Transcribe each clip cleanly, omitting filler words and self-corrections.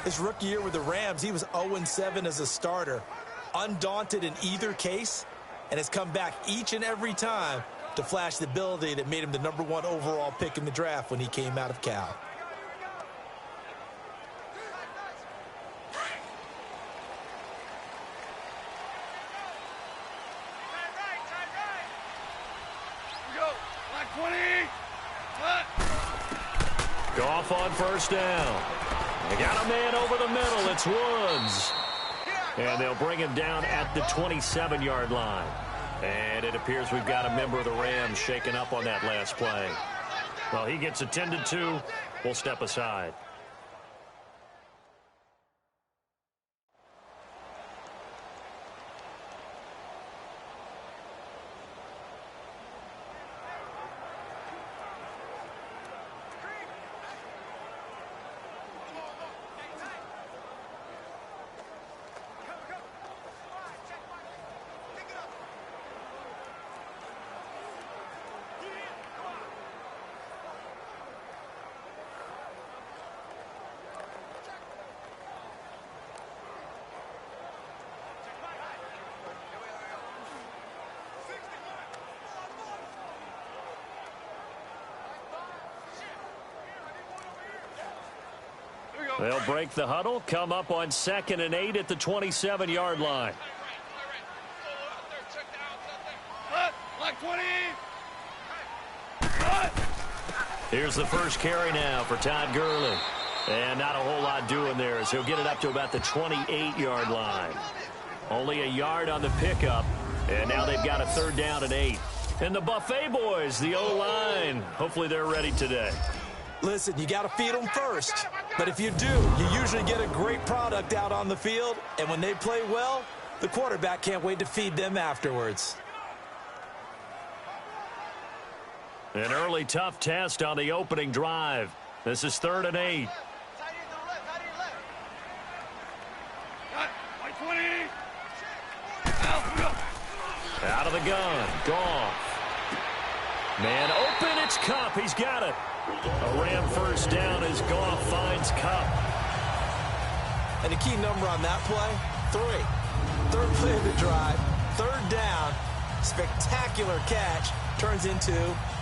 His rookie year with the Rams, he was 0-7 as a starter, undaunted in either case, and has come back each and every time to flash the ability that made him the #1 overall pick in the draft when he came out of Cal. Goff on first down. They got a man over the middle. It's Woods. And they'll bring him down at the 27-yard line. And it appears we've got a member of the Rams shaken up on that last play. Well, he gets attended to. We'll step aside. They'll break the huddle, come up on 2nd and 8 at the 27-yard line. Here's the first carry now for Todd Gurley. And not a whole lot doing there as he'll get it up to about the 28-yard line. Only a yard on the pickup, and now they've got a 3rd down and 8. And the Buffet boys, the O-line, hopefully they're ready today. Listen, you got to feed them first. But if you do, you usually get a great product out on the field. And when they play well, the quarterback can't wait to feed them afterwards. An early tough test on the opening drive. This is 3rd and 8. Out of the gun. Goff. Man open. It's Kupp. He's got it. A Ram first down as Goff finds Kupp. And the key number on that play, 3. 3rd play of the drive, 3rd down, spectacular catch, turns into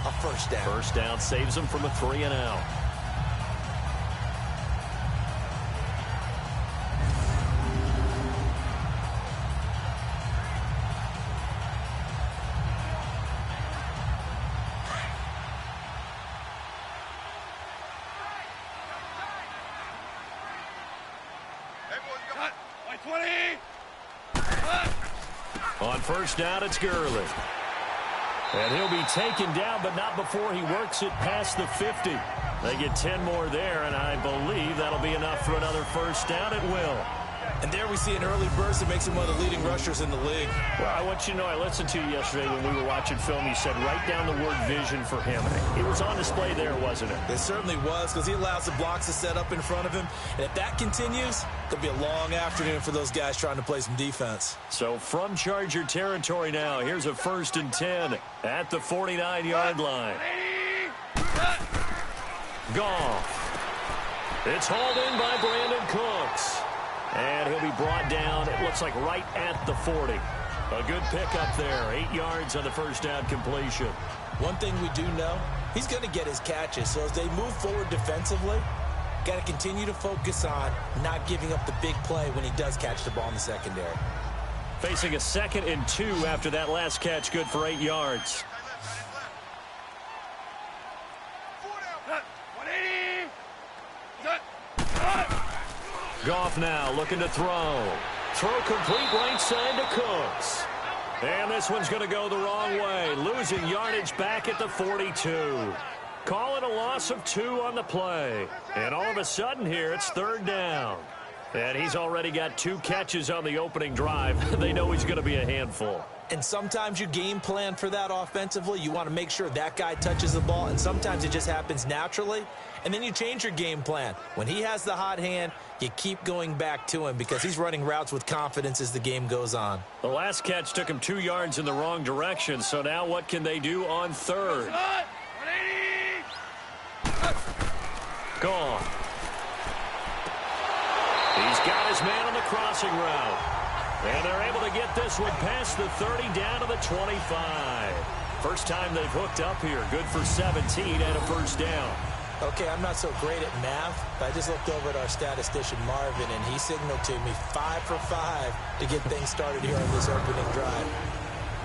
a first down. First down saves him from a 3 and out. On first down, it's Gurley. And he'll be taken down, but not before he works it past the 50. They get 10 more there, and I believe that'll be enough for another first down. It will. And there we see an early burst that makes him one of the leading rushers in the league. Well, I want you to know, I listened to you yesterday when we were watching film. You said write down the word vision for him. It was on display there, wasn't it? It certainly was, because he allows the blocks to set up in front of him. And if that continues, it'll be a long afternoon for those guys trying to play some defense. So from Charger territory now, here's a 1st and 10 at the 49-yard line. Goff. It's hauled in by Brandon Cooks. And he'll be brought down, it looks like right at the 40. A good pickup there, 8 yards on the first down completion. One thing we do know, he's going to get his catches. So as they move forward defensively, got to continue to focus on not giving up the big play when he does catch the ball in the secondary. Facing a 2nd and 2 after that last catch, good for 8 yards. Goff now looking to throw. Throw complete right side to Cooks. And this one's going to go the wrong way. Losing yardage back at the 42. Call it a loss of 2 on the play. And all of a sudden here, it's 3rd down. And he's already got 2 catches on the opening drive. They know he's going to be a handful. And sometimes you game plan for that offensively. You want to make sure that guy touches the ball, and sometimes it just happens naturally. And then you change your game plan. When he has the hot hand, you keep going back to him because he's running routes with confidence as the game goes on. The last catch took him 2 yards in the wrong direction, so now what can they do on 3rd? Gone. He's got his man on the crossing route. And they're able to get this one past the 30 down to the 25. First time they've hooked up here. Good for 17 and a first down. Okay, I'm not so great at math, but I just looked over at our statistician, Marvin, and he signaled to me 5 for 5 to get things started here on this opening drive.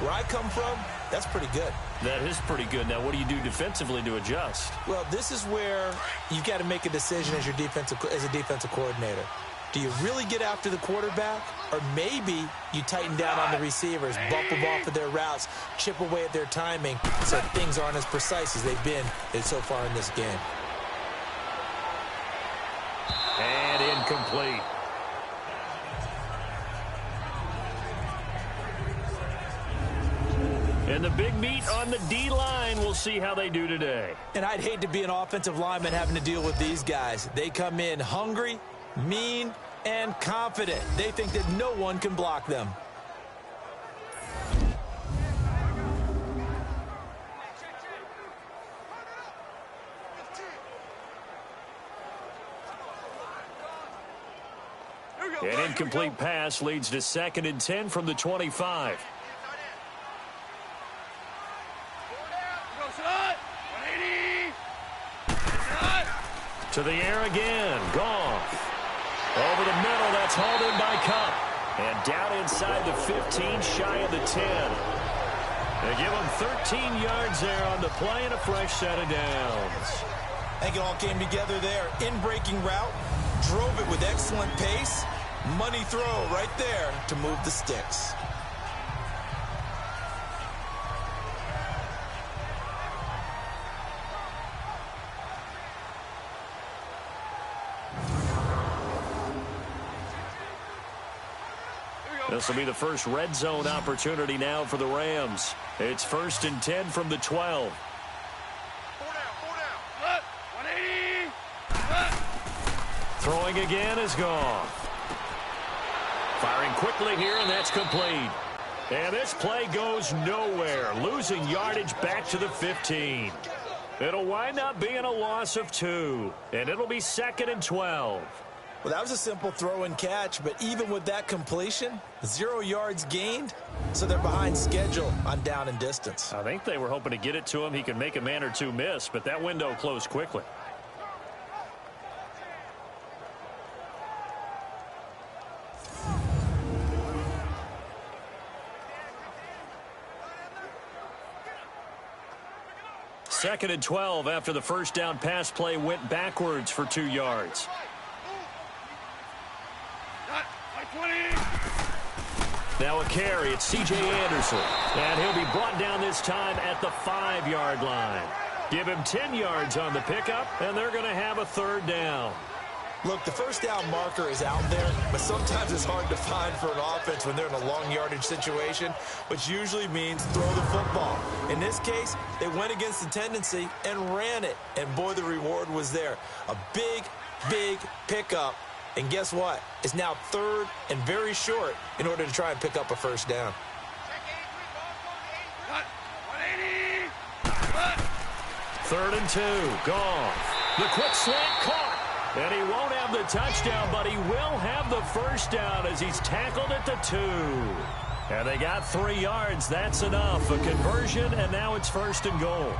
Where I come from, that's pretty good. That is pretty good. Now, what do you do defensively to adjust? Well, this is where you've got to make a decision as a defensive coordinator. Do you really get after the quarterback? Or maybe you tighten down on the receivers, bump them off of their routes, chip away at their timing so things aren't as precise as they've been so far in this game. And incomplete. And the big meat on the D-line. We'll see how they do today. And I'd hate to be an offensive lineman having to deal with these guys. They come in hungry, mean, and confident. They think that no one can block them. An incomplete pass leads to 2nd and 10 from the 25. To the air again. Goff. Over the middle, that's hauled in by Cup. And down inside the 15, shy of the 10. They give him 13 yards there on the play and a fresh set of downs. I think it all came together there. In-breaking route, drove it with excellent pace. Money throw right there to move the sticks. This will be the first red zone opportunity now for the Rams. It's 1st and 10 from the 12. Throwing again is Goff. Firing quickly here, and that's complete. And this play goes nowhere, losing yardage back to the 15. It'll wind up being a loss of 2, and it'll be 2nd and 12. Well, that was a simple throw and catch, but even with that completion, 0 yards gained, so they're behind schedule on down and distance. I think they were hoping to get it to him. He could make a man or two miss, but that window closed quickly. Second and 12 after the first down pass play went backwards for 2 yards. Now a carry. It's C.J. Anderson. And he'll be brought down this time at the 5-yard line. Give him 10 yards on the pickup, and they're going to have a 3rd down. Look, the first down marker is out there, but sometimes it's hard to find for an offense when they're in a long yardage situation, which usually means throw the football. In this case, they went against the tendency and ran it, and boy, the reward was there. A big, big pickup, and guess what? It's now 3rd and very short in order to try and pick up a first down. Third and 2, Goff. The quick slant caught. And he won't have the touchdown, but he will have the first down as he's tackled at the 2. And they got 3 yards. That's enough. A conversion, and now it's 1st and goal.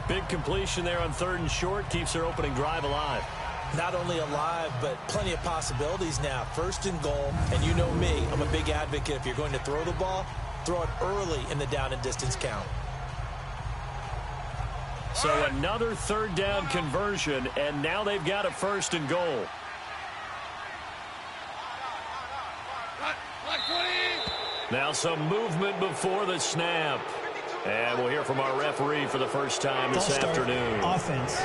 Big completion there on 3rd and short keeps their opening drive alive. Not only alive, but plenty of possibilities now. 1st and goal, and you know me, I'm a big advocate. If you're going to throw the ball, throw it early in the down and distance count. So another 3rd down conversion, and now they've got a 1st and goal. Now some movement before the snap. And we'll hear from our referee for the first time this afternoon. Offense.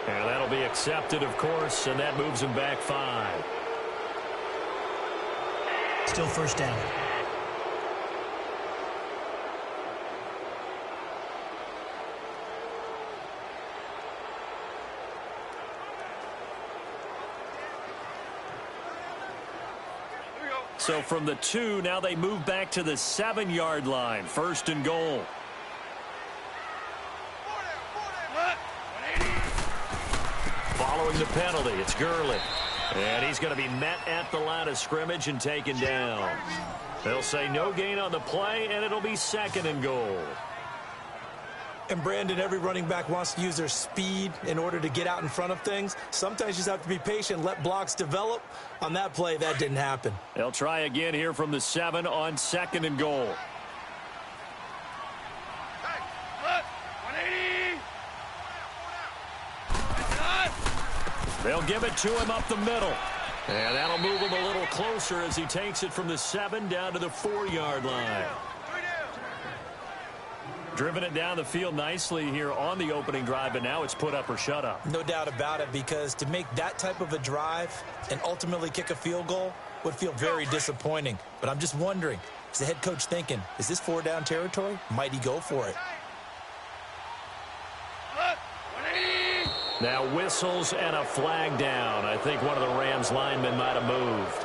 And that'll be accepted, of course, and that moves him back 5. Still 1st down. So from the 2, now they move back to the 7-yard line. 1st and goal. Following the penalty, it's Gurley. And he's going to be met at the line of scrimmage and taken down. They'll say no gain on the play, and it'll be 2nd and goal. And, Brandon, every running back wants to use their speed in order to get out in front of things. Sometimes you just have to be patient, let blocks develop. On that play, that didn't happen. They'll try again here from the 7 on 2nd and goal. They'll give it to him up the middle. And that'll move him a little closer as he takes it from the 7 down to the 4-yard line. Driven it down the field nicely here on the opening drive, but now it's put up or shut up. No doubt about it, because to make that type of a drive and ultimately kick a field goal would feel very disappointing. But I'm just wondering, is the head coach thinking, is this 4-down territory? Might he go for it? Now whistles and a flag down. I think one of the Rams linemen might have moved.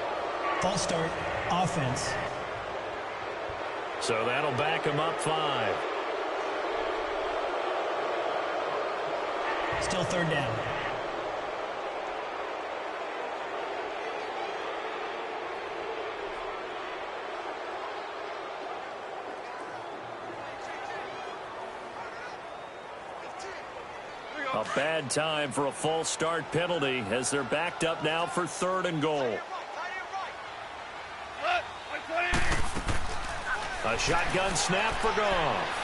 False start, offense. So that'll back him up 5. Still 3rd down. A bad time for a false start penalty as they're backed up now for 3rd and goal. A shotgun snap for Goff.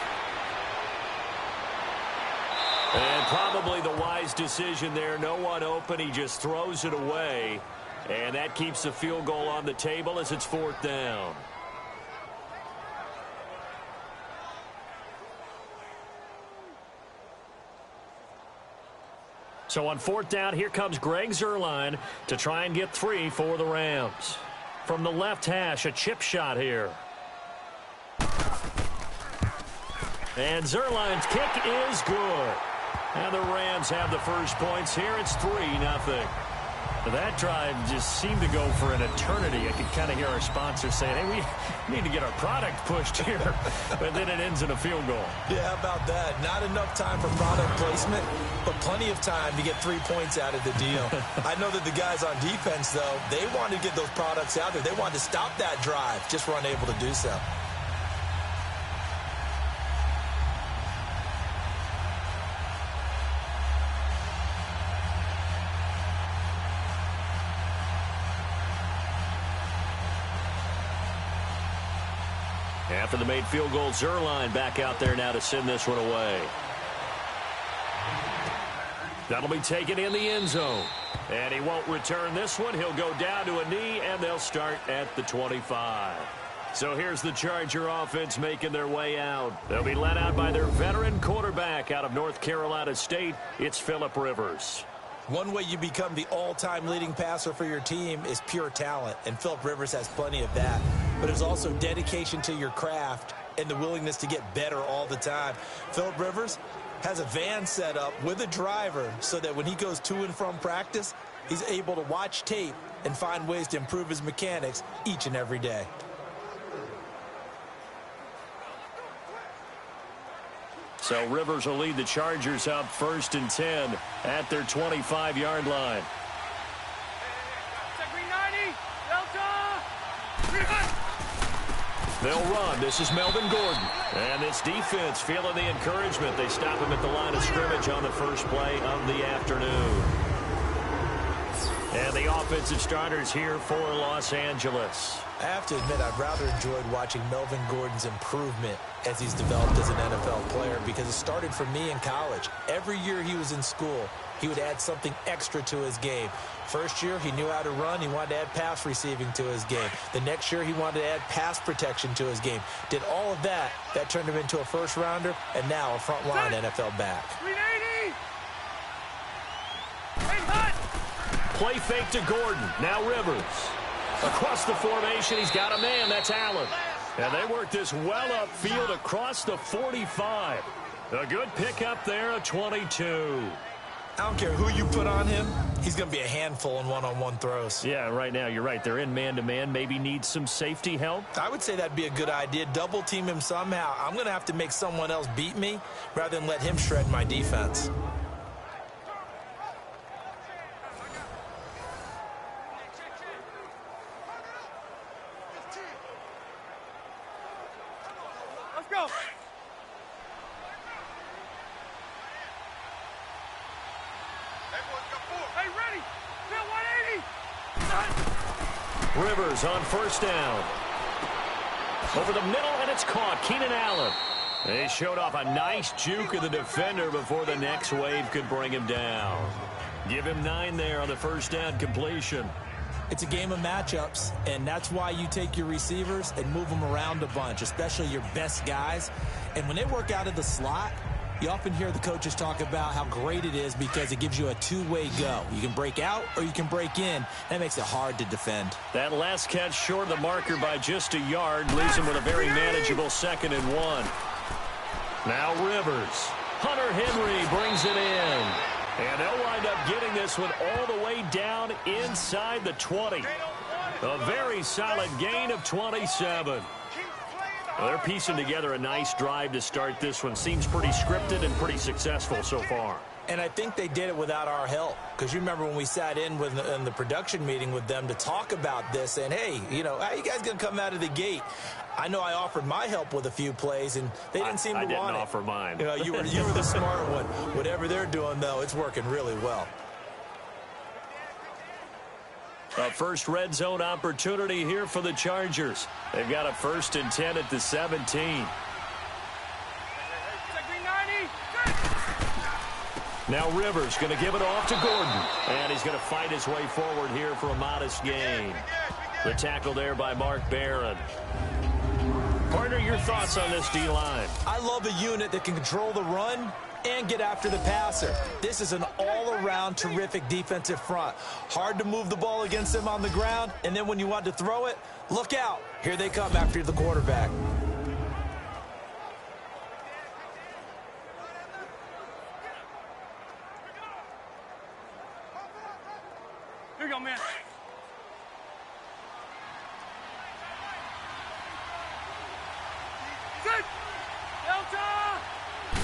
And probably the wise decision there. No one open. He just throws it away. And that keeps the field goal on the table as it's 4th down. So on 4th down, here comes Greg Zuerlein to try and get 3 for the Rams. From the left hash, a chip shot here. And Zuerlein's kick is good. And the Rams have the first points here. It's 3-0. That drive just seemed to go for an eternity. I could kind of hear our sponsor saying, hey, we need to get our product pushed here. But then it ends in a field goal. Yeah, how about that? Not enough time for product placement, but plenty of time to get 3 points out of the deal. I know that the guys on defense, though, they wanted to get those products out there. They wanted to stop that drive, just were unable to do so. After the made field goal, Zuerlein back out there now to send this one away. That'll be taken in the end zone. And he won't return this one. He'll go down to a knee, and they'll start at the 25. So here's the Charger offense making their way out. They'll be led out by their veteran quarterback out of North Carolina State. It's Phillip Rivers. One way you become the all-time leading passer for your team is pure talent, and Phillip Rivers has plenty of that. But it's also dedication to your craft and the willingness to get better all the time. Phillip Rivers has a van set up with a driver so that when he goes to and from practice, he's able to watch tape and find ways to improve his mechanics each and every day. So Rivers will lead the Chargers up 1st and 10 at their 25-yard line. They'll run. This is Melvin Gordon. And this defense feeling the encouragement. They stop him at the line of scrimmage on the first play of the afternoon. And the offensive starters here for Los Angeles. I have to admit, I've rather enjoyed watching Melvin Gordon's improvement as he's developed as an NFL player, because it started for me in college. Every year he was in school, he would add something extra to his game. First year, he knew how to run. He wanted to add pass receiving to his game. The next year, he wanted to add pass protection to his game. Did all of that. That turned him into a first-rounder, and now a front-line NFL back. 380! Play fake to Gordon. Now Rivers. Across the formation, he's got a man. That's Allen. And they work this well upfield across the 45. A good pickup there, a 22. I don't care who you put on him. He's going to be a handful in one-on-one throws. Yeah, right now, you're right. They're in man-to-man. Maybe need some safety help. I would say that'd be a good idea. Double team him somehow. I'm going to have to make someone else beat me rather than let him shred my defense. Hey, ready. Bill 180. Rivers on first down. Over the middle, and it's caught. Keenan Allen. They showed off a nice juke of the defender before the next wave could bring him down. Give him 9 there on the first down completion. It's a game of matchups, and that's why you take your receivers and move them around a bunch, especially your best guys. And when they work out of the slot, you often hear the coaches talk about how great it is because it gives you a two-way go. You can break out or you can break in. That makes it hard to defend. That last catch short of the marker by just a yard leaves him with a very manageable 2nd and 1. Now Rivers. Hunter Henry brings it in. And they'll wind up getting this one all the way down inside the 20. A very solid gain of 27. Well, they're piecing together a nice drive to start this one. Seems pretty scripted and pretty successful so far. And I think they did it without our help. Because you remember when we sat in the production meeting with them to talk about this, and hey, you know, how you guys going to come out of the gate? I know I offered my help with a few plays, and they didn't seem to want it. I didn't offer mine. You know, you were the smart one. Whatever they're doing, though, it's working really well. A first red zone opportunity here for the Chargers. They've got a 1st and 10 at the 17. Now Rivers going to give it off to Gordon. And he's going to fight his way forward here for a modest gain. The tackle there by Mark Barron. Partner, your thoughts on this D-line? I love a unit that can control the run and get after the passer. This is an all-around terrific defensive front. Hard to move the ball against them on the ground, and then when you want to throw it, look out. Here they come after the quarterback. Here you go, man. Good. Delta.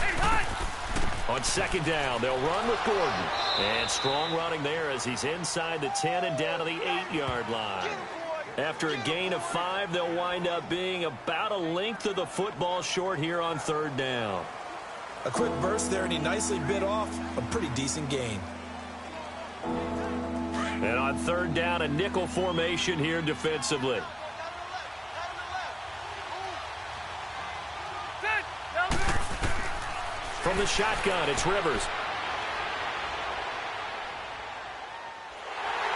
Hey, hot. On 2nd down, they'll run with Gordon. And strong running there as he's inside the 10 and down to the 8-yard line. After a gain of 5, they'll wind up being about a length of the football short here on 3rd down. A quick burst there, and he nicely bit off a pretty decent gain. And on 3rd down, a nickel formation here defensively. From the shotgun, it's Rivers.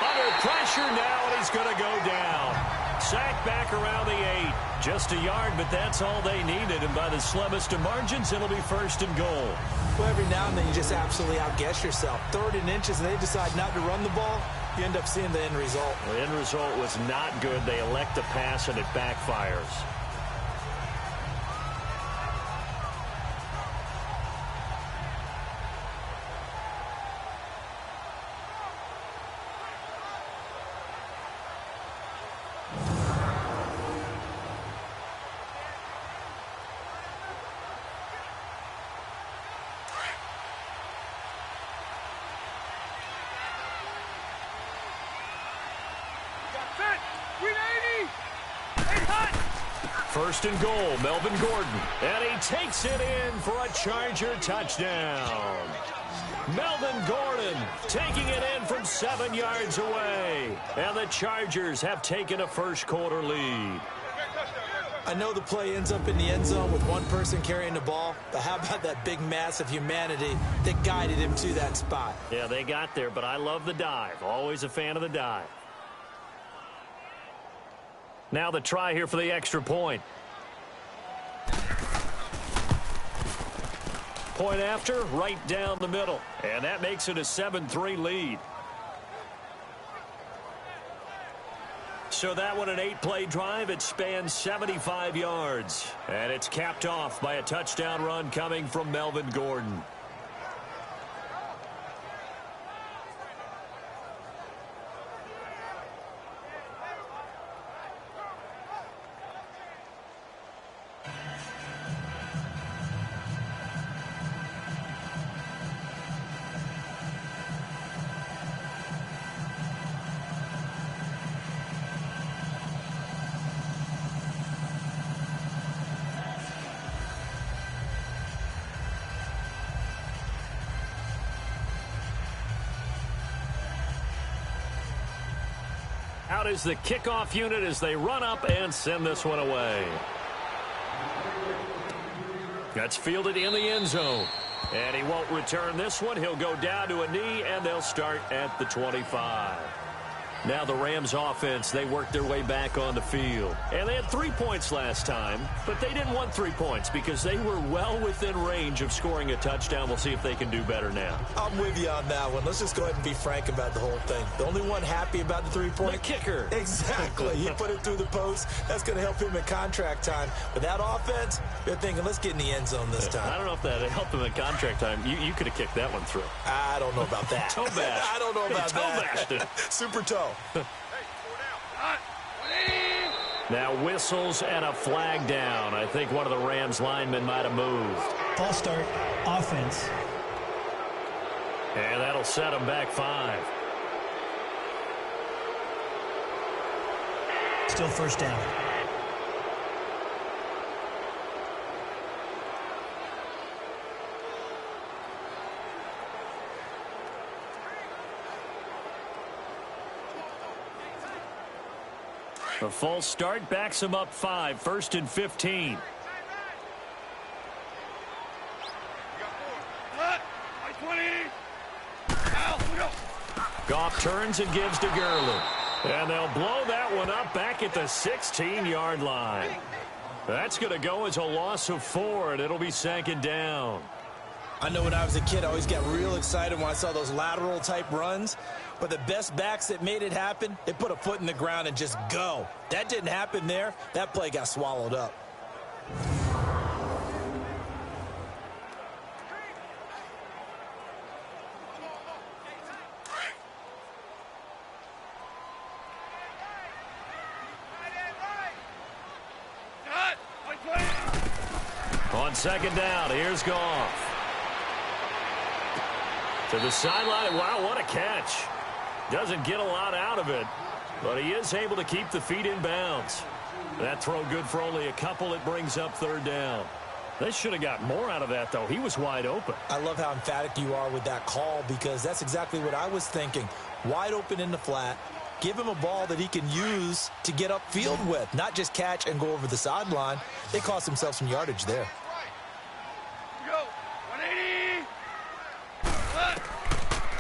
Under pressure now, and he's going to go down. Sacked back around the 8. Just a yard, but that's all they needed. And by the slimmest of margins, it'll be 1st and goal. Well, every now and then you just absolutely outguess yourself. 3rd and inches, and they decide not to run the ball. You end up seeing the end result. The end result was not good. They elect to pass, and it backfires. First and goal, Melvin Gordon. And he takes it in for a Charger touchdown. Melvin Gordon taking it in from 7 yards away. And the Chargers have taken a first-quarter lead. I know the play ends up in the end zone with one person carrying the ball, but how about that big mass of humanity that guided him to that spot? Yeah, they got there, but I love the dive. Always a fan of the dive. Now the try here for the extra point. Point after, right down the middle. And that makes it a 7-3 lead. So that one, an 8-play drive. It spans 75 yards. And it's capped off by a touchdown run coming from Melvin Gordon. Out is the kickoff unit as they run up and send this one away. That's fielded in the end zone. And he won't return this one. He'll go down to a knee, and they'll start at the 25. Now the Rams offense, they worked their way back on the field. And they had 3 points last time, but they didn't want 3 points because they were well within range of scoring a touchdown. We'll see if they can do better now. I'm with you on that one. Let's just go ahead and be frank about the whole thing. The only one happy about the 3-point? The kicker. Exactly. He put it through the post. That's going to help him in contract time. But that offense, they're thinking, let's get in the end zone this time. I don't know if that helped him in contract time. You could have kicked that one through. I don't know about that. Toe bash. I don't know about that. Toe bashed. Super toe. Now whistles and a flag down. I think one of the Rams linemen might have moved. False start, offense. And that'll set them back 5. Still first down. A false start backs him up 5. 1st and 15. Goff turns and gives to Gurley. And they'll blow that one up back at the 16-yard line. That's going to go as a loss of 4, and it'll be 2nd down. I know when I was a kid, I always got real excited when I saw those lateral-type runs. But the best backs that made it happen, they put a foot in the ground and just go. That didn't happen there. That play got swallowed up. On 2nd down, here's Goff. To the sideline. Wow, what a catch. Doesn't get a lot out of it, but he is able to keep the feet in bounds. That throw good for only a couple. It brings up 3rd down. They should have got more out of that, though. He was wide open. I love how emphatic you are with that call because that's exactly what I was thinking. Wide open in the flat. Give him a ball that he can use to get upfield with, not just catch and go over the sideline. They cost themselves some yardage there.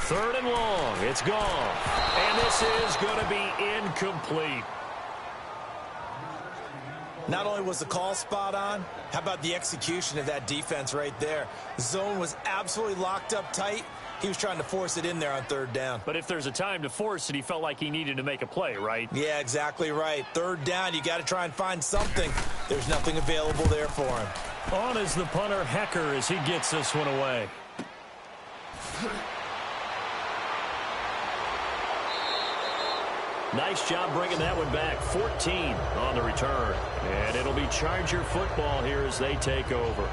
3rd and long. It's gone. And this is going to be incomplete. Not only was the call spot on, how about the execution of that defense right there? The zone was absolutely locked up tight. He was trying to force it in there on 3rd down. But if there's a time to force it, he felt like he needed to make a play, right? Yeah, exactly right. 3rd down, you got to try and find something. There's nothing available there for him. On is the punter, Hecker, as he gets this one away. Nice job bringing that one back. 14 on the return. And it'll be Charger football here as they take over.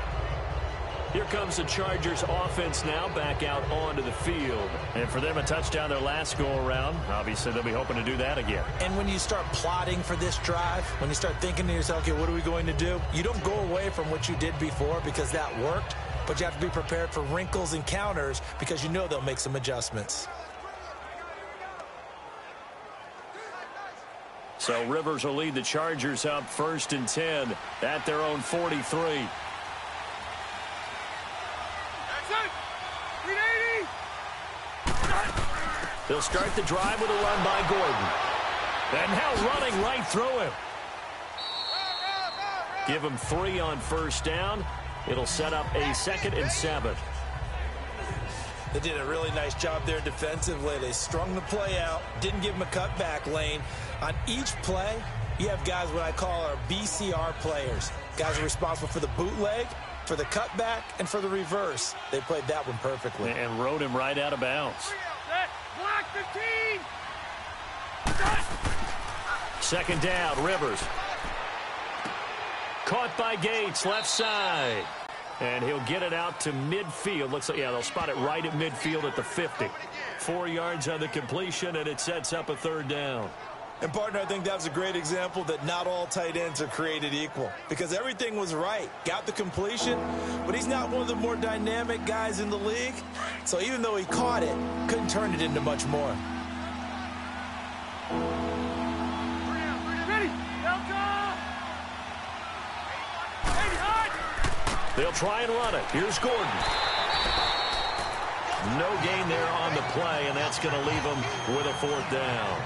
Here comes the Chargers offense now back out onto the field. And for them, a touchdown their last go-around. Obviously, they'll be hoping to do that again. And when you start plotting for this drive, when you start thinking to yourself, okay, what are we going to do? You don't go away from what you did before because that worked, but you have to be prepared for wrinkles and counters because you know they'll make some adjustments. So Rivers will lead the Chargers up 1st and 10 at their own 43. They'll start the drive with a run by Gordon. And now running right through him. Give him 3 on 1st down. It'll set up a 2nd and 7. They did a really nice job there defensively. They strung the play out, didn't give him a cutback lane. On each play, you have guys what I call our BCR players. Guys are responsible for the bootleg, for the cutback, and for the reverse. They played that one perfectly. And rode him right out of bounds. Block 15. 2nd down, Rivers. Caught by Gates, left side. And he'll get it out to midfield. Looks like, yeah, they'll spot it right at midfield at the 50. 4 yards on the completion, and it sets up a 3rd down. And, partner, I think that was a great example that not all tight ends are created equal because everything was right. Got the completion, but he's not one of the more dynamic guys in the league. So even though he caught it, couldn't turn it into much more. They'll try and run it. Here's Gordon. No gain there on the play, and that's going to leave him with a 4th down.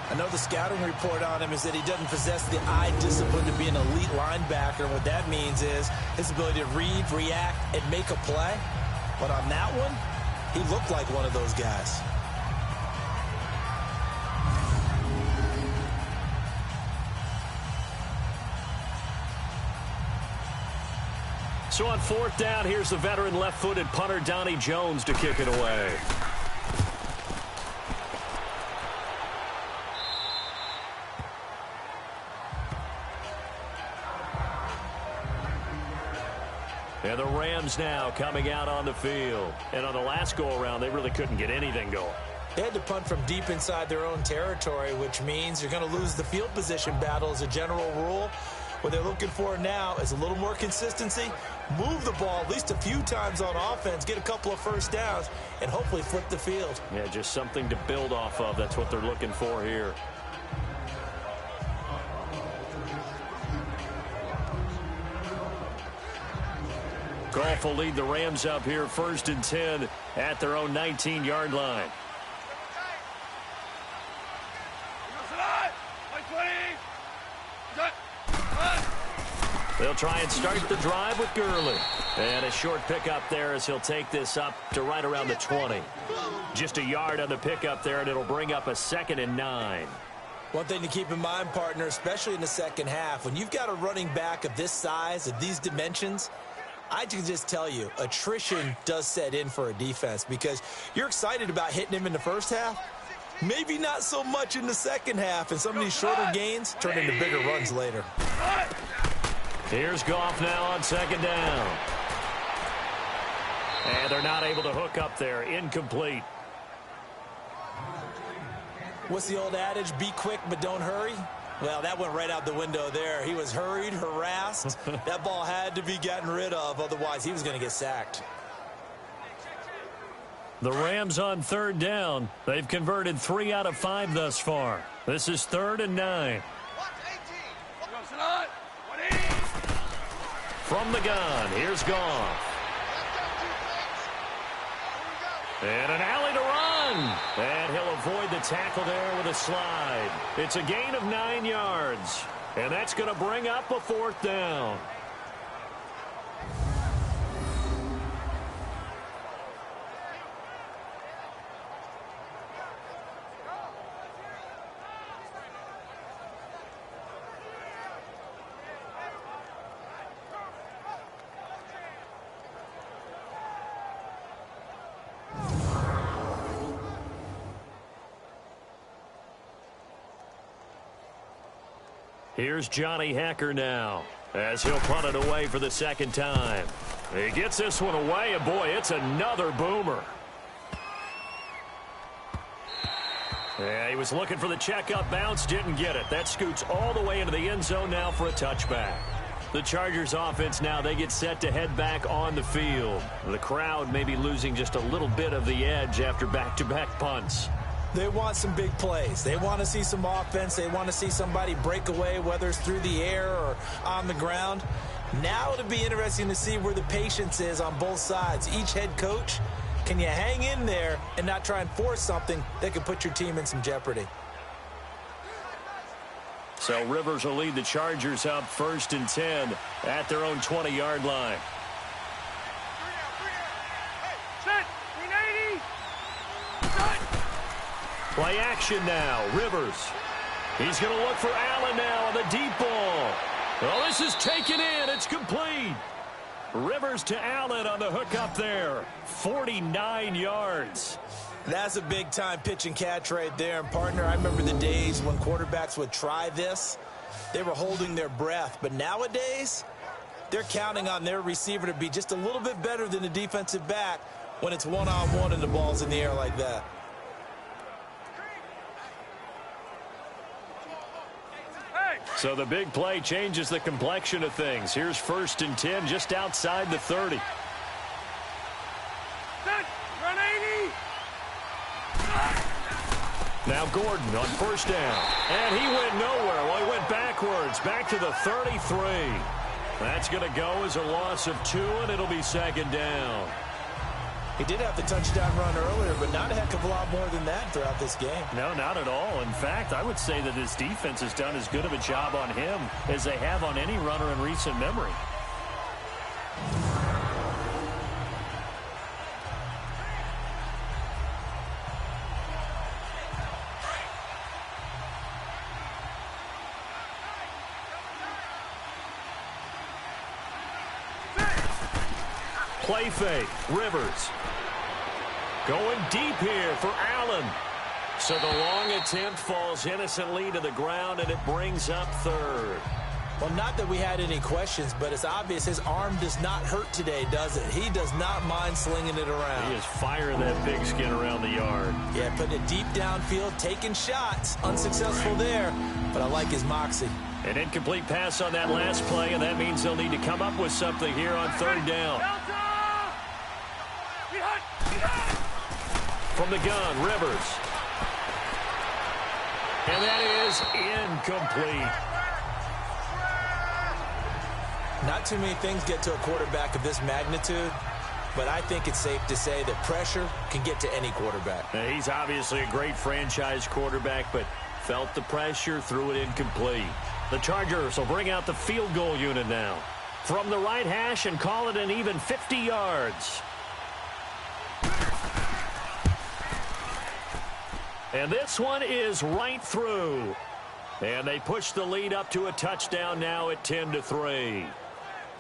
I know the scouting report on him is that he doesn't possess the eye discipline to be an elite linebacker. What that means is his ability to read, react, and make a play. But on that one, he looked like one of those guys. So on 4th down, here's the veteran left-footed punter Donnie Jones to kick it away. And the Rams now coming out on the field. And on the last go-around, they really couldn't get anything going. They had to punt from deep inside their own territory, which means you're going to lose the field position battle as a general rule. What they're looking for now is a little more consistency, move the ball at least a few times on offense, get a couple of first downs, and hopefully flip the field. Yeah, just something to build off of. That's what they're looking for here. Goff will lead the Rams up here 1st and 10 at their own 19-yard line. They'll try and start the drive with Gurley. And a short pickup there as he'll take this up to right around the 20. Just a yard on the pickup there, and it'll bring up a 2nd and 9. One thing to keep in mind, partner, especially in the second half, when you've got a running back of this size, of these dimensions, I can just tell you, attrition does set in for a defense because you're excited about hitting him in the first half. Maybe not so much in the second half, and some of these shorter gains turn into bigger runs later. Here's Goff now on 2nd down. And they're not able to hook up there. Incomplete. What's the old adage? Be quick, but don't hurry. Well, that went right out the window there. He was hurried, harassed. That ball had to be gotten rid of. Otherwise, he was going to get sacked. The Rams on 3rd down. They've converted 3 out of 5 thus far. This is 3rd and 9. From the gun, here's Goff. And an alley to run. And he'll avoid the tackle there with a slide. It's a gain of 9 yards. And that's going to bring up a 4th down. Here's Johnny Hacker now as he'll punt it away for the 2nd time. He gets this one away, and boy, it's another boomer. Yeah, he was looking for the checkup bounce, didn't get it. That scoots all the way into the end zone now for a touchback. The Chargers offense now, they get set to head back on the field. The crowd may be losing just a little bit of the edge after back-to-back punts. They want some big plays. They want to see some offense. They want to see somebody break away, whether it's through the air or on the ground. Now it'll be interesting to see where the patience is on both sides. Each head coach, can you hang in there and not try and force something that could put your team in some jeopardy? So Rivers will lead the Chargers up 1st and 10 at their own 20-yard line. Play action now. Rivers. He's going to look for Allen now on the deep ball. Well, this is taken in. It's complete. Rivers to Allen on the hook up there. 49 yards. That's a big-time pitch and catch right there. And, partner, I remember the days when quarterbacks would try this. They were holding their breath. But nowadays, they're counting on their receiver to be just a little bit better than the defensive back when it's one-on-one and the ball's in the air like that. So the big play changes the complexion of things. Here's 1st and 10 just outside the 30. Run 80. Now Gordon on 1st down. And he went nowhere. Well, he went backwards, back to the 33. That's going to go as a loss of 2, and it'll be second down. He did have the touchdown run earlier, but not a heck of a lot more than that throughout this game. No, not at all. In fact, I would say that this defense has done as good of a job on him as they have on any runner in recent memory. Play fake. Rivers. Going deep here for Allen. So the long attempt falls innocently to the ground, and it brings up third. Well, not that we had any questions, but it's obvious his arm does not hurt today, does it? He does not mind slinging it around. He is firing that big skin around the yard. Yeah, putting it deep downfield, taking shots. Unsuccessful there, but I like his moxie. An incomplete pass on that last play, and that means they'll need to come up with something here on third down. From the gun, Rivers. And that is incomplete. Not too many things get to a quarterback of this magnitude, but I think it's safe to say that pressure can get to any quarterback. Now, he's obviously a great franchise quarterback, but felt the pressure, threw it incomplete. The Chargers will bring out the field goal unit now. From the right hash and call it an even 50 yards. And this one is right through. And they push the lead up to a touchdown now at 10-3.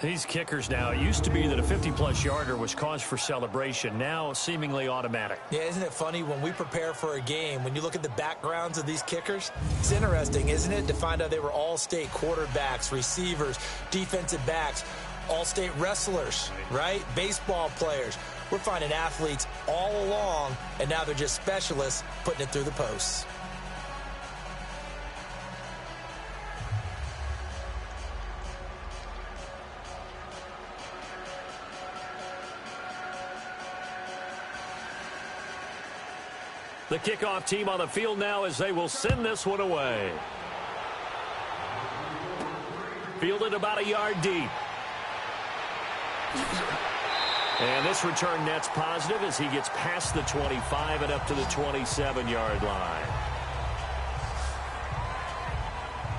These kickers now, it used to be that a 50-plus yarder was cause for celebration. Now seemingly automatic. Yeah, isn't it funny when we prepare for a game, when you look at the backgrounds of these kickers? It's interesting, isn't it, to find out they were all-state quarterbacks, receivers, defensive backs, all-state wrestlers, right? Baseball players. We're finding athletes all along, and now they're just specialists putting it through the posts. The kickoff team on the field now as they will send this one away. Fielded about a yard deep. And this return net's positive as he gets past the 25 and up to the 27-yard line.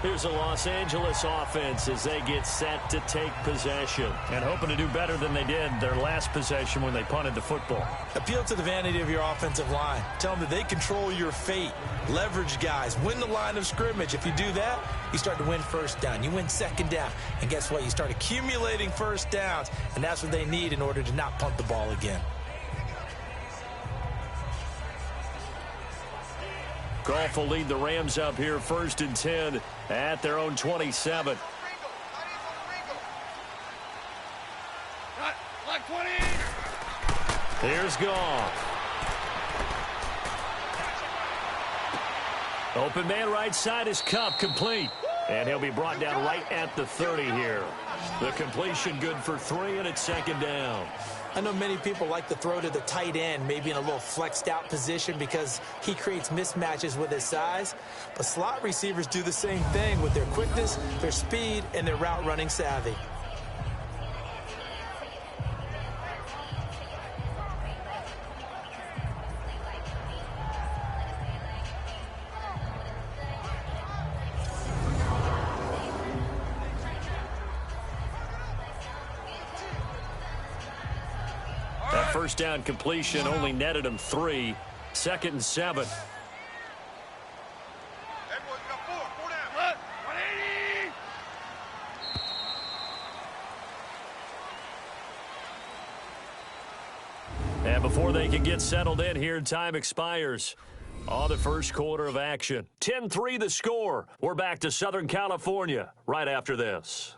Here's a Los Angeles offense as they get set to take possession. And hoping to do better than they did their last possession when they punted the football. Appeal to the vanity of your offensive line. Tell them that they control your fate. Leverage guys. Win the line of scrimmage. If you do that, you start to win first down. You win second down. And guess what? You start accumulating first downs. And that's what they need in order to not punt the ball again. Goff will lead the Rams up here 1st and 10 at their own 27. Here's Goff. Open man right side is Cup, complete. And he'll be brought down right at the 30 here. The completion good for 3, and it's second down. I know many people like to throw to the tight end, maybe in a little flexed out position because he creates mismatches with his size. But slot receivers do the same thing with their quickness, their speed, and their route running savvy. First down completion only netted him 3. 2nd and 7. And before they can get settled in here, time expires on the first quarter of action. 10-3 the score. We're back to Southern California right after this.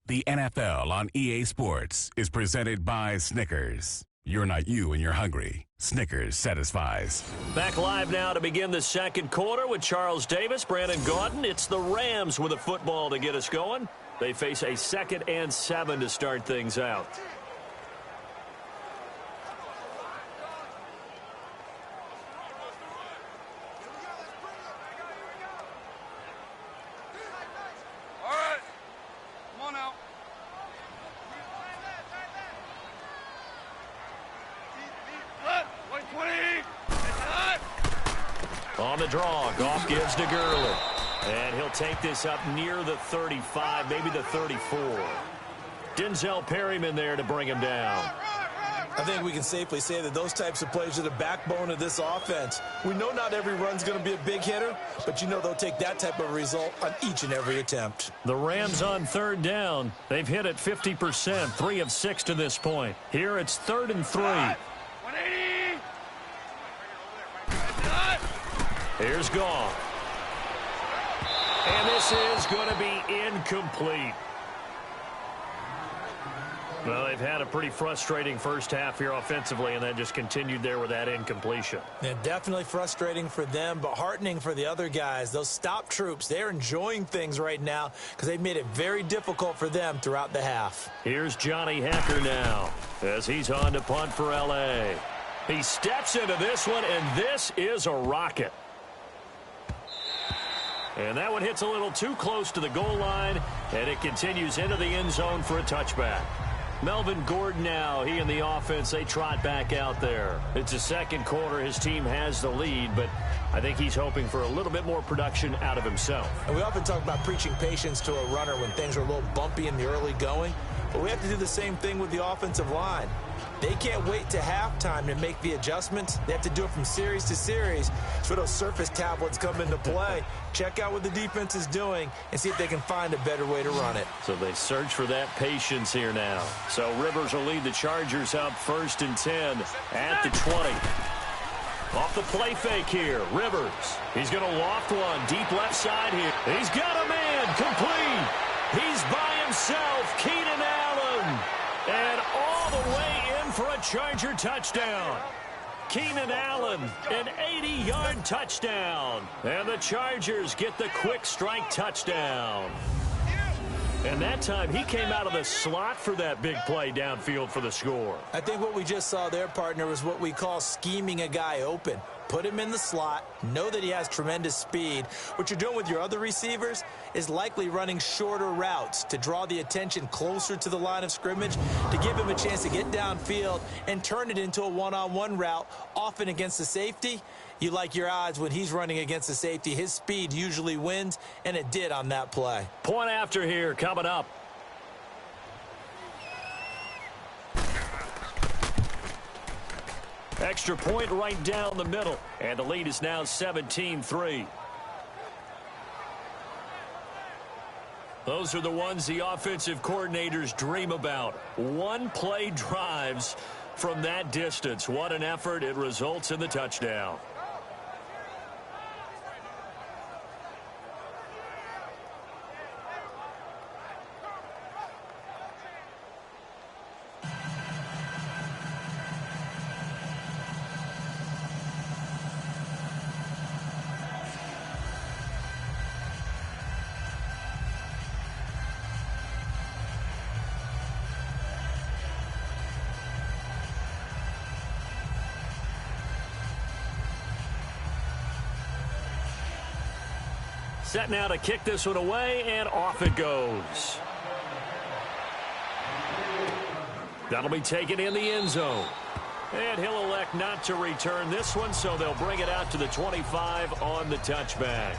The NFL on EA Sports is presented by Snickers. You're not you when you're hungry. Snickers satisfies. Back live now to begin the second quarter with Charles Davis, Brandon Gaudin. It's the Rams with a football to get us going. They face a 2nd and 7 to start things out. On the draw, Goff gives to Gurley. And he'll take this up near the 35, maybe the 34. Denzel Perryman there to bring him down. I think we can safely say that those types of plays are the backbone of this offense. We know not every run's going to be a big hitter, but you know they'll take that type of result on each and every attempt. The Rams on third down. They've hit it 50%, 3 of 6 to this point. Here it's 3rd and 3. 180. Here's Goff. And this is going to be incomplete. Well, they've had a pretty frustrating first half here offensively, and then just continued there with that incompletion. Yeah, definitely frustrating for them, but heartening for the other guys. Those stop troops, they're enjoying things right now because they've made it very difficult for them throughout the half. Here's Johnny Hekker now as he's on to punt for L.A. He steps into this one, and this is a rocket. And that one hits a little too close to the goal line, and it continues into the end zone for a touchback. Melvin Gordon now, he and the offense, they trot back out there. It's the second quarter. His team has the lead, but I think he's hoping for a little bit more production out of himself. And we often talk about preaching patience to a runner when things are a little bumpy in the early going, but we have to do the same thing with the offensive line. They can't wait to halftime to make the adjustments. They have to do it from series to series. So those surface tablets come into play. Check out what the defense is doing and see if they can find a better way to run it. So they search for that patience here now. So Rivers will lead the Chargers up 1st and 10 at the 20. Off the play fake here, Rivers. He's going to loft one deep left side here. He's got a man complete. He's by himself, Keenan Allen. And all the way in for a Charger touchdown. Keenan Allen, an 80-yard touchdown. And the Chargers get the quick strike touchdown. And that time, he came out of the slot for that big play downfield for the score. I think what we just saw there, partner, was what we call scheming a guy open. Put him in the slot, know that he has tremendous speed. What you're doing with your other receivers is likely running shorter routes to draw the attention closer to the line of scrimmage, to give him a chance to get downfield and turn it into a one-on-one route, often against the safety. You like your odds when he's running against the safety. His speed usually wins, and it did on that play. Point after here coming up. Extra point right down the middle. And the lead is now 17-3. Those are the ones the offensive coordinators dream about. One-play drives from that distance. What an effort. It results in the touchdown. Set now to kick this one away, and off it goes. That'll be taken in the end zone. And he'll elect not to return this one, so they'll bring it out to the 25 on the touchback.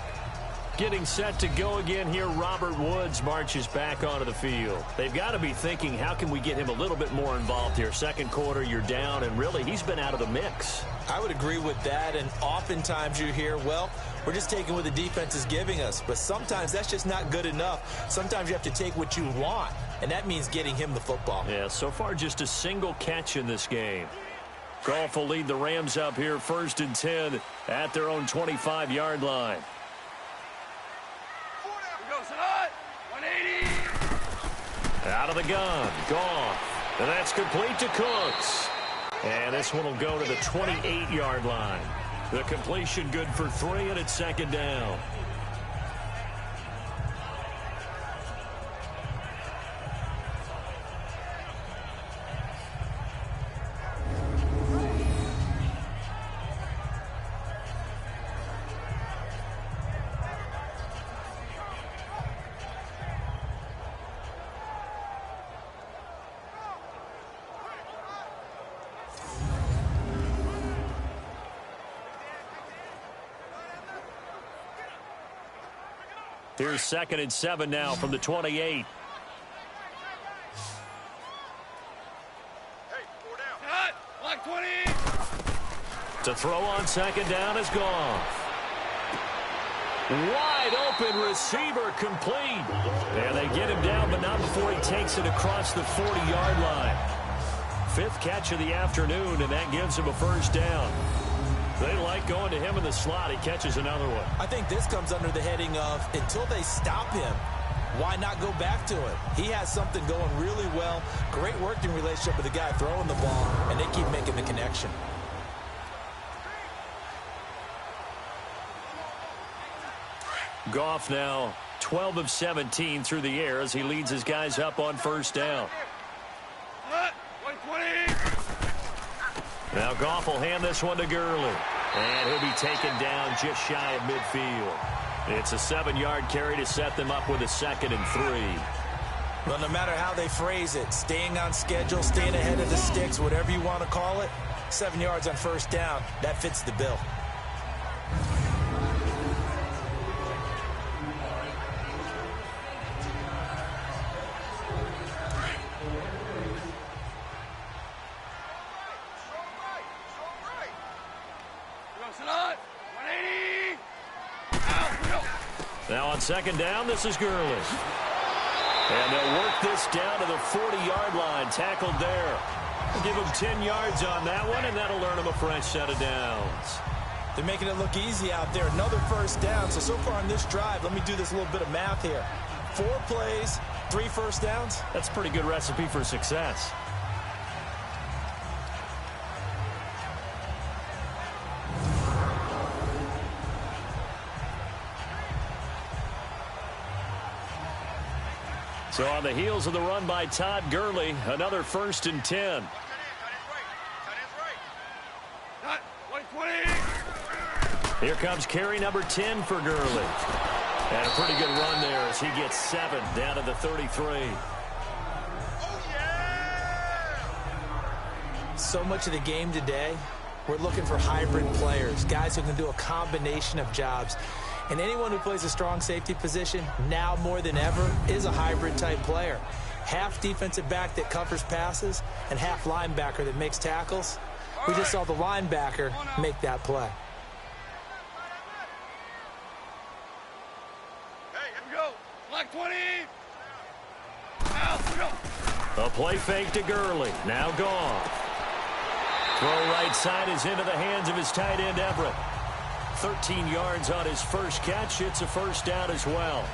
Getting set to go again here, Robert Woods marches back onto the field. They've got to be thinking, how can we get him a little bit more involved here? Second quarter, you're down, and really, he's been out of the mix. I would agree with that, and oftentimes you hear, well, we're just taking what the defense is giving us. But sometimes that's just not good enough. Sometimes you have to take what you want, and that means getting him the football. Yeah, so far just a single catch in this game. Goff will lead the Rams up here 1st and 10 at their own 25-yard line. 180. Out of the gun, Goff. And that's complete to Cooks. And this one will go to the 28-yard line. The completion good for 3, and it's 2nd down. Here's 2nd and 7 now from the 28. Hey, 4 down. Cut. Block 20. To throw on 2nd down is Goff. Wide open receiver complete. And they get him down, but not before he takes it across the 40-yard line. 5th catch of the afternoon, and that gives him a first down. They like going to him in the slot. He catches another one. I think this comes under the heading of until they stop him, why not go back to it? He has something going really well. Great working relationship with the guy throwing the ball, and they keep making the connection. Goff now 12 of 17 through the air as he leads his guys up on first down. Now Goff will hand this one to Gurley. And he'll be taken down just shy of midfield. It's a 7-yard carry to set them up with a 2nd and 3. Well, no matter how they phrase it, staying on schedule, staying ahead of the sticks, whatever you want to call it, 7 yards on first down, that fits the bill. Now on 2nd down, this is Gurley. And they'll work this down to the 40-yard line, tackled there. We'll give him 10 yards on that one, and that'll earn him a fresh set of downs. They're making it look easy out there. Another first down. So far on this drive, let me do this little bit of math here. 4 plays, 3 first downs. That's a pretty good recipe for success. So on the heels of the run by Todd Gurley, another 1st and 10. Here comes carry number 10 for Gurley. And a pretty good run there as he gets 7 down to the 33. So much of the game today, we're looking for hybrid players, guys who can do a combination of jobs. And anyone who plays a strong safety position, now more than ever, is a hybrid-type player. Half defensive back that covers passes and half linebacker that makes tackles. We just saw the linebacker make that play. Hey, here we go. Black 20. Out, go. A play fake to Gurley. Now gone. Throw right side is into the hands of his tight end, Everett. 13 yards on his first catch. It's a first down as well.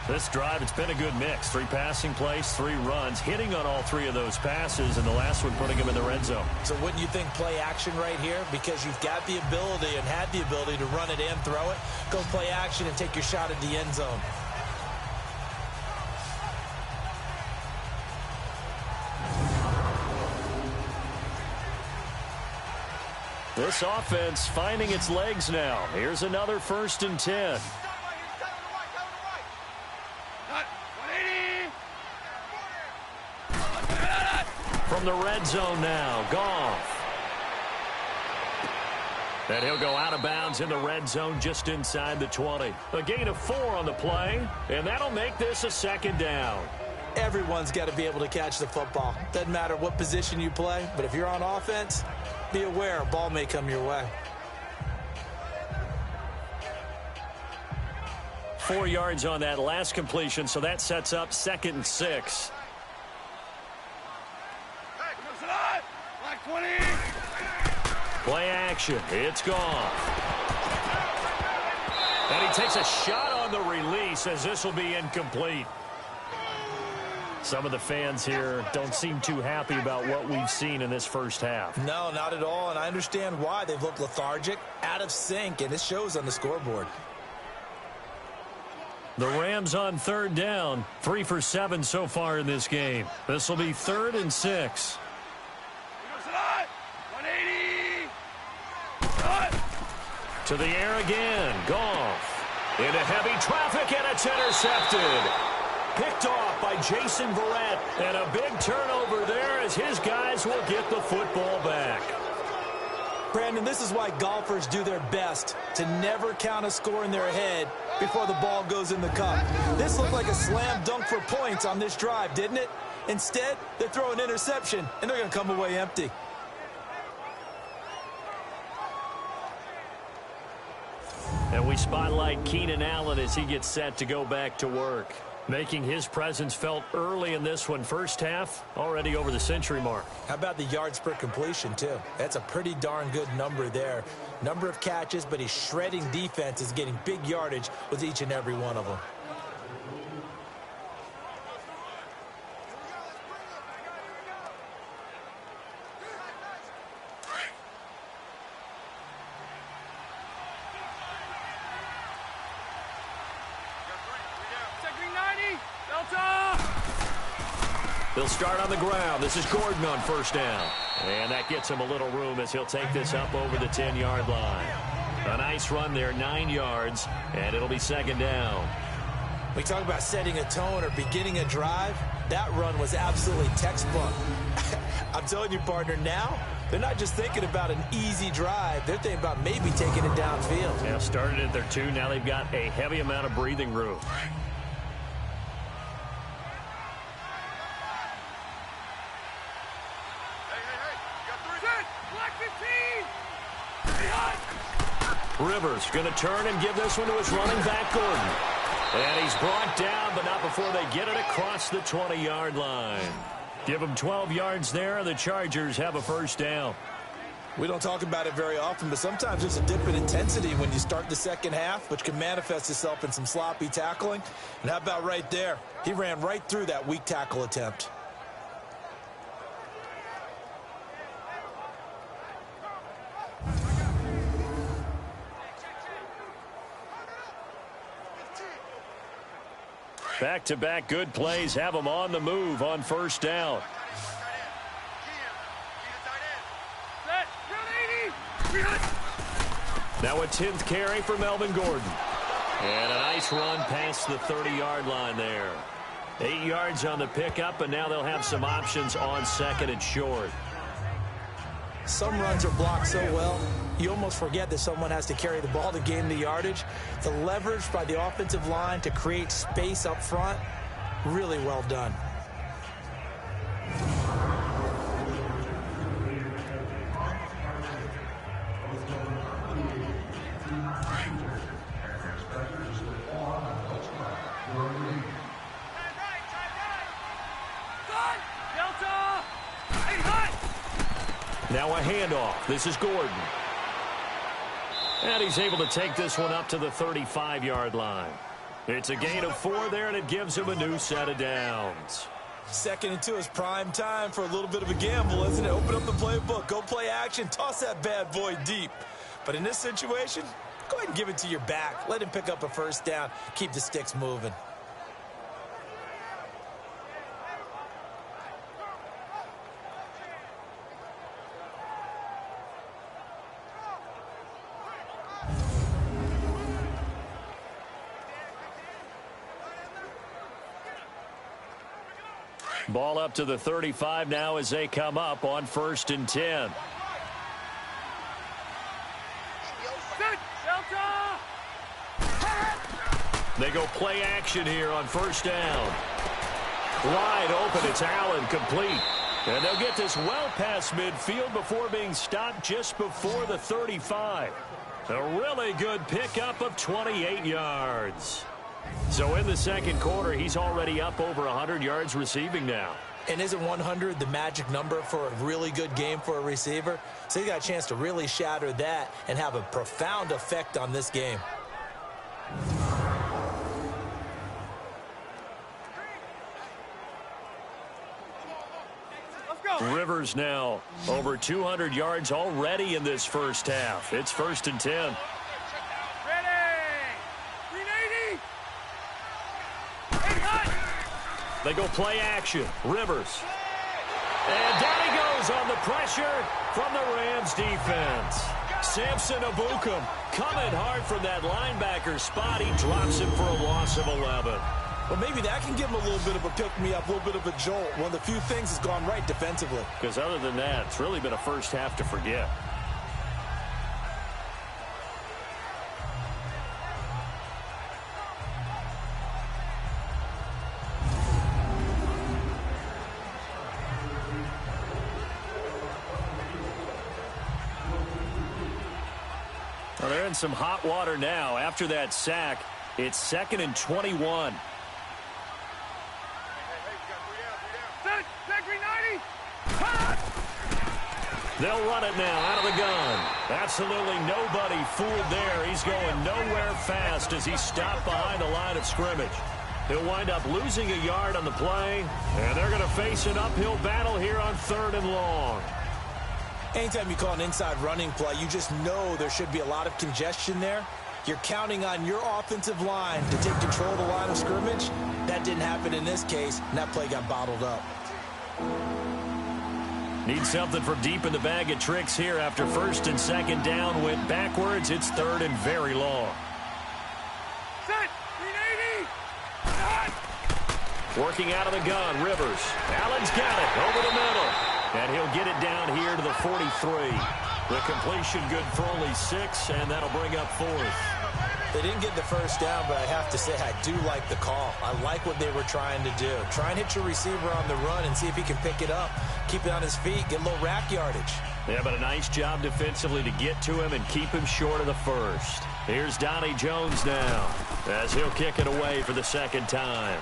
This drive, it's been a good mix. 3 passing plays, 3 runs, hitting on all 3 of those passes, and the last one putting him in the red zone. So wouldn't you think play action right here? Because you've got the ability and had the ability to run it and throw it. Go play action and take your shot at the end zone. This offense finding its legs now. Here's another 1st and 10. From the red zone now, Goff. And he'll go out of bounds in the red zone just inside the 20. A gain of 4 on the play, and that'll make this a 2nd down. Everyone's got to be able to catch the football. Doesn't matter what position you play, but if you're on offense, be aware a ball may come your way. 4 yards on that last completion, so that sets up 2nd and 6. Black 20. Play action. It's gone. And he takes a shot on the release as this will be incomplete. Some of the fans here don't seem too happy about what we've seen in this first half. No, not at all, and I understand why. They've looked lethargic, out of sync, and it shows on the scoreboard. The Rams on 3rd down, 3 for 7 so far in this game. This will be 3rd and 6. 180. To the air again. Goff. Into heavy traffic, and it's intercepted. Picked off by Jason Verrett, and a big turnover there as his guys will get the football back. Brandon, this is why golfers do their best to never count a score in their head before the ball goes in the cup. This looked like a slam dunk for points on this drive, didn't it? Instead, they throw an interception, and they're going to come away empty. And we spotlight Keenan Allen as he gets set to go back to work. Making his presence felt early in this one. First half, already over the century mark. How about the yards per completion, too? That's a pretty darn good number there. Number of catches, but he's shredding defense, is getting big yardage with each and every one of them. They'll start on the ground. This is Gordon on first down. And that gets him a little room as he'll take this up over the 10-yard line. A nice run there, 9 yards, and it'll be second down. We talk about setting a tone or beginning a drive. That run was absolutely textbook. I'm telling you, partner, now they're not just thinking about an easy drive. They're thinking about maybe taking it downfield. Now started at their 2. Now they've got a heavy amount of breathing room. Rivers going to turn and give this one to his running back, Gordon. And he's brought down, but not before they get it across the 20-yard line. Give him 12 yards there, and the Chargers have a first down. We don't talk about it very often, but sometimes there's a dip in intensity when you start the second half, which can manifest itself in some sloppy tackling. And how about right there? He ran right through that weak tackle attempt. Back-to-back good plays have them on the move on first down. Now a 10th carry for Melvin Gordon. And a nice run past the 30-yard line there. 8 yards on the pickup, and now they'll have some options on second and short. Some runs are blocked so well, you almost forget that someone has to carry the ball to gain the yardage. The leverage by the offensive line to create space up front, really well done. Now a handoff. This is Gordon. And he's able to take this one up to the 35-yard line. It's a gain of 4 there, and it gives him a new set of downs. 2nd and 2 is prime time for a little bit of a gamble, isn't it? Open up the playbook, go play action, toss that bad boy deep. But in this situation, go ahead and give it to your back. Let him pick up a first down. Keep the sticks moving. Ball up to the 35 now as they come up on 1st and 10. They go play action here on first down. Wide open, it's Allen, complete. And they'll get this well past midfield before being stopped just before the 35. A really good pickup of 28 yards. So in the second quarter, he's already up over 100 yards receiving now. And isn't 100 the magic number for a really good game for a receiver? So he got a chance to really shatter that and have a profound effect on this game. Rivers now over 200 yards already in this first half. It's 1st and 10. They go play action. Rivers. And down he goes on the pressure from the Rams defense. Samson Ebukam coming hard from that linebacker spot. He drops him for a loss of 11. Well, maybe that can give him a little bit of a pick-me-up, a little bit of a jolt. One of the few things that's gone right defensively. Because other than that, it's really been a first half to forget. Well, they're in some hot water now. After that sack, it's 2nd and 21. They'll run it now out of the gun. Absolutely nobody fooled there. He's going nowhere fast as he stopped behind the line of scrimmage. He'll wind up losing a yard on the play, and they're going to face an uphill battle here on 3rd and long. Anytime you call an inside running play, you just know there should be a lot of congestion there. You're counting on your offensive line to take control of the line of scrimmage. That didn't happen in this case, and that play got bottled up. Need something from deep in the bag of tricks here after 1st and 2nd down went backwards. It's 3rd and very long. Set. 380. Working out of the gun, Rivers. Allen's got it over the middle. And he'll get it down here to the 43. The completion good for only 6, and that'll bring up 4th. They didn't get the first down, but I have to say I do like the call. I like what they were trying to do. Try and hit your receiver on the run and see if he can pick it up. Keep it on his feet, get a little rack yardage. Yeah, but a nice job defensively to get to him and keep him short of the first. Here's Donnie Jones now as he'll kick it away for the 2nd time.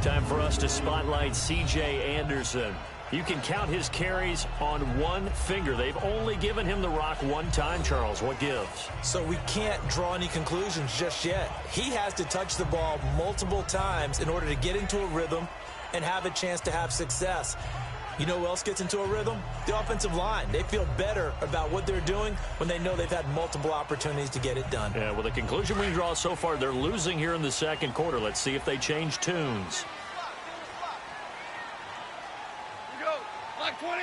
Time for us to spotlight C.J. Anderson. You can count his carries on one finger. They've only given him the rock one time, Charles. What gives? So we can't draw any conclusions just yet. He has to touch the ball multiple times in order to get into a rhythm and have a chance to have success. You know who else gets into a rhythm? The offensive line. They feel better about what they're doing when they know they've had multiple opportunities to get it done. Yeah, well, the conclusion we draw so far, they're losing here in the 2nd quarter. Let's see if they change tunes. Like 20.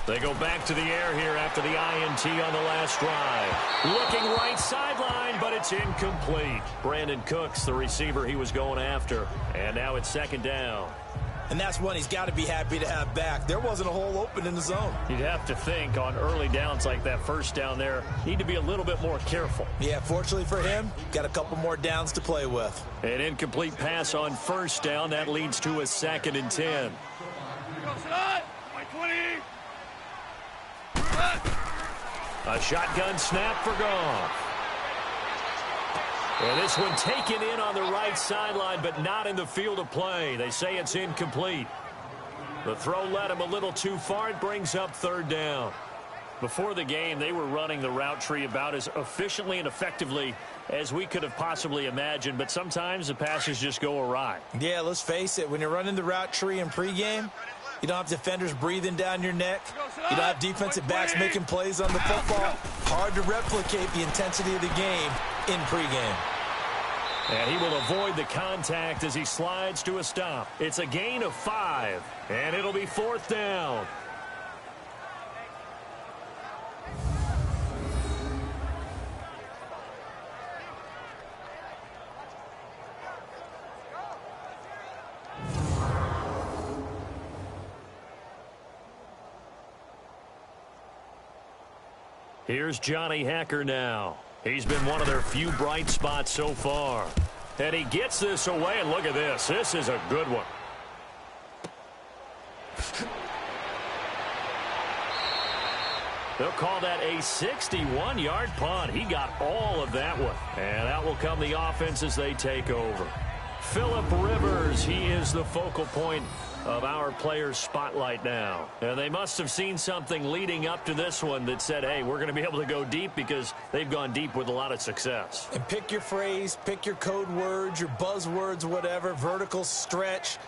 They go back to the air here after the INT on the last drive. Looking right sideline, but it's incomplete. Brandon Cooks, the receiver he was going after. And now it's 2nd down. And that's one he's got to be happy to have back. There wasn't a hole open in the zone. You'd have to think on early downs like that first down there, need to be a little bit more careful. Yeah, fortunately for him, got a couple more downs to play with. An incomplete pass on 1st down. That leads to a 2nd and 10. Like 20. A shotgun snap for Goff. And this one taken in on the right sideline, but not in the field of play. They say it's incomplete. The throw led him a little too far. It brings up 3rd down. Before the game, they were running the route tree about as efficiently and effectively as we could have possibly imagined, but sometimes the passes just go awry. Yeah, let's face it. When you're running the route tree in pregame, you don't have defenders breathing down your neck. You don't have defensive backs making plays on the football. Hard to replicate the intensity of the game in pregame. And he will avoid the contact as he slides to a stop. It's a gain of 5, and it'll be 4th down. Here's Johnny Hacker now. He's been one of their few bright spots so far. And he gets this away, and look at this. This is a good one. They'll call that a 61-yard punt. He got all of that one. And out will come the offense as they take over. Phillip Rivers, he is the focal point of our players' spotlight now. And they must have seen something leading up to this one that said, hey, we're going to be able to go deep, because they've gone deep with a lot of success. And pick your phrase, pick your code words, your buzzwords, whatever, vertical stretch,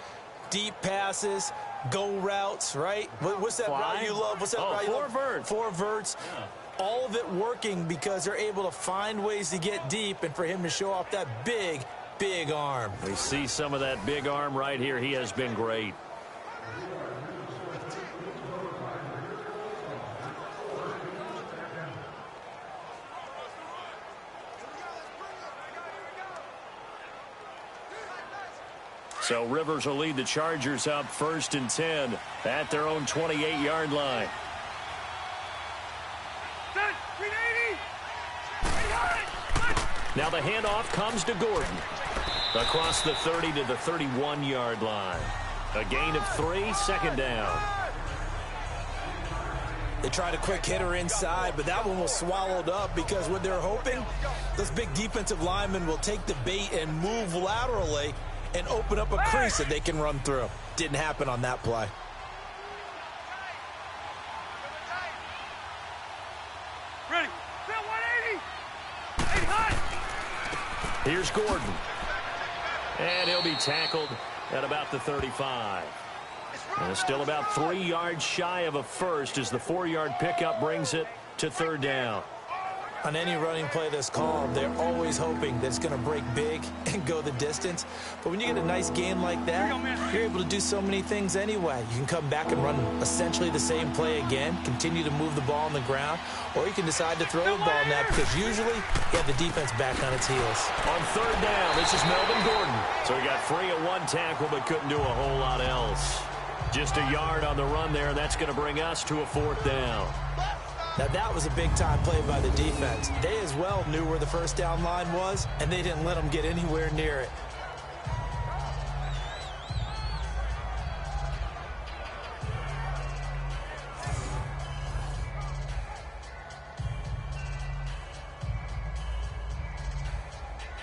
deep passes, go routes, right? What's that route you love? What's that route you love? Four verts. Yeah. All of it working because they're able to find ways to get deep, and for him to show off that big arm. We see some of that big arm right here. He has been great. So Rivers will lead the Chargers up 1st and 10 at their own 28-yard line. Set. 380. Now the handoff comes to Gordon. Across the 30 to the 31-yard line. A gain of 3, second down. They tried a quick hitter inside, but that one was swallowed up because what they're hoping, those big defensive linemen will take the bait and move laterally and open up a crease that they can run through. Didn't happen on that play. Ready. Set 180. 8 high. Here's Gordon. And he'll be tackled at about the 35. And still about 3 yards shy of a first as the 4-yard pickup brings it to third down. On any running play that's called, they're always hoping that it's going to break big and go the distance. But when you get a nice game like that, you're able to do so many things anyway. You can come back and run essentially the same play again, continue to move the ball on the ground, or you can decide to throw the ball now because usually you have the defense back on its heels. On third down, this is Melvin Gordon. So he got free of 1 tackle but couldn't do a whole lot else. Just a yard on the run there, and that's going to bring us to a 4th down. Now that was a big-time play by the defense. They as well knew where the first down line was, and they didn't let them get anywhere near it.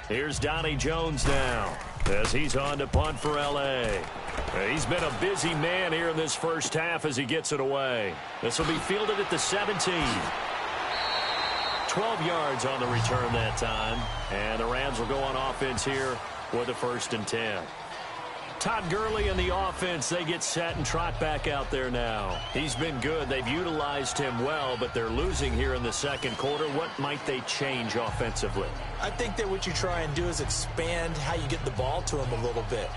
Here's Donnie Jones now as he's on to punt for L.A. He's been a busy man here in this first half as he gets it away. This will be fielded at the 17. 12 yards on the return that time. And the Rams will go on offense here with a 1st and 10. Todd Gurley and the offense, they get set and trot back out there now. He's been good. They've utilized him well, but they're losing here in the second quarter. What might they change offensively? I think that what you try and do is expand how you get the ball to him a little bit.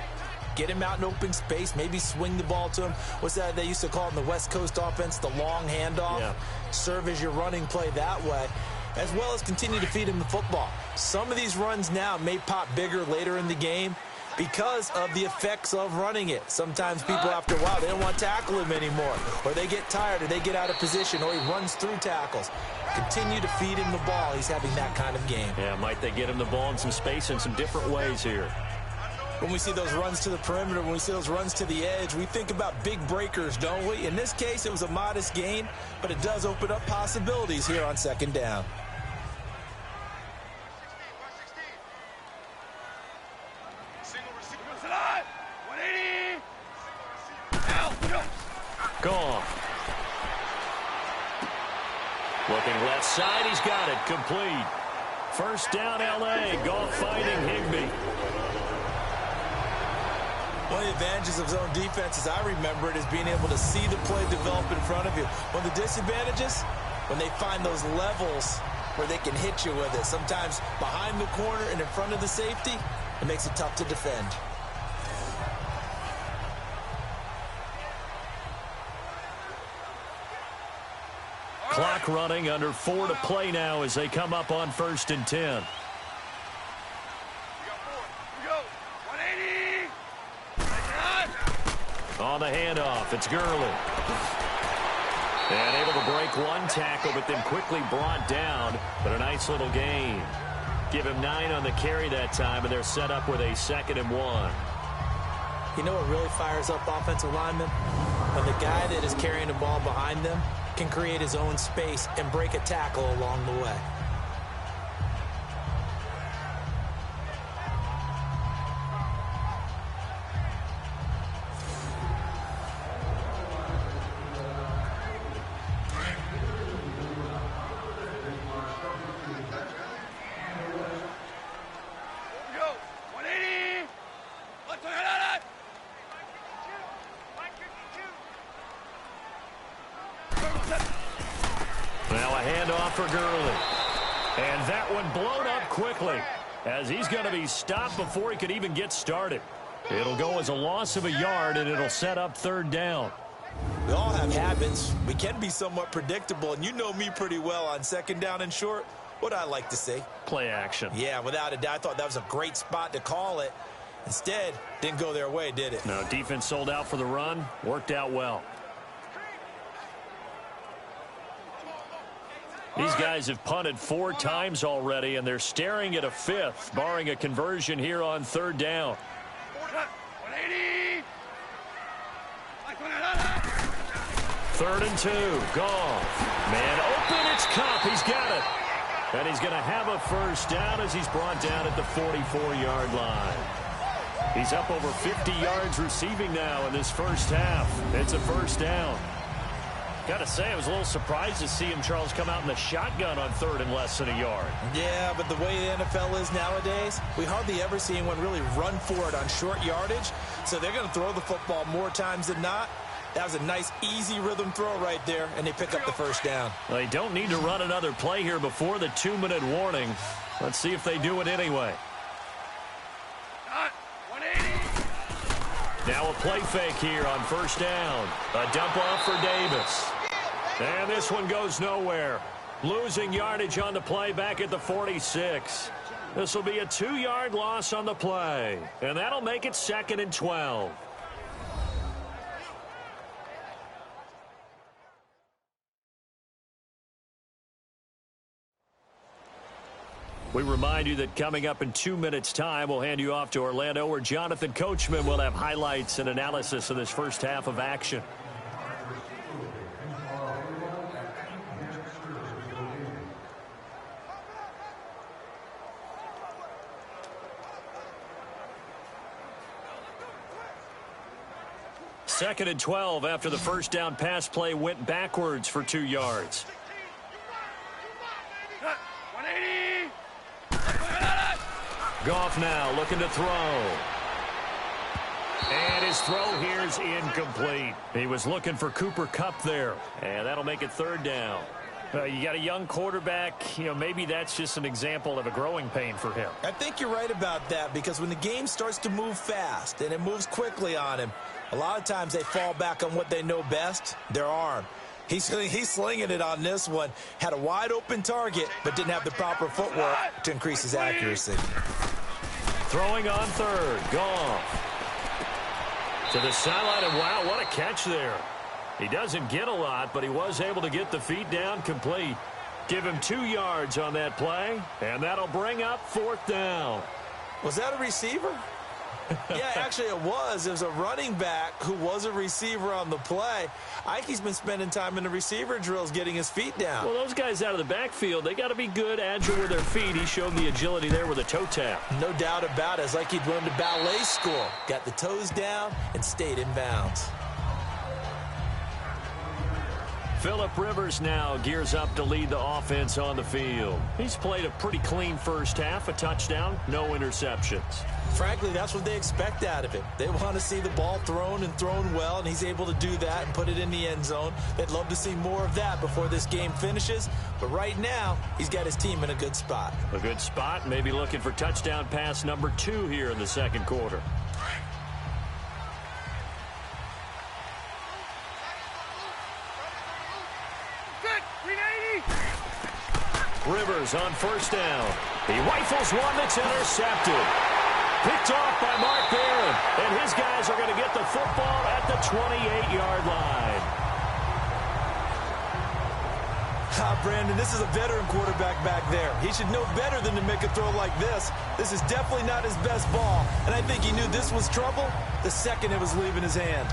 Get him out in open space, maybe swing the ball to him. What's that they used to call in the West Coast offense, the long handoff? Yeah. Serve as your running play that way, as well as continue to feed him the football. Some of these runs now may pop bigger later in the game because of the effects of running it. Sometimes people, after a while, they don't want to tackle him anymore, or they get tired, or they get out of position, or he runs through tackles. Continue to feed him the ball. He's having that kind of game. Yeah, might they get him the ball in some space in some different ways here. When we see those runs to the perimeter, when we see those runs to the edge, we think about big breakers, don't we? In this case, it was a modest gain, but it does open up possibilities here on 2nd down. Gone. Looking left side, he's got it. Complete. First down, L.A. Goff finding Higbee. One of the advantages of zone defense, as I remember it, is being able to see the play develop in front of you. One of the disadvantages, when they find those levels where they can hit you with it. Sometimes behind the corner and in front of the safety, it makes it tough to defend. Clock running, under 4 to play now as they come up on 1st and 10. On the handoff, it's Gurley. And able to break 1 tackle, but then quickly brought down. But a nice little gain. Give him 9 on the carry that time, and they're set up with a 2nd and 1. You know what really fires up offensive linemen? When the guy that is carrying the ball behind them can create his own space and break a tackle along the way. For Gurley. And that one blown up quickly as he's going to be stopped before he could even get started. It'll go as a loss of a yard, and it'll set up 3rd down. We all have habits. We can be somewhat predictable, and you know me pretty well on 2nd down and short. What I like to see. Play action. Yeah, without a doubt. I thought that was a great spot to call it. Instead, didn't go their way, did it? No, defense sold out for the run. Worked out well. These guys have punted 4 times already, and they're staring at a 5th, barring a conversion here on 3rd down. 3rd and 2. Goff. Man open. It's Cup. He's got it. And he's going to have a first down as he's brought down at the 44-yard line. He's up over 50 yards receiving now in this first half. It's a first down. Got to say, I was a little surprised to see him, Charles, come out in the shotgun on 3rd and less than a yard. Yeah, but the way the NFL is nowadays, we hardly ever see anyone really run for it on short yardage. So they're going to throw the football more times than not. That was a nice, easy rhythm throw right there, and they pick up the first down. Well, they don't need to run another play here before the 2-minute warning. Let's see if they do it anyway. Now a play fake here on first down. A dump off for Davis. And this one goes nowhere. Losing yardage on the play back at the 46. This will be a 2-yard loss on the play. And that'll make it 2nd and 12. We remind you that coming up in 2 minutes' time, we'll hand you off to Orlando, where Jonathan Coachman will have highlights and analysis of this first half of action. Second and 12 after the first down pass play went backwards for 2 yards. Goff now looking to throw. And his throw here is incomplete. He was looking for Cooper Kupp there. And that'll make it 3rd down. You got a young quarterback. Maybe that's just an example of a growing pain for him. I think you're right about that, because when the game starts to move fast and it moves quickly on him, a lot of times they fall back on what they know best, their arm. He's slinging it on this one. Had a wide open target, but didn't have the proper footwork to increase his accuracy. Throwing on 3rd. Goff. To the sideline, and wow, what a catch there. He doesn't get a lot, but he was able to get the feet down complete. Give him 2 yards on that play, and that'll bring up 4th down. Was that a receiver? Yeah, actually it was. It was a running back who was a receiver on the play. I think he's been spending time in the receiver drills getting his feet down. Well, those guys out of the backfield, they got to be good, agile with their feet. He showed the agility there with a toe tap. No doubt about it. It's like he'd run to ballet school. Got the toes down and stayed in bounds. Phillip Rivers now gears up to lead the offense on the field. He's played a pretty clean first half, a touchdown, no interceptions. Frankly, that's what they expect out of him. They want to see the ball thrown and thrown well, and he's able to do that and put it in the end zone. They'd love to see more of that before this game finishes, but right now, he's got his team in a good spot. A good spot, maybe looking for touchdown pass number 2 here in the second quarter. Rivers on first down. He rifles one that's intercepted. Picked off by Mark Barron. And his guys are going to get the football at the 28-yard line. Brandon, this is a veteran quarterback back there. He should know better than to make a throw like this. This is definitely not his best ball. And I think he knew this was trouble the second it was leaving his hand.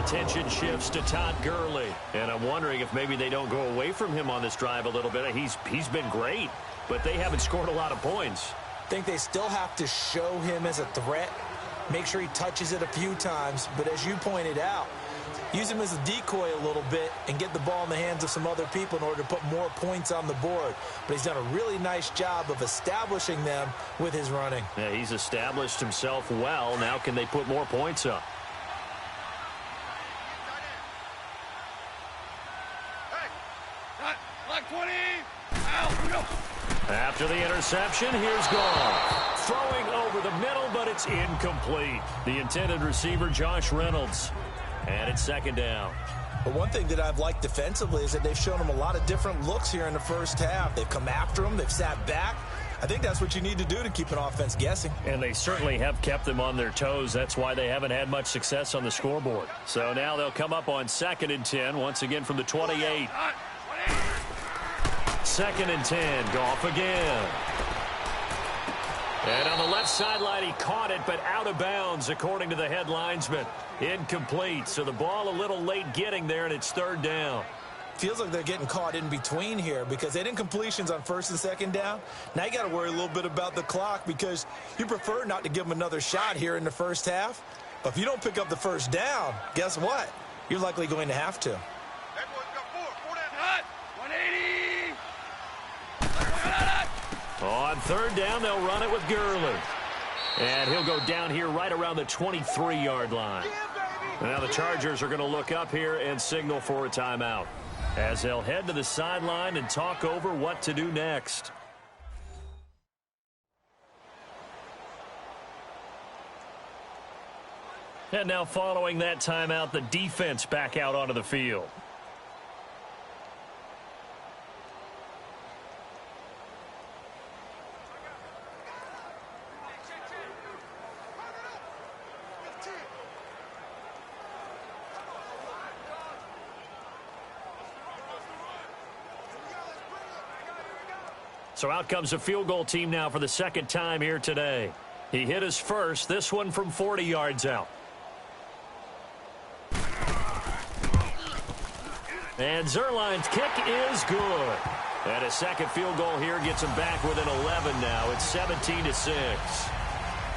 Attention shifts to Todd Gurley, and I'm wondering if maybe they don't go away from him on this drive a little bit. He's been great, but they haven't scored a lot of points. I think they still have to show him as a threat, make sure he touches it a few times, but as you pointed out, use him as a decoy a little bit and get the ball in the hands of some other people in order to put more points on the board. But he's done a really nice job of establishing them with his running. Yeah, he's established himself well. Now can they put more points up? After the interception, here's Goff. Throwing over the middle, but it's incomplete. The intended receiver, Josh Reynolds. And it's second down. But one thing that I've liked defensively is that they've shown him a lot of different looks here in the first half. They've come after him. They've sat back. I think that's what you need to do to keep an offense guessing. And they certainly have kept them on their toes. That's why they haven't had much success on the scoreboard. So now they'll come up on 2nd and 10, once again from the 28. 2nd and 10, Goff again. And on the left sideline, he caught it, but out of bounds, according to the head linesman. Incomplete, so the ball a little late getting there, and it's 3rd down. Feels like they're getting caught in between here because they didn't completions on 1st and 2nd down. Now you got to worry a little bit about the clock because you prefer not to give them another shot here in the first half. But if you don't pick up the 1st down, guess what? You're likely going to have to. On 3rd down, they'll run it with Gurley. And he'll go down here right around the 23-yard line. Now the Chargers are going to look up here and signal for a timeout as they'll head to the sideline and talk over what to do next. And now following that timeout, the defense back out onto the field. So out comes the field goal team now for the 2nd time here today. He hit his first, this one from 40 yards out. And Zerline's kick is good. And a 2nd field goal here gets him back within 11 now. It's 17-6.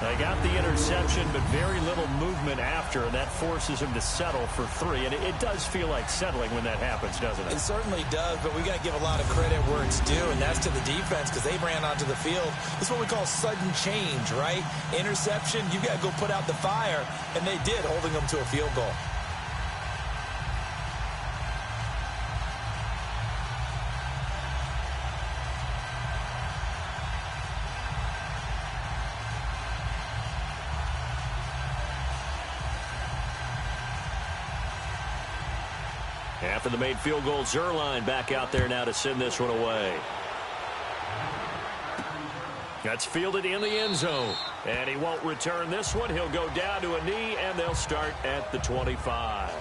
They got the interception, but very little movement after, and that forces him to settle for 3. And it does feel like settling when that happens, doesn't it? It certainly does, but we got to give a lot of credit where it's due, and that's to the defense because they ran onto the field. This is what we call sudden change, right? Interception, you got to go put out the fire, and they did, holding them to a field goal. After the made field goal, Zerline back out there now to send this one away. That's fielded in the end zone. And he won't return this one. He'll go down to a knee, and they'll start at the 25.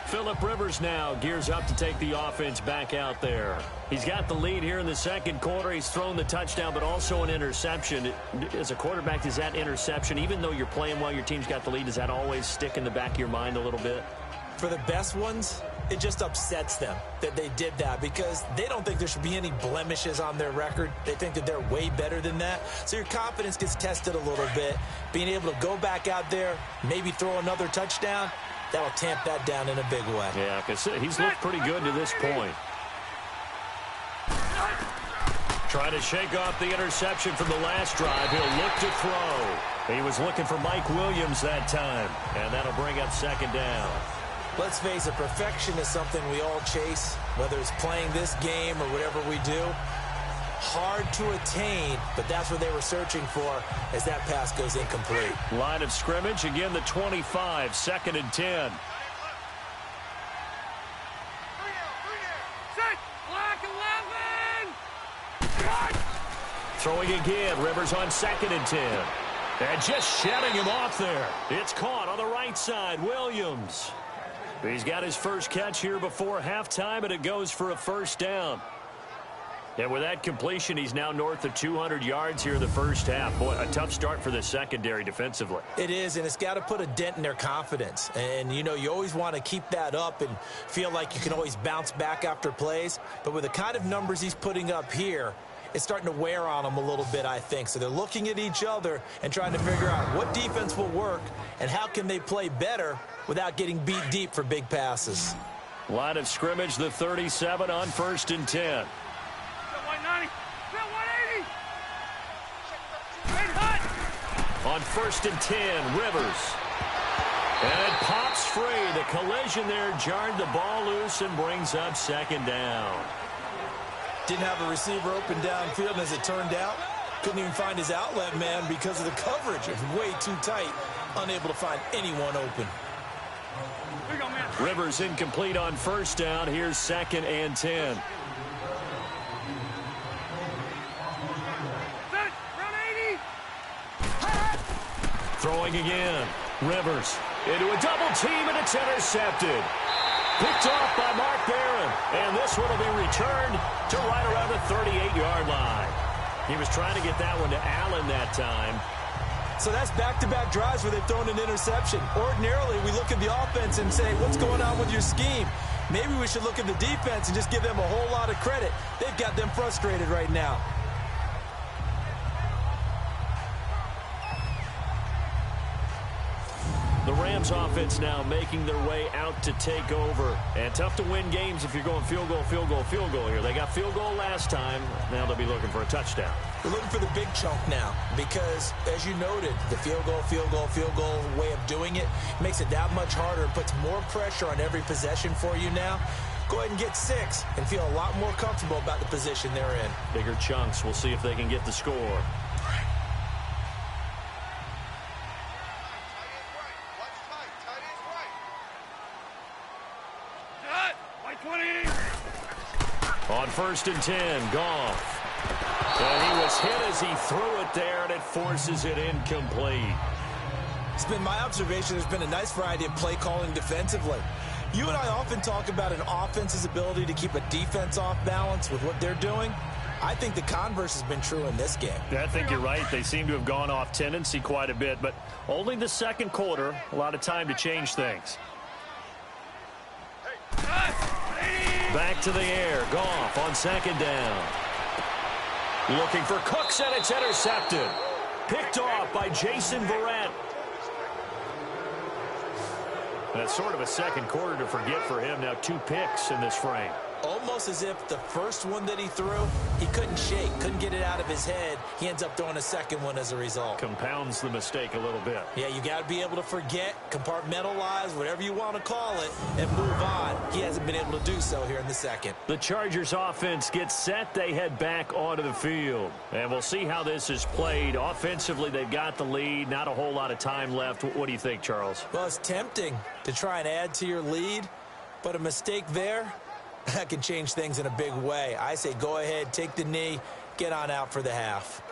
Phillip Rivers now gears up to take the offense back out there. He's got the lead here in the 2nd quarter. He's thrown the touchdown, but also an interception. As a quarterback, does that interception, even though you're playing well, your team's got the lead, does that always stick in the back of your mind a little bit? For the best ones, it just upsets them that they did that because they don't think there should be any blemishes on their record. They think that they're way better than that. So your confidence gets tested a little bit. Being able to go back out there, maybe throw another touchdown, that'll tamp that down in a big way. Yeah, because he's looked pretty good to this point. Trying to shake off the interception from the last drive. He'll look to throw. He was looking for Mike Williams that time, and that'll bring up 2nd down. Let's face it, perfection is something we all chase, whether it's playing this game or whatever we do. Hard to attain, but that's what they were searching for as that pass goes incomplete. Line of scrimmage, again the 25, 2nd and 10. Throwing again, Rivers on 2nd and 10. And just shedding him off there. It's caught on the right side, Williams. He's got his first catch here before halftime, and it goes for a 1st down. And with that completion, he's now north of 200 yards here in the first half. Boy, a tough start for the secondary defensively. It is, and it's got to put a dent in their confidence. And, you know, you always want to keep that up and feel like you can always bounce back after plays. But with the kind of numbers he's putting up here, it's starting to wear on them a little bit, I think. So they're looking at each other and trying to figure out what defense will work and how can they play better without getting beat deep for big passes. Line of scrimmage, the 37 on 1st and 10. On 1st and 10, Rivers. And it pops free. The collision there jarred the ball loose and brings up 2nd down. Didn't have a receiver open downfield, and as it turned out, couldn't even find his outlet man because of the coverage. It was way too tight, unable to find anyone open. Rivers incomplete on 1st down. Here's 2nd and 10. Throwing again. Rivers into a double team, and it's intercepted. Picked off by Mark Barron. And this one will be returned to right around the 38-yard line. He was trying to get that one to Allen that time. So that's back-to-back drives where they've thrown an interception. Ordinarily, we look at the offense and say, what's going on with your scheme? Maybe we should look at the defense and just give them a whole lot of credit. They've got them frustrated right now. The Rams offense now making their way out to take over. And tough to win games if you're going field goal, field goal, field goal here. They got field goal last time. Now they'll be looking for a touchdown. We're looking for the big chunk now because, as you noted, the field goal way of doing it makes it that much harder and puts more pressure on every possession for you now. Go ahead and get 6 and feel a lot more comfortable about the position they're in. Bigger chunks. We'll see if they can get the score. On 1st and 10, Goff. And he was hit as he threw it there, and it forces it incomplete. It's been my observation there's been a nice variety of play calling defensively. You and I often talk about an offense's ability to keep a defense off balance with what they're doing. I think the converse has been true in this game. I think you're right. They seem to have gone off tendency quite a bit, but only the second quarter, a lot of time to change things. Back to the air. Goff on 2nd down. Looking for Cooks, and it's intercepted. Picked off by Jason Verrett. That's sort of a second quarter to forget for him. Now 2 picks in this frame. Almost as if the first one that he threw, he couldn't shake, couldn't get it out of his head. He ends up throwing a second one as a result. Compounds the mistake a little bit. Yeah, you got to be able to forget, compartmentalize, whatever you want to call it, and move on. He hasn't been able to do so here in the second. The Chargers offense gets set. They head back onto the field. And we'll see how this is played. Offensively, they've got the lead. Not a whole lot of time left. What do you think, Charles? Well, it's tempting to try and add to your lead, but a mistake there, that can change things in a big way. I say go ahead, take the knee, get on out for the half.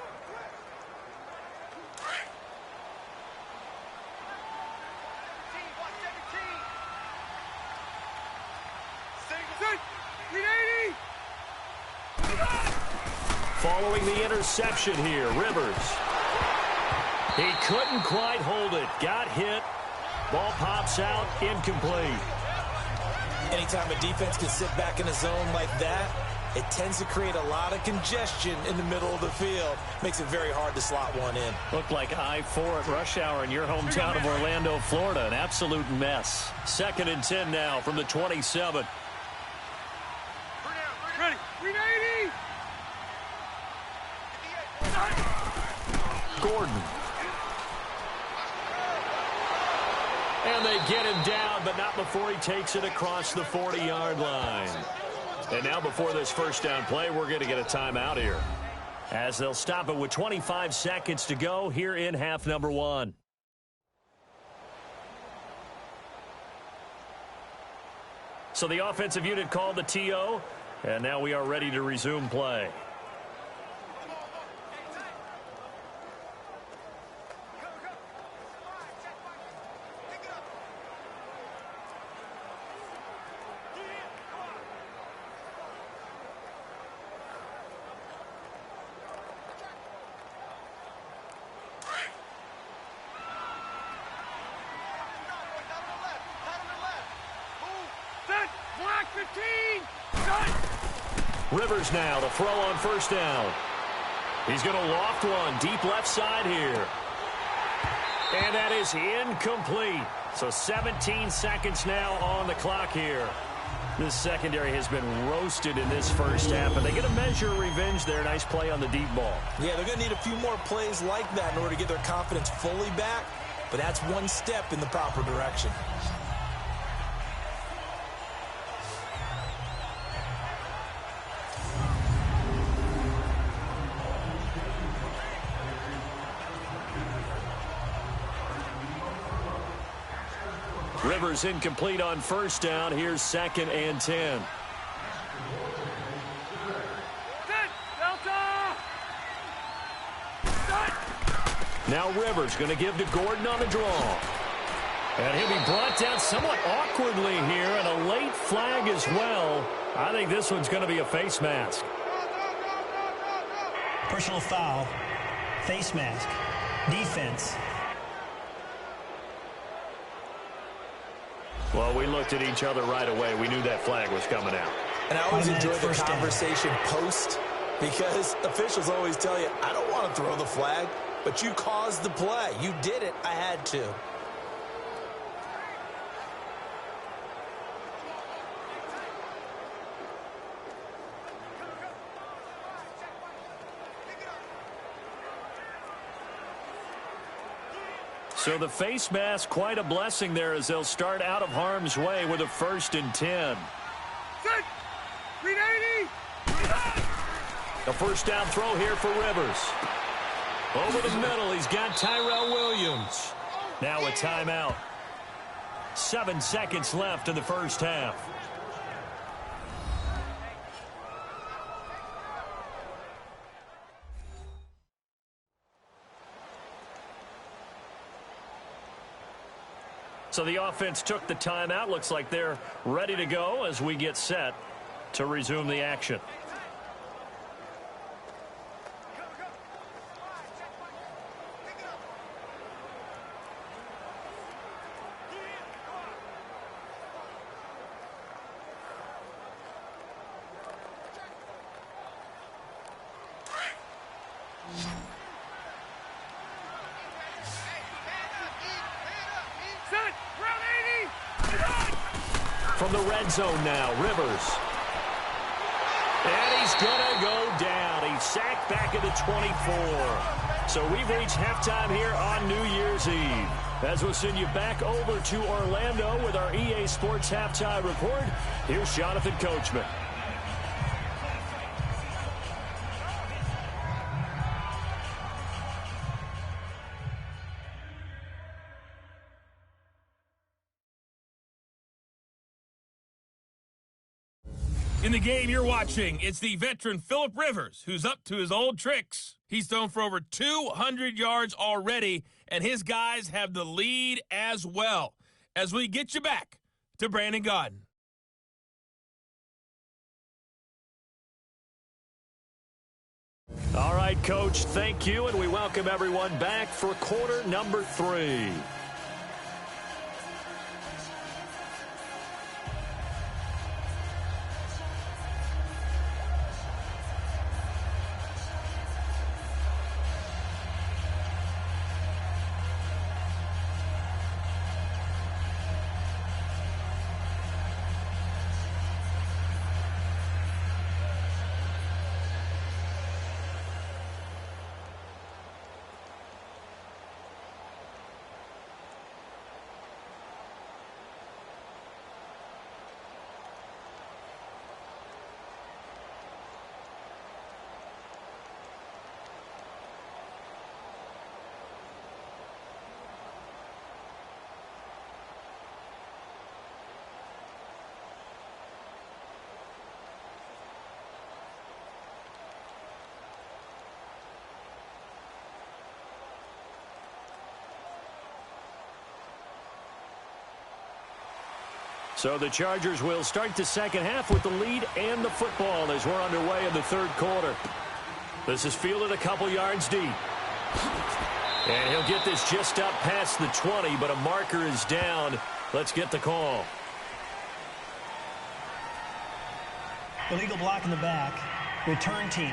Following the interception here, Rivers. He couldn't quite hold it. Got hit. Ball pops out, incomplete. Anytime a defense can sit back in a zone like that, it tends to create a lot of congestion in the middle of the field. Makes it very hard to slot one in. Looked like I-4 at rush hour in your hometown of Orlando, Florida. An absolute mess. 2nd and 10 now from the 27. Ready. 380. Gordon. And they get him down, but not before he takes it across the 40-yard line. And now before this first down play, we're going to get a timeout here, as they'll stop it with 25 seconds to go here in half number 1. So the offensive unit called the TO, and now we are ready to resume play. Rivers now to throw on 1st down. He's going to loft one deep left side here. And that is incomplete. So 17 seconds now on the clock here. This secondary has been roasted in this first half, and they get a measure of revenge there. Nice play on the deep ball. Yeah, they're going to need a few more plays like that in order to get their confidence fully back, but that's one step in the proper direction. Rivers incomplete on 1st down. Here's 2nd and 10. Now Rivers going to give to Gordon on the draw. And he'll be brought down somewhat awkwardly here, and a late flag as well. I think this one's going to be a face mask. Personal foul, face mask, defense. Well, we looked at each other right away. We knew that flag was coming out. And I always enjoy the conversation post, because officials always tell you, I don't want to throw the flag, but you caused the play. You did it. I had to. So the face mask, quite a blessing there as they'll start out of harm's way with a 1st and 10. Set. 380. A first down throw here for Rivers. Over the middle, he's got Tyrell Williams. Now a timeout. 7 seconds left in the first half. So the offense took the timeout. Looks like they're ready to go as we get set to resume the action. From the red zone now, Rivers. And he's going to go down. He's sacked back at the 24. So we've reached halftime here on New Year's Eve. As we'll send you back over to Orlando with our EA Sports Halftime Report, here's Jonathan Coachman. In the game you're watching, it's the veteran Phillip Rivers, who's up to his old tricks. He's thrown for over 200 yards already, and his guys have the lead as well. As we get you back to Brandon Gaudin. All right, Coach, thank you, and we welcome everyone back for quarter number 3. So the Chargers will start the second half with the lead and the football as we're underway in the third quarter. This is fielded a couple yards deep. And he'll get this just up past the 20, but a marker is down. Let's get the call. Illegal block in the back. Return team.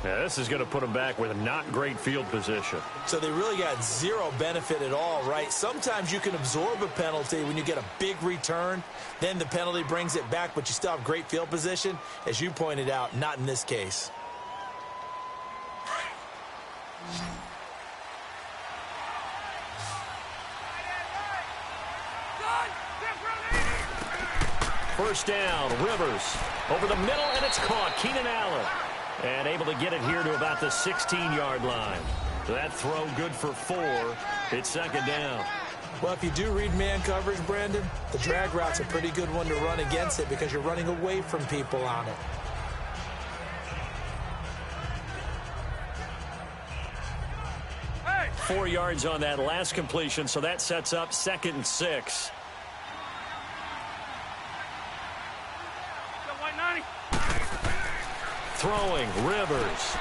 Yeah, this is going to put them back with a not great field position. So they really got zero benefit at all, right? Sometimes you can absorb a penalty when you get a big return. Then the penalty brings it back, but you still have great field position. As you pointed out, not in this case. First down, Rivers. Over the middle, and it's caught. Keenan Allen. And able to get it here to about the 16-yard line. That throw good for 4. It's second down. Well, if you do read man coverage, Brandon, the drag route's a pretty good one to run against it because you're running away from people on it. 4 yards on that last completion, so that sets up 2nd and 6. Throwing, Rivers.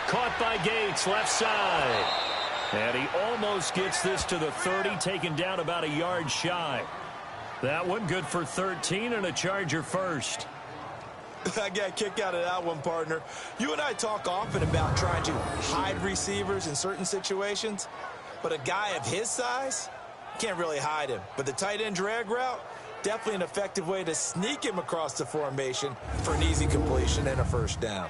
Caught by Gates, left side. And he almost gets this to the 30, taken down about a yard shy. That one good for 13 and a Charger first. I got a kick out of that one, partner. You and I talk often about trying to hide receivers in certain situations, but a guy of his size can't really hide him. But the tight end drag route, definitely an effective way to sneak him across the formation for an easy completion and a first down.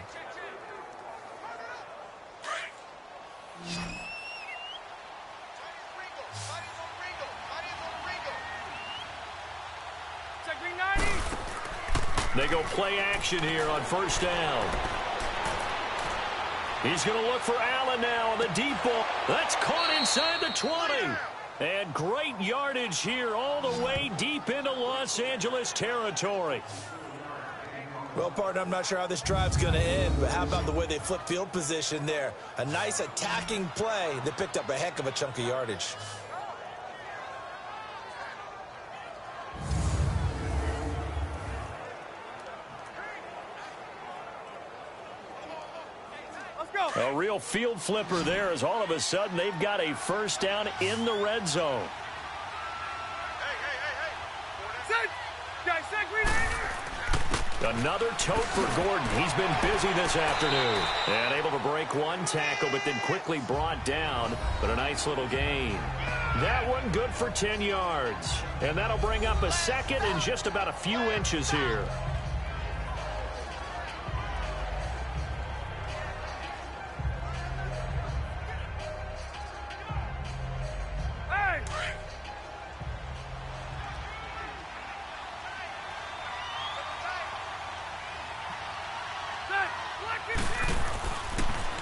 They go play action here on first down. He's going to look for Allen now on the deep ball. That's caught inside the 20. And great yardage here all the way deep into Los Angeles territory. Well, partner, I'm not sure how this drive's going to end, but how about the way they flip field position there? A nice attacking play that picked up a heck of a chunk of yardage. A real field flipper there as all of a sudden they've got a first down in the red zone. Another tote for Gordon. He's been busy this afternoon. And able to break one tackle, but then quickly brought down. But a nice little gain. That one good for 10 yards. And that'll bring up a 2nd and just about a few inches here.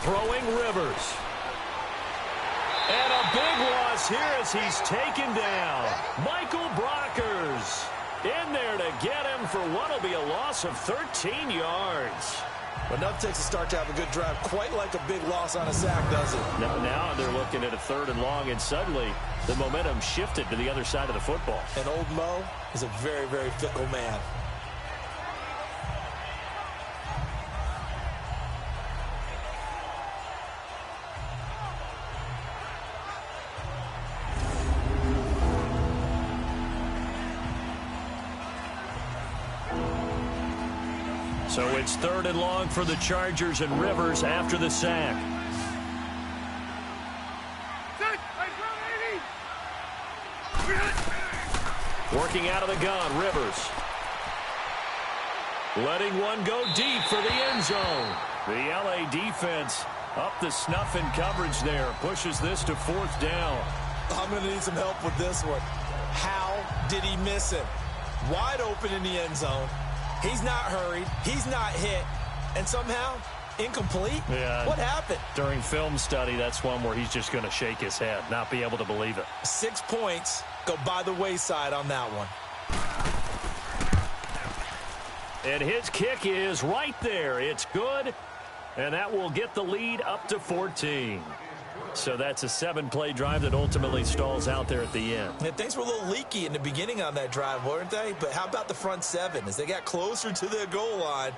Throwing Rivers. And a big loss here as he's taken down. Michael Brockers in there to get him for what will be a loss of 13 yards. Enough takes a start to have a good drive, quite like a big loss on a sack, does it? Now they're looking at a 3rd and long, and suddenly the momentum shifted to the other side of the football. And old Mo is a very, very fickle man. So it's 3rd and long for the Chargers and Rivers after the sack. Working out of the gun, Rivers. Letting one go deep for the end zone. The LA defense up the snuff in coverage there. Pushes this to 4th down. I'm going to need some help with this one. How did he miss it? Wide open in the end zone. He's not hurried. He's not hit. And somehow, incomplete? Yeah. What happened? During film study, that's one where he's just going to shake his head, not be able to believe it. 6 points go by the wayside on that one. And his kick is right there. It's good. And that will get the lead up to 14. So that's a 7-play drive that ultimately stalls out there at the end. Yeah, things were a little leaky in the beginning on that drive, weren't they? But how about the front 7? As they got closer to the goal line,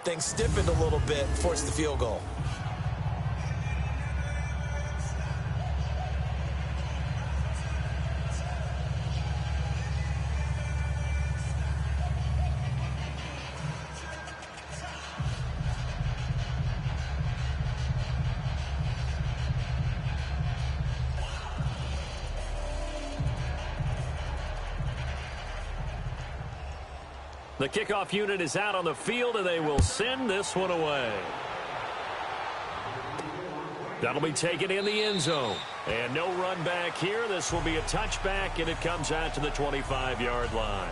things stiffened a little bit, forced the field goal. The kickoff unit is out on the field, and they will send this one away. That'll be taken in the end zone. And no run back here. This will be a touchback, and it comes out to the 25-yard line.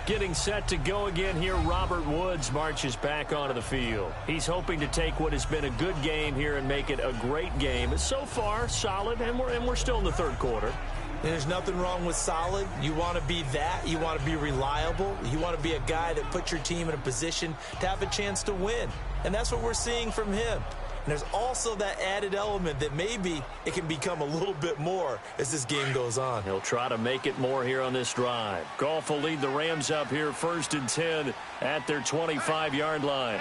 Getting set to go again here, Robert Woods marches back onto the field. He's hoping to take what has been a good game here and make it a great game. So far, solid, and we're still in the 3rd quarter. There's nothing wrong with solid. You want to be that. You want to be reliable. You want to be a guy that puts your team in a position to have a chance to win. And that's what we're seeing from him. And there's also that added element that maybe it can become a little bit more as this game goes on. He'll try to make it more here on this drive. Goff will lead the Rams up here 1st and 10 at their 25-yard line.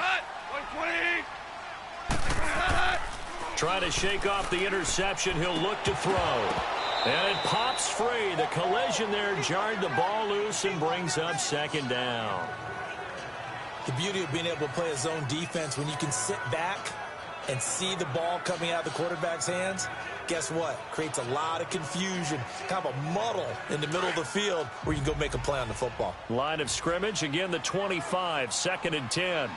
Trying to shake off the interception. He'll look to throw. And it pops free. The collision there jarred the ball loose and brings up 2nd down. The beauty of being able to play a zone defense when you can sit back and see the ball coming out of the quarterback's hands, guess what? Creates a lot of confusion, kind of a muddle in the middle of the field where you can go make a play on the football. Line of scrimmage, again the 25, 2nd and 10.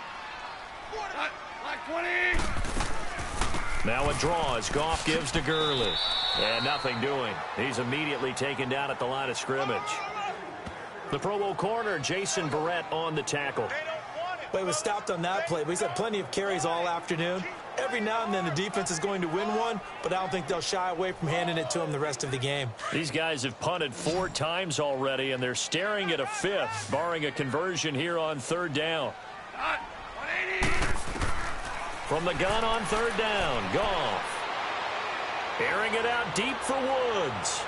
Now a draw as Goff gives to Gurley. And nothing doing. He's immediately taken down at the line of scrimmage. The Pro Bowl corner, Jason Verrett, on the tackle. Well, he was stopped on that play, but he's had plenty of carries all afternoon. Every now and then the defense is going to win one, but I don't think they'll shy away from handing it to him the rest of the game. These guys have punted 4 times already, and they're staring at a 5th, barring a conversion here on 3rd down. From the gun on 3rd down, Goff. Airing it out deep for Woods.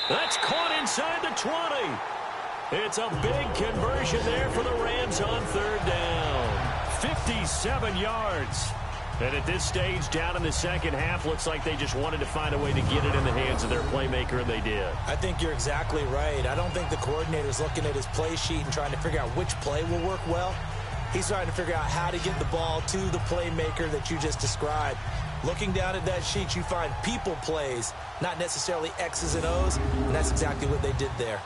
That's caught inside the 20. It's a big conversion there for the Rams on 3rd down. 57 yards. And at this stage, down in the second half, looks like they just wanted to find a way to get it in the hands of their playmaker, and they did. I think you're exactly right. I don't think the coordinator's looking at his play sheet and trying to figure out which play will work well. He's trying to figure out how to get the ball to the playmaker that you just described. Looking down at that sheet, you find people plays, not necessarily X's and O's, and that's exactly what they did there.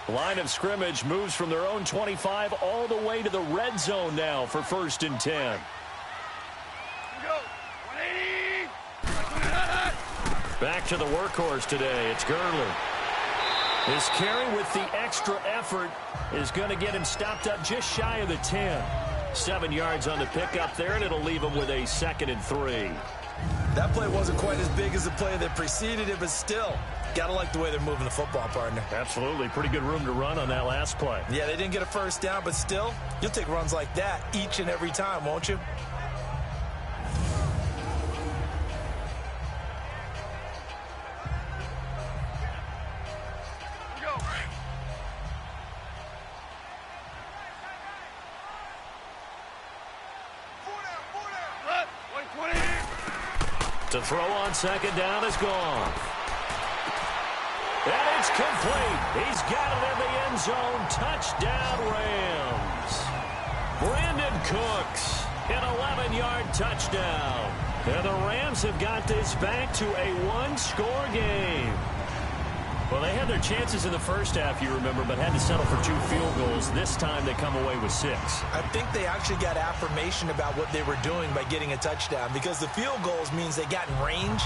Line of scrimmage moves from their own 25 all the way to the red zone now for 1st and 10. Back to the workhorse today. It's Gurley. His carry with the extra effort is going to get him stopped up just shy of the 10. 7 yards on the pickup there, and it'll leave him with a 2nd and 3. That play wasn't quite as big as the play that preceded it, but still, got to like the way they're moving the football, partner. Absolutely. Pretty good room to run on that last play. Yeah, they didn't get a 1st down, but still, you'll take runs like that each and every time, won't you? To throw on 2nd down is gone. And it's complete. He's got it in the end zone. Touchdown, Rams. Brandon Cooks, an 11-yard touchdown. And the Rams have got this back to a 1-score game. Well, they had their chances in the first half, you remember, but had to settle for 2 field goals. This time they come away with 6. I think they actually got affirmation about what they were doing by getting a touchdown, because the field goals means they got in range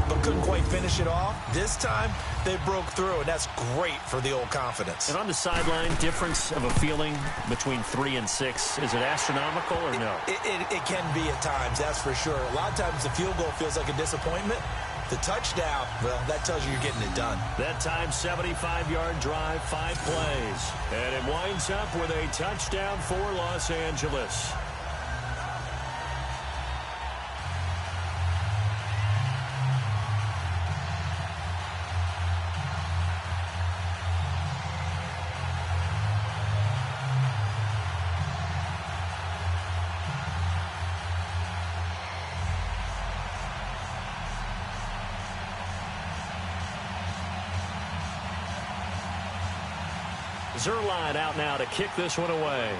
but couldn't quite finish it off. This time they broke through, and that's great for the old confidence. And on the sideline, difference of a feeling between 3 and 6, is it astronomical or no? It can be at times, that's for sure. A lot of times the field goal feels like a disappointment. The touchdown, well, that tells you you're getting it done. That time, 75-yard drive, 5 plays. And it winds up with a touchdown for Los Angeles. Zerline out now to kick this one away.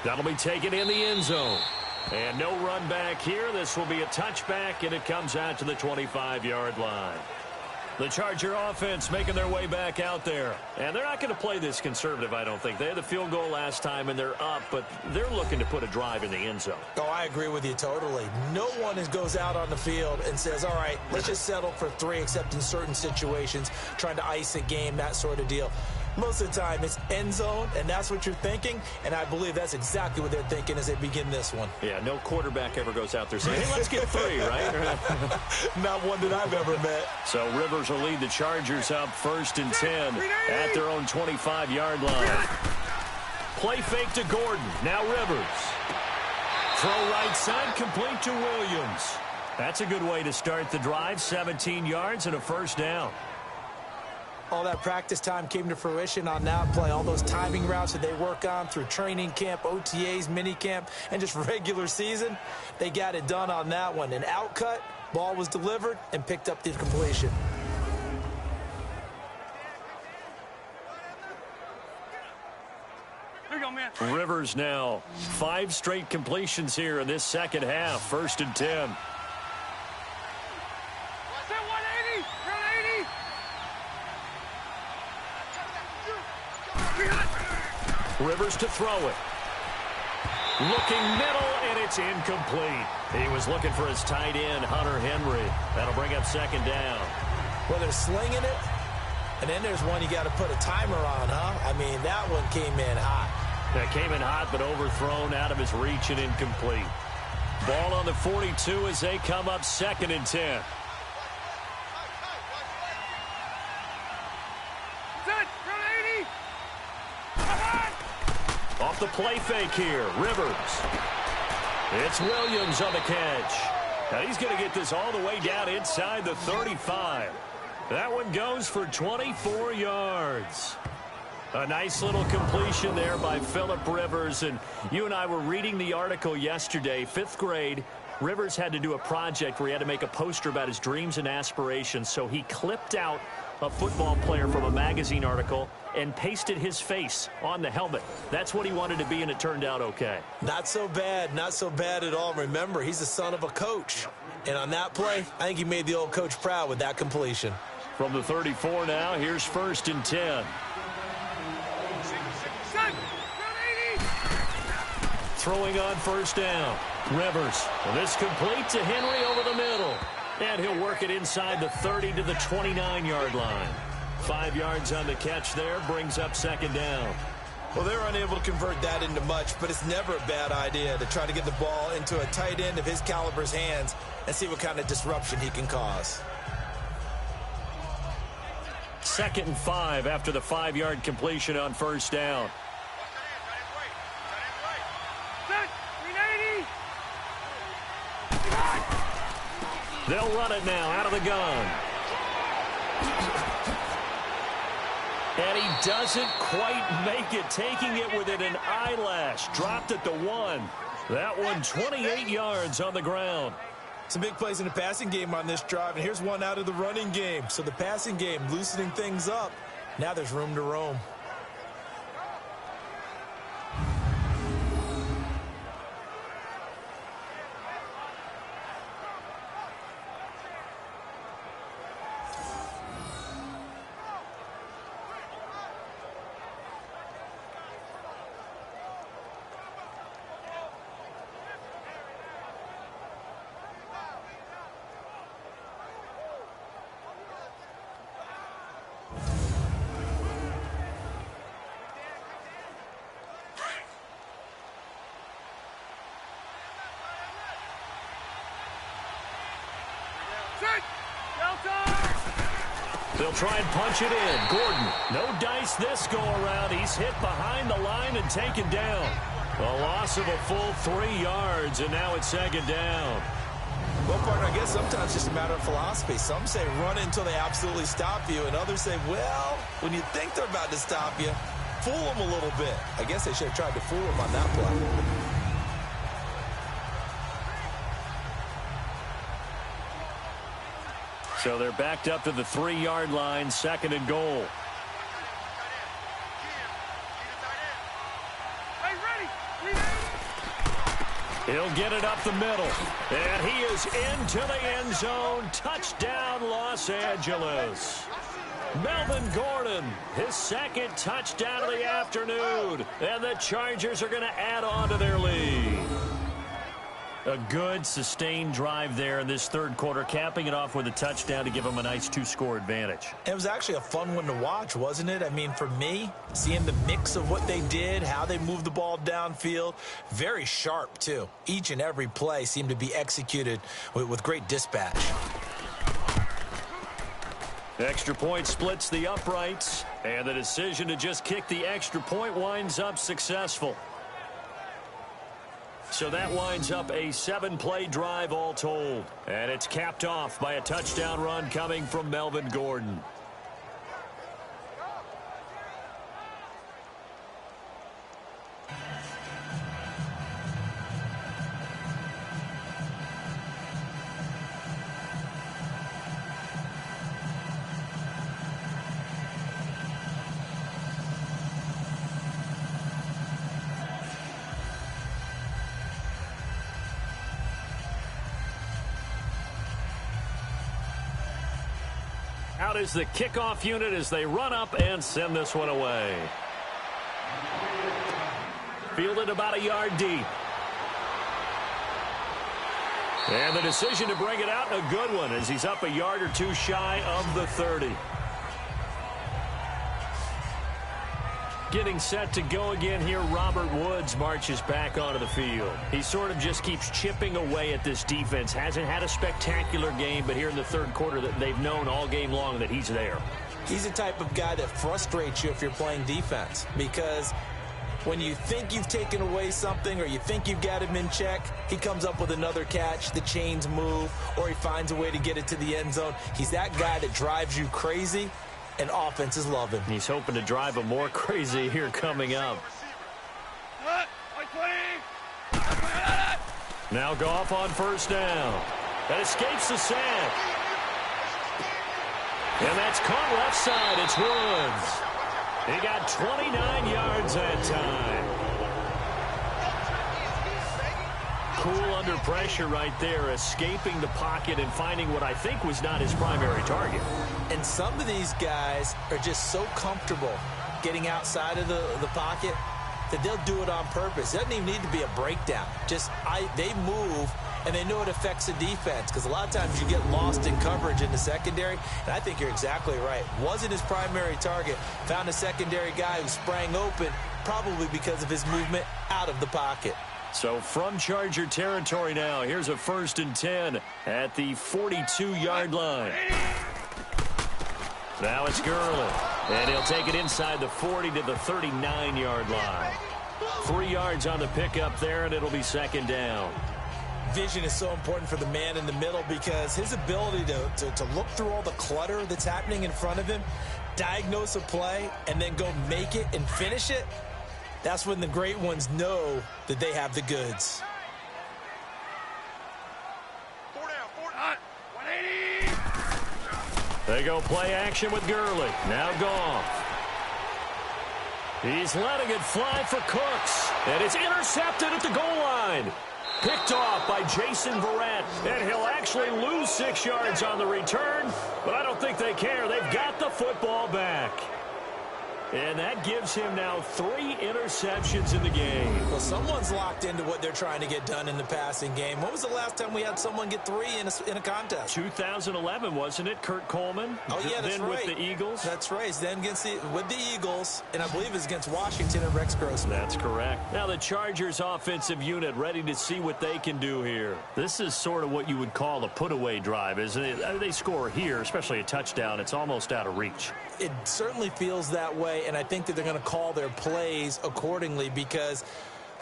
That'll be taken in the end zone. And no run back here. This will be a touchback, and it comes out to the 25-yard line. The Charger offense making their way back out there. And they're not going to play this conservative, I don't think. They had the field goal last time, and they're up, but they're looking to put a drive in the end zone. Oh, I agree with you totally. No one goes out on the field and says, all right, let's just settle for 3, except in certain situations, trying to ice a game, that sort of deal. Most of the time, it's end zone, and that's what you're thinking, and I believe that's exactly what they're thinking as they begin this one. Yeah, no quarterback ever goes out there saying, hey, let's get 3, right? Not one that I've ever met. So Rivers will lead the Chargers up 1st and 10 at their own 25-yard line. Play fake to Gordon. Now Rivers. Throw right side, complete to Williams. That's a good way to start the drive. 17 yards and a first down. All that practice time came to fruition on that play. All those timing routes that they work on through training camp, OTAs, mini camp, and just regular season, they got it done on that one. An outcut, ball was delivered, and picked up the completion. There you go, man. Rivers now 5 straight completions here in this second half. 1st and 10. Rivers to throw it. Looking middle, and it's incomplete. He was looking for his tight end, Hunter Henry. That'll bring up 2nd down. Well, they're slinging it, and then there's one you got to put a timer on, huh? I mean, that one came in hot. That came in hot, but overthrown out of his reach and incomplete. Ball on the 42 as they come up 2nd and 10. Off the play fake here, Rivers. It's Williams on the catch. Now he's going to get this all the way down inside the 35. That one goes for 24 yards. A nice little completion there by Phillip Rivers. And you and I were reading the article yesterday, 5th grade. Rivers had to do a project where he had to make a poster about his dreams and aspirations. So he clipped out a football player from a magazine article and pasted his face on the helmet. That's what he wanted to be, and it turned out okay. Not so bad. Not so bad at all. Remember, he's the son of a coach. And on that play, I think he made the old coach proud with that completion. From the 34 now, here's 1st and 10. Throwing on 1st down. Rivers. Well, this complete to Henry over the middle. And he'll work it inside the 30 to the 29-yard line. 5 yards on the catch there, brings up 2nd down. Well, they're unable to convert that into much, but it's never a bad idea to try to get the ball into a tight end of his caliber's hands and see what kind of disruption he can cause. 2nd and 5 after the 5-yard completion on 1st down. They'll run it now out of the gun. And he doesn't quite make it, taking it within an eyelash. Dropped at the 1. That one 28 yards on the ground. Some big plays in the passing game on this drive, and here's one out of the running game. So the passing game loosening things up. Now there's room to roam. They'll try and punch it in. Gordon, no dice this go-around. He's hit behind the line and taken down. A loss of a full 3 yards, and now it's 2nd down. Well, partner, I guess sometimes it's just a matter of philosophy. Some say run until they absolutely stop you, and others say, well, when you think they're about to stop you, fool them a little bit. I guess they should have tried to fool them on that play. So they're backed up to the 3-yard line, 2nd and goal. He'll get it up the middle. And he is into the end zone. Touchdown, Los Angeles. Melvin Gordon, his 2nd touchdown of the afternoon. And the Chargers are going to add on to their lead. A good, sustained drive there in this third quarter, capping it off with a touchdown to give them a nice 2-score advantage. It was actually a fun one to watch, wasn't it? I mean, for me, seeing the mix of what they did, how they moved the ball downfield, very sharp, too. Each and every play seemed to be executed with great dispatch. Extra point splits the uprights, and the decision to just kick the extra point winds up successful. So that winds up a 7-play drive all told. And it's capped off by a touchdown run coming from Melvin Gordon. Out is the kickoff unit as they run up and send this one away. Fielded about a yard deep. And the decision to bring it out, a good one, as he's up a yard or two shy of the 30. Getting set to go again here, Robert Woods marches back onto the field. He sort of just keeps chipping away at this defense. Hasn't had a spectacular game, but here in the third quarter, that they've known all game long that he's there. He's the type of guy that frustrates you if you're playing defense, because when you think you've taken away something or you think you've got him in check, he comes up with another catch, the chains move, or he finds a way to get it to the end zone. He's that guy that drives you crazy, and offenses love him. He's hoping to drive him more crazy here coming up. Now Goff on first down. That escapes the sack. And that's caught left side. It's Woods. He got 29 yards that time. Cool under pressure right there, escaping the pocket and finding what I think was not his primary target. And some of these guys are just so comfortable getting outside of the pocket that they'll do it on purpose. It doesn't even need to be a breakdown. They move, and they know it affects the defense, because a lot of times you get lost in coverage in the secondary, and I think you're exactly right. Wasn't his primary target. Found a secondary guy who sprang open, probably because of his movement out of the pocket. So from Charger territory now, here's a 1st and 10 at the 42-yard line. Now it's Gurley, and he'll take it inside the 40 to the 39-yard line. 3 yards on the pickup there, and it'll be 2nd down. Vision is so important for the man in the middle, because his ability to look through all the clutter that's happening in front of him, diagnose a play, and then go make it and finish it, that's when the great ones know that they have the goods. 4 down, 180. They go play action with Gurley. Now Goff. He's letting it fly for Cooks. And it's intercepted at the goal line. Picked off by Jason Verrett. And he'll actually lose 6 yards on the return. But I don't think they care. They've got the football back. And that gives him now 3 interceptions in the game. Well, someone's locked into what they're trying to get done in the passing game. When was the last time we had someone get 3 in a contest? 2011, wasn't it? Kurt Coleman. Oh, yeah, that's then right. With the Eagles. That's right. Then with the Eagles, and I believe it's against Washington and Rex Grossman. That's correct. Now the Chargers offensive unit ready to see what they can do here. This is sort of what you would call a put-away drive, isn't it? They score here, especially a touchdown. It's almost out of reach. It certainly feels that way, and I think that they're going to call their plays accordingly, because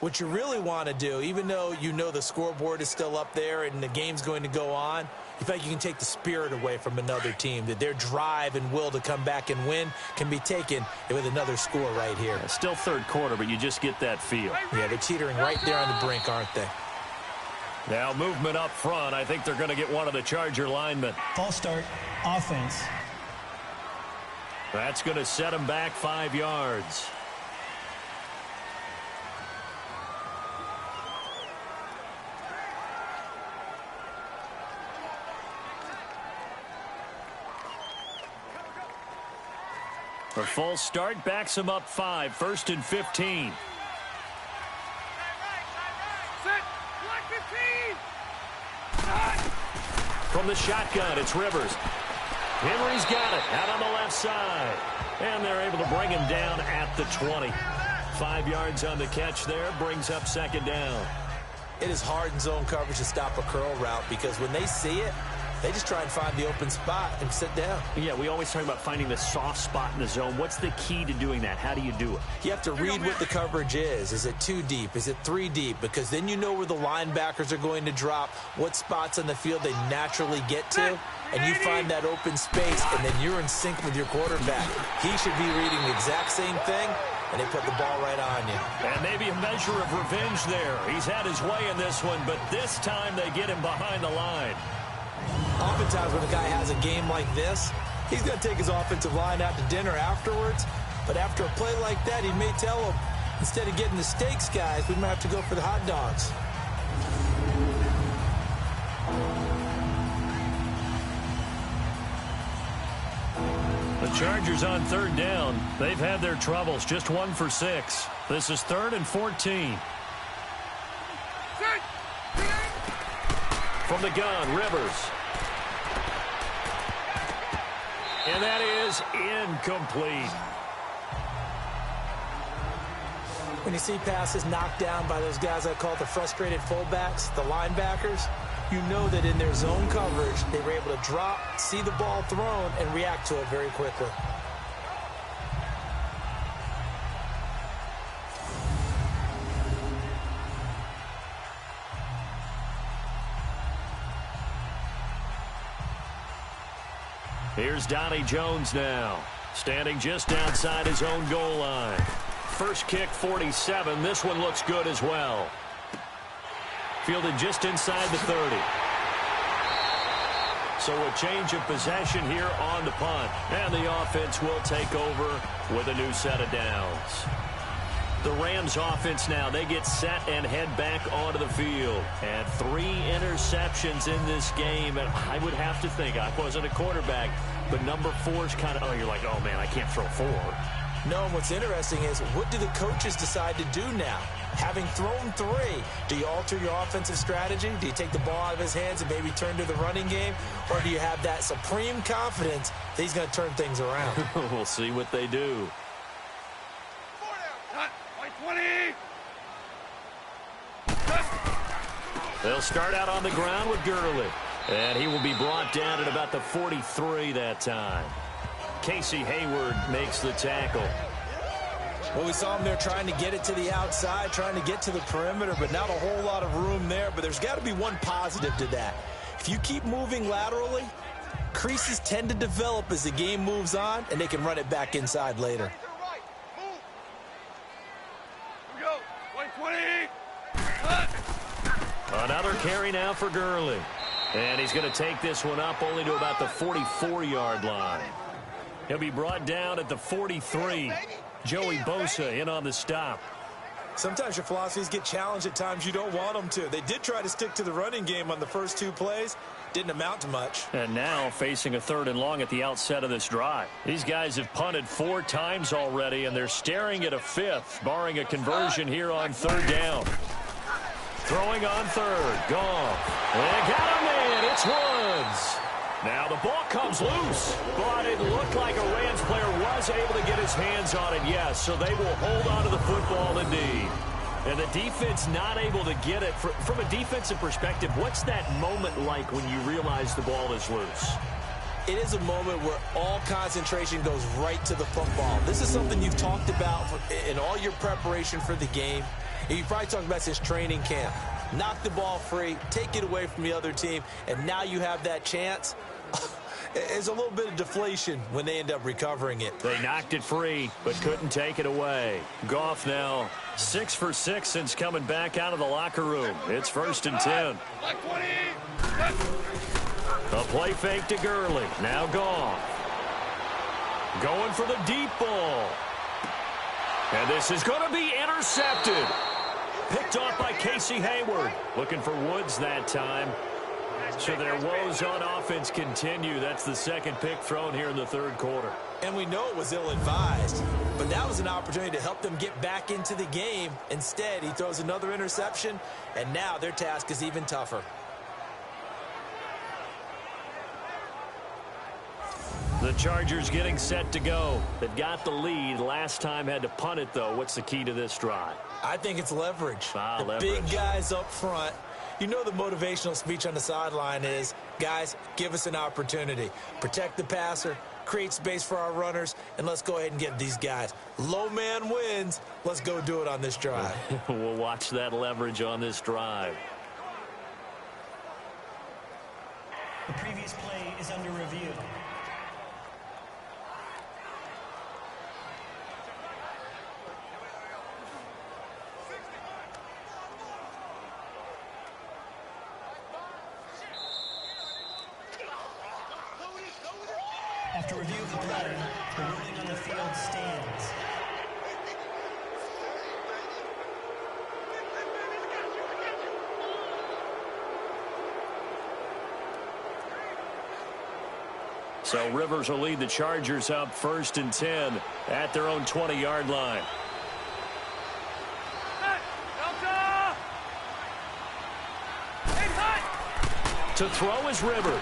what you really want to do, even though you know the scoreboard is still up there and the game's going to go on, you feel like you can take the spirit away from another team, that their drive and will to come back and win can be taken with another score right here. Still third quarter, but you just get that feel. Yeah, they're teetering right there on the brink, aren't they? Now movement up front. I think they're going to get one of the Charger linemen. False start, offense. That's going to set him back 5 yards. A false start backs him up 5, 1st and 15. Set, black 15. from the shotgun. It's Rivers. Henry's got it out on the left side. And they're able to bring him down at the 20. 5 yards on the catch there, brings up second down. It is hard in zone coverage to stop a curl route because when they see it, they just try and find the open spot and sit down. Yeah, we always talk about finding the soft spot in the zone. What's the key to doing that? How do you do it? You have to read what the coverage is. Is it 2 deep? Is it 3 deep? Because then you know where the linebackers are going to drop, what spots on the field they naturally get to, and you find that open space, and then you're in sync with your quarterback. He should be reading the exact same thing, and they put the ball right on you. And maybe a measure of revenge there. He's had his way in this one, but this time they get him behind the line. Oftentimes when a guy has a game like this, he's going to take his offensive line out to dinner afterwards. But after a play like that, he may tell them, instead of getting the steaks, guys, we might have to go for the hot dogs. The Chargers on third down. They've had their troubles, just 1 for 6. This is 3rd and 14. From the gun, Rivers. And that is incomplete. When you see passes knocked down by those guys I call the frustrated fullbacks, the linebackers, you know that in their zone coverage, they were able to drop, see the ball thrown, and react to it very quickly. Here's Donnie Jones now, standing just outside his own goal line. First kick, 47. This one looks good as well. Fielded just inside the 30. So a change of possession here on the punt. And the offense will take over with a new set of downs. The Rams offense now, they get set and head back onto the field. And 3 interceptions in this game. And I would have to think, I wasn't a quarterback, but number 4 is kind of, oh, you're like, oh, man, I can't throw 4. No, and what's interesting is, what do the coaches decide to do now? Having thrown 3, do you alter your offensive strategy? Do you take the ball out of his hands and maybe turn to the running game? Or do you have that supreme confidence that he's going to turn things around? We'll see what they do. 4 down. Cut. 20. They'll start out on the ground with Gurley. And he will be brought down at about the 43 that time. Casey Hayward makes the tackle. Well, we saw him there trying to get it to the outside, trying to get to the perimeter, but not a whole lot of room there. But there's got to be one positive to that. If you keep moving laterally, creases tend to develop as the game moves on, and they can run it back inside later. Right. Move. Here we go. 20. Another carry now for Gurley. And he's going to take this one up only to about the 44-yard line. He'll be brought down at the 43. Joey Bosa in on the stop. Sometimes your philosophies get challenged at times you don't want them to. They did try to stick to the running game on the first 2 plays. Didn't amount to much. And now facing a 3rd and long at the outset of this drive. These guys have punted 4 times already, and they're staring at a 5th, barring a conversion here on 3rd down. Throwing on 3rd. Goff. They got him in. It's Woods. Now the ball comes loose, but it looked like a Rams player was able to get his hands on it, yes, so they will hold on to the football indeed. And the defense not able to get it. From a defensive perspective, what's that moment like when you realize the ball is loose? It is a moment where all concentration goes right to the football. This is something you've talked about in all your preparation for the game. And you've probably talked about since training camp. Knock the ball free, take it away from the other team, and now you have that chance. There's a little bit of deflation when they end up recovering it. They knocked it free, but couldn't take it away. Goff now 6 for 6 since coming back out of the locker room. It's 1st and 10. A play fake to Gurley. Now Goff. Going for the deep ball. And this is going to be intercepted. Picked off by Casey Hayward. Looking for Woods that time. So their woes on offense continue. That's the 2nd pick thrown here in the 3rd quarter. And we know it was ill-advised, but that was an opportunity to help them get back into the game. Instead, he throws another interception, and now their task is even tougher. The Chargers getting set to go. They've got the lead. Last time had to punt it, though. What's the key to this drive? I think it's leverage. Leverage. Big guys up front. You know the motivational speech on the sideline is, guys, give us an opportunity. Protect the passer, create space for our runners, and let's go ahead and get these guys. Low man wins. Let's go do it on this drive. We'll watch that leverage on this drive. The previous play is under review. After review of the play, the ruling on the field stands. So Rivers will lead the Chargers up 1st and 10 at their own 20-yard line. To throw is Rivers.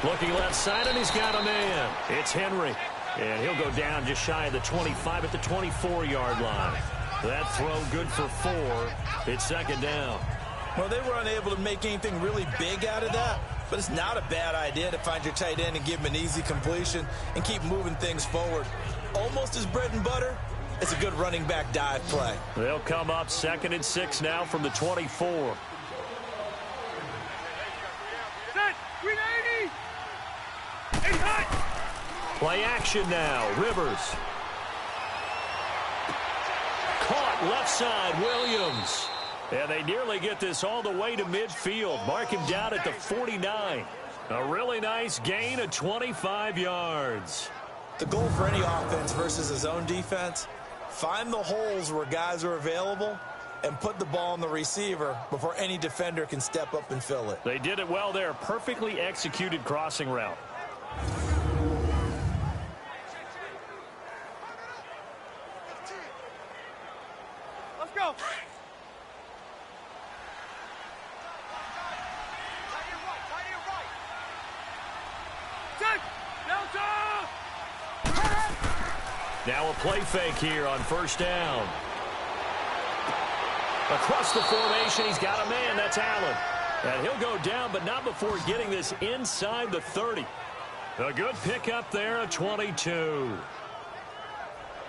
Looking left side, and he's got a man. It's Henry. And he'll go down just shy of the 25 at the 24-yard line. That throw good for 4. It's 2nd down. Well, they were unable to make anything really big out of that, but it's not a bad idea to find your tight end and give him an easy completion and keep moving things forward. Almost his bread and butter. It's a good running back dive play. They'll come up 2nd and 6 now from the 24. Play action now. Rivers. Caught left side. Williams. And they nearly get this all the way to midfield. Mark him down at the 49. A really nice gain of 25 yards. The goal for any offense versus his own defense, find the holes where guys are available and put the ball on the receiver before any defender can step up and fill it. They did it well there. Perfectly executed crossing route. Let's go. Now a play fake here on 1st down. Across the formation, he's got a man. That's Allen. And he'll go down, but not before getting this inside the 30. A good pickup there at 22.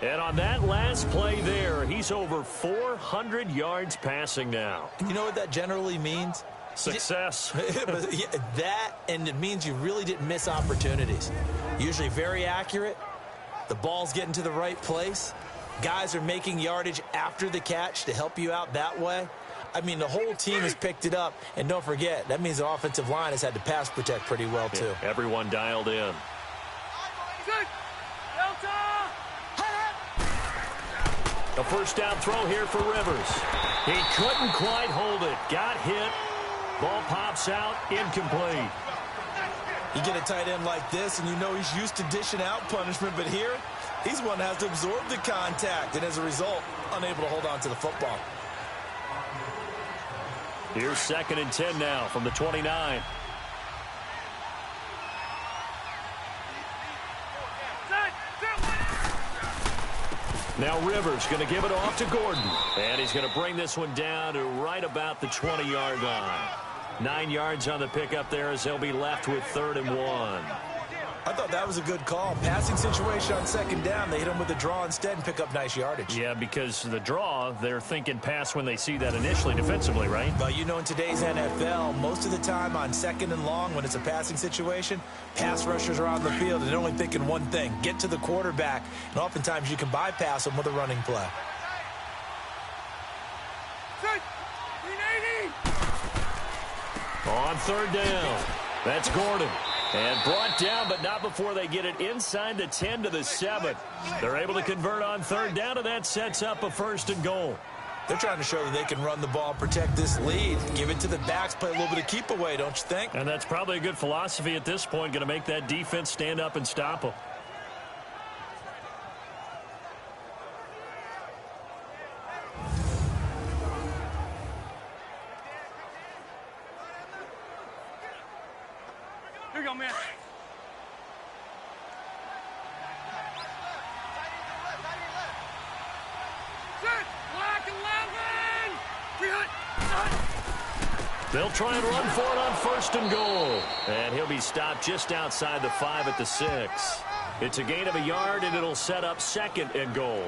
And on that last play there, he's over 400 yards passing now. You know what that generally means? Success. That, and it means you really didn't miss opportunities. Usually very accurate. The ball's getting to the right place. Guys are making yardage after the catch to help you out that way. I mean, the whole team has picked it up. And don't forget, that means the offensive line has had to pass protect pretty well, too. Yeah, everyone dialed in. A 1st down throw here for Rivers. He couldn't quite hold it. Got hit. Ball pops out. Incomplete. You get a tight end like this, and you know he's used to dishing out punishment, but here, he's one that has to absorb the contact, and as a result, unable to hold on to the football. Here's 2nd and 10 now from the 29. Now Rivers going to give it off to Gordon. And he's going to bring this one down to right about the 20-yard line. 9 yards on the pickup there as they'll be left with 3rd and 1. I thought that was a good call. Passing situation on 2nd down. They hit him with a draw instead and pick up nice yardage. Yeah, because the draw, they're thinking pass when they see that initially defensively, right? But you know, in today's NFL, most of the time on 2nd and long, when it's a passing situation, pass rushers are on the field and they're only thinking one thing, get to the quarterback. And oftentimes you can bypass them with a running play. On 3rd down, that's Gordon. And brought down, but not before they get it inside the 10 to the 7. They're able to convert on 3rd down, and that sets up a 1st and goal. They're trying to show that they can run the ball, protect this lead, give it to the backs, play a little bit of keep away, don't you think? And that's probably a good philosophy at this point, going to make that defense stand up and stop them. Here you go, man. They'll try and run for it on 1st and goal. And he'll be stopped just outside the 5 at the 6. It's a gain of a yard, and it'll set up 2nd and goal.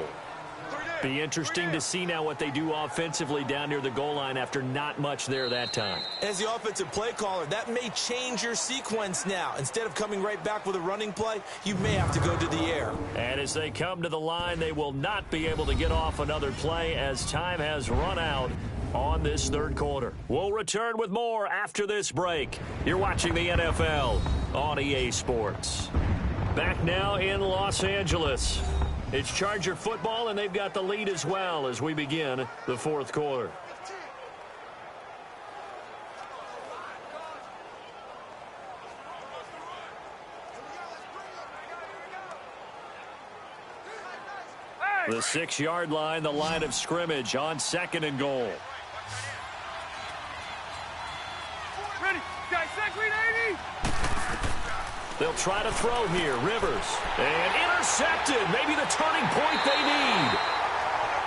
Be interesting to see now what they do offensively down near the goal line after not much there that time. As the offensive play caller, that may change your sequence now. Instead of coming right back with a running play, you may have to go to the air. And as they come to the line, they will not be able to get off another play as time has run out on this 3rd quarter. We'll return with more after this break. You're watching the NFL on EA Sports. Back now in Los Angeles. It's Charger football, and they've got the lead as well as we begin the 4th quarter. The 6-yard line, the line of scrimmage on 2nd and goal. Ready, guys, set, green 80. They'll try to throw here. Rivers. And intercepted. Maybe the turning point they need.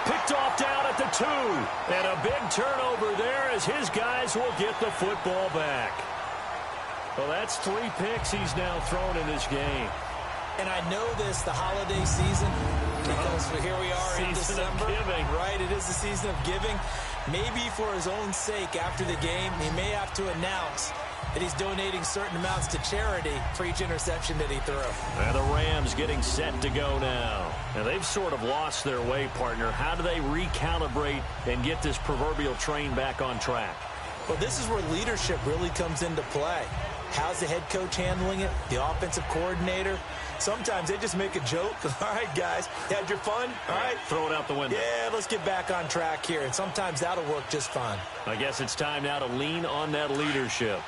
Picked off down at the 2. And a big turnover there as his guys will get the football back. Well, that's 3 picks he's now thrown in this game. And I know this, the holiday season, because here we are in December. Right, it is the season of giving. Maybe for his own sake after the game, he may have to announce that he's donating certain amounts to charity for each interception that he threw. And the Rams getting set to go now. And they've sort of lost their way, partner. How do they recalibrate and get this proverbial train back on track? Well, this is where leadership really comes into play. How's the head coach handling it? The offensive coordinator? Sometimes they just make a joke. All right, guys, you had your fun? All right. Throw it out the window. Yeah, let's get back on track here. And sometimes that'll work just fine. I guess it's time now to lean on that leadership.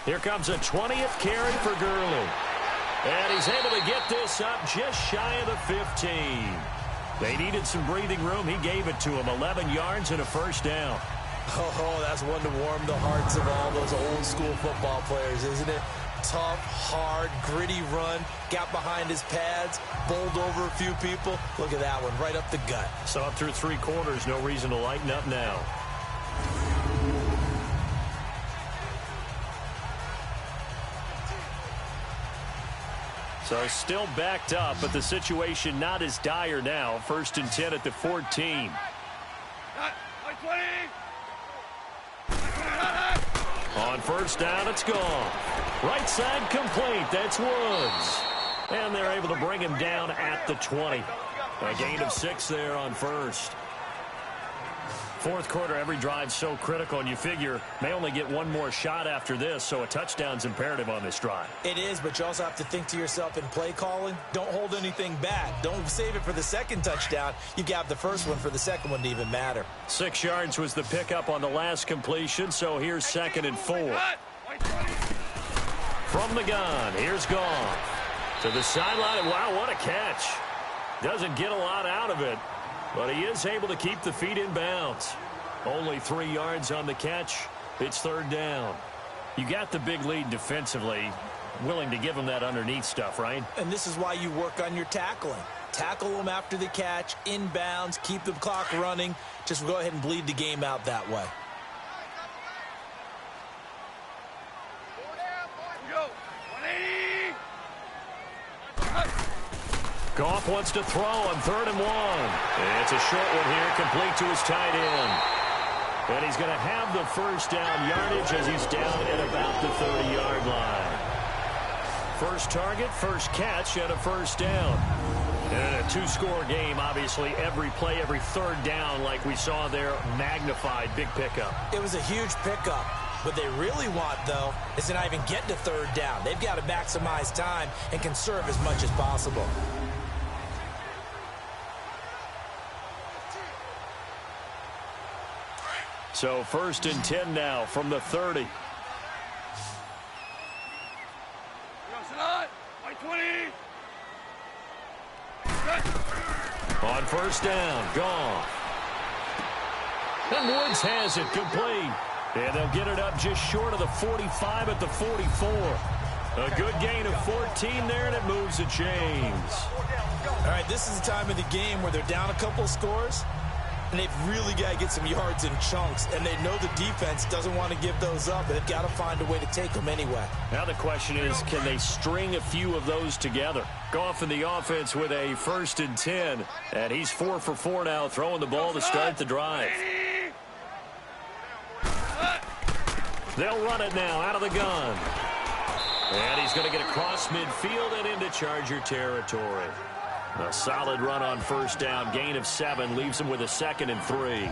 Here comes a 20th carry for Gurley. And he's able to get this up just shy of the 15. They needed some breathing room. He gave it to him. 11 yards and a 1st down. Oh, that's one to warm the hearts of all those old school football players, isn't it? Tough, hard, gritty run. Got behind his pads. Bowled over a few people. Look at that one, right up the gut. So up through 3 quarters, no reason to lighten up now. So still backed up, but the situation not as dire now. 1st and 10 at the 14. On 1st down, it's gone. Right side complete. That's Woods. And they're able to bring him down at the 20. A gain of 6 there on 1st. 4th quarter, every drive's so critical, and you figure may only get one more shot after this, so a touchdown's imperative on this drive. It is, but you also have to think to yourself in play calling, don't hold anything back. Don't save it for the 2nd touchdown. You got the 1st one for the 2nd one to even matter. 6 yards was the pickup on the last completion, so here's 2nd and 4. From the gun, here's Goff. To the sideline, and wow, what a catch. Doesn't get a lot out of it. But he is able to keep the feet in bounds. Only 3 yards on the catch. It's 3rd down. You got the big lead defensively. Willing to give him that underneath stuff, right? And this is why you work on your tackling. Tackle them after the catch, inbounds, keep the clock running. Just go ahead and bleed the game out that way. Goff wants to throw on 3rd and 1. It's a short one here, complete to his tight end. And he's going to have the 1st down yardage as he's down at about the 30-yard line. 1st target, 1st catch, and a 1st down. And a 2-score game, obviously, every play, every 3rd down, like we saw there, magnified, big pickup. It was a huge pickup. What they really want, though, is to not even get to 3rd down. They've got to maximize time and conserve as much as possible. So 1st and 10 now from the 30. On 1st down, Goff. And Woods has it complete. And they'll get it up just short of the 45 at the 44. A good gain of 14 there, and it moves the chains. All right, this is the time of the game where they're down a couple of scores, and they've really got to get some yards in chunks, and they know the defense doesn't want to give those up, but they've got to find a way to take them anyway. Now the question is, can they string a few of those together? Goff in the offense with a 1st and 10, and he's 4 for 4 now, throwing the ball to start the drive. They'll run it now out of the gun. And he's going to get across midfield and into Charger territory. A solid run on 1st down, gain of 7, leaves him with a 2nd and 3.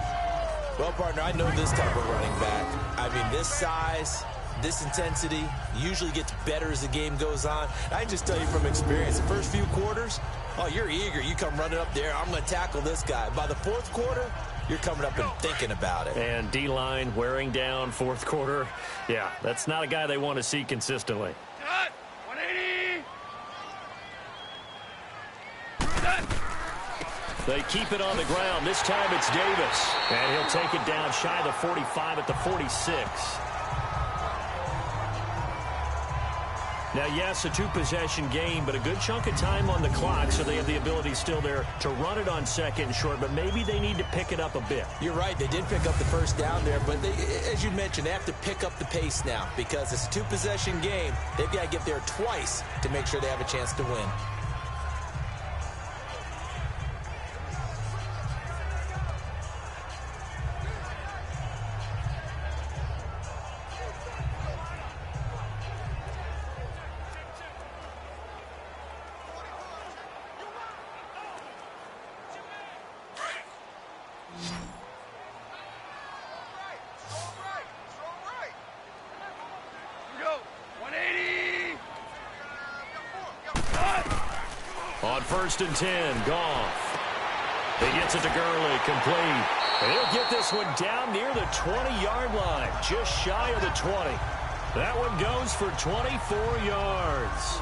Well, partner, I know this type of running back. I mean, this size, this intensity usually gets better as the game goes on. I can just tell you from experience, the first few quarters, oh, you're eager. You come running up there, I'm going to tackle this guy. By the 4th quarter, you're coming up and thinking about it. And D-line wearing down 4th quarter. Yeah, that's not a guy they want to see consistently. Cut! 180! They keep it on the ground. This time it's Davis. And he'll take it down shy of the 45 at the 46. Now, yes, a 2-possession game, but a good chunk of time on the clock, so they have the ability still there to run it on 2nd and short, but maybe they need to pick it up a bit. You're right. They did pick up the 1st down there, but they, as you mentioned, they have to pick up the pace now because it's a 2-possession game. They've got to get there twice to make sure they have a chance to win. On 1st and 10, Goff. He gets it to Gurley, complete. And he'll get this one down near the 20-yard line, just shy of the 20. That one goes for 24 yards.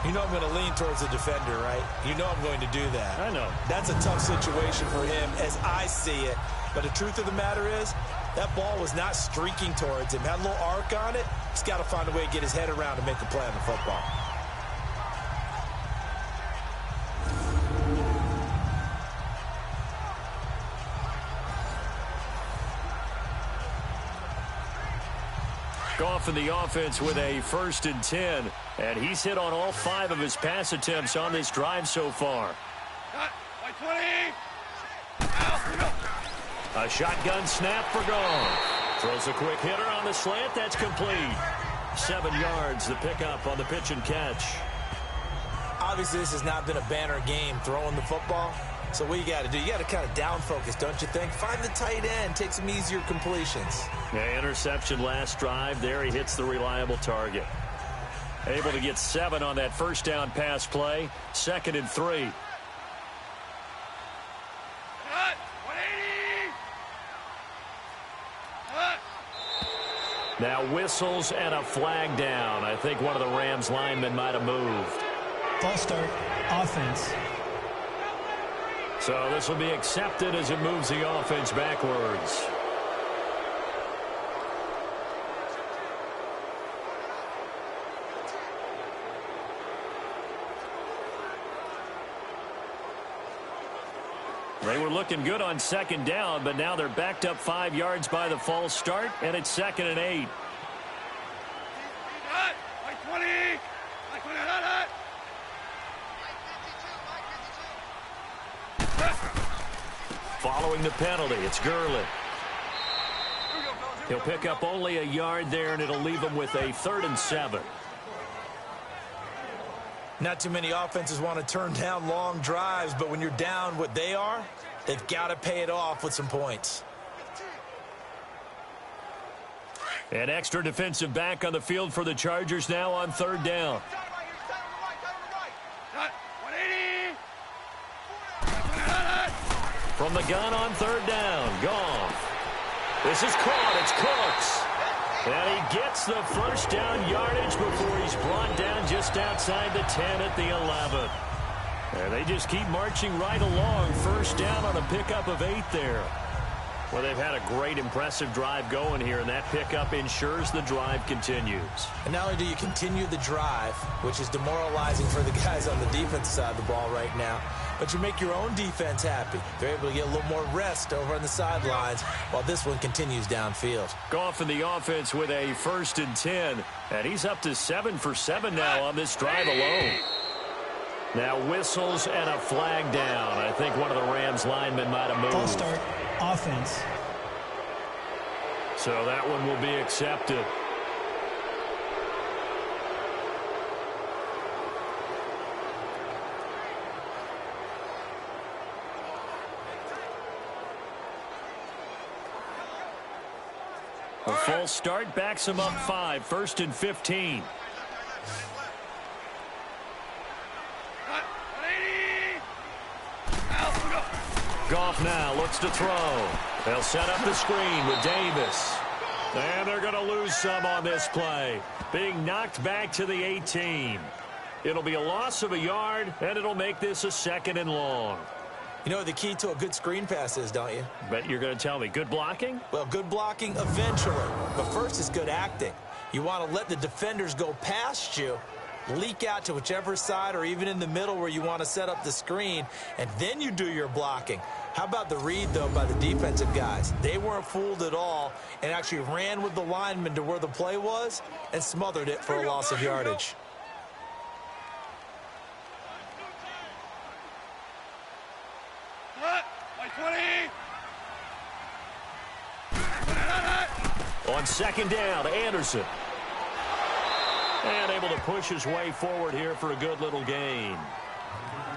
You know I'm going to lean towards the defender, right? You know I'm going to do that. I know. That's a tough situation for him as I see it. But the truth of the matter is, that ball was not streaking towards him. Had a little arc on it. He's got to find a way to get his head around and make a play on the football. Goff in the offense with a 1st and 10, and he's hit on all 5 of his pass attempts on this drive so far. A shotgun snap for Goff. Throws a quick hitter on the slant. That's complete. 7 yards, the pickup on the pitch and catch. Obviously, this has not been a banner game throwing the football. So what you got to do, you got to kind of down focus, don't you think? Find the tight end, take some easier completions. Yeah, interception last drive. There he hits the reliable target. Able to get 7 on that 1st down pass play. 2nd and 3. Now whistles and a flag down. I think one of the Rams linemen might have moved. False start, offense. So this will be accepted as it moves the offense backwards. They were looking good on 2nd down, but now they're backed up 5 yards by the false start, and it's 2nd and 8. Following the penalty, it's Gurley. He'll pick up only a yard there, and it'll leave him with a 3rd and 7. Not too many offenses want to turn down long drives, but when you're down what they are, they've got to pay it off with some points. An extra defensive back on the field for the Chargers now on 3rd down. From the gun on 3rd down, Goff. This is caught. It's Cooks. And he gets the 1st down yardage before he's brought down just outside the 10 at the 11. And they just keep marching right along. 1st down on a pickup of 8 there. Well, they've had a great, impressive drive going here, and that pickup ensures the drive continues. And not only do you continue the drive, which is demoralizing for the guys on the defensive side of the ball right now, but you make your own defense happy. They're able to get a little more rest over on the sidelines while this one continues downfield. Goff in the offense with a 1st and 10, and he's up to 7 for 7 now on this drive alone. Now whistles and a flag down. I think one of the Rams linemen might have moved. False start, offense. So that one will be accepted. A false start backs him up 5, 1st and 15. Goff now looks to throw. They'll set up the screen with Davis. And they're going to lose some on this play. Being knocked back to the 18. It'll be a loss of a yard, and it'll make this a 2nd and long. You know what the key to a good screen pass is, don't you? Bet you're going to tell me. Good blocking? Well, good blocking eventually. But first is good acting. You want to let the defenders go past you, leak out to whichever side or even in the middle where you want to set up the screen, and then you do your blocking. How about the read, though, by the defensive guys? They weren't fooled at all and actually ran with the lineman to where the play was and smothered it for a loss of yardage. On 2nd down, Anderson. And able to push his way forward here for a good little gain.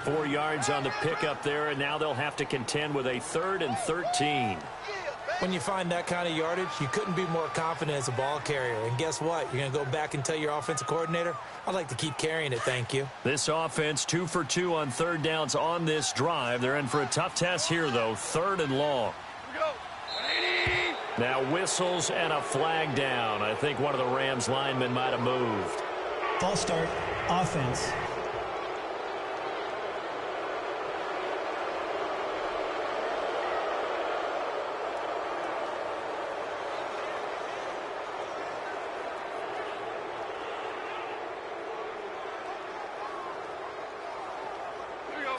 4 yards on the pickup there, and now they'll have to contend with a 3rd and 13. When you find that kind of yardage, you couldn't be more confident as a ball carrier. And guess what? You're going to go back and tell your offensive coordinator, I'd like to keep carrying it, thank you. This offense 2 for 2 on 3rd downs on this drive. They're in for a tough test here, though. 3rd and long. Now whistles and a flag down. I think one of the Rams linemen might have moved. False start, offense.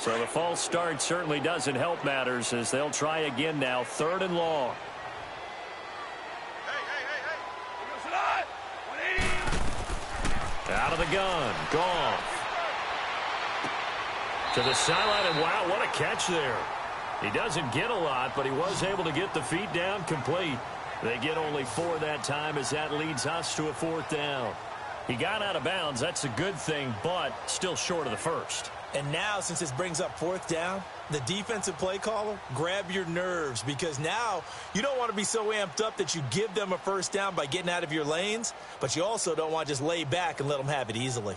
So the false start certainly doesn't help matters as they'll try again now. 3rd and long. Out of the gun. Goff. To the sideline, and wow, what a catch there. He doesn't get a lot, but he was able to get the feet down complete. They get only 4 that time as that leads us to a 4th down. He got out of bounds. That's a good thing, but still short of the first. And now, since this brings up 4th down, the defensive play caller, grab your nerves, because now you don't want to be so amped up that you give them a 1st down by getting out of your lanes, but you also don't want to just lay back and let them have it easily.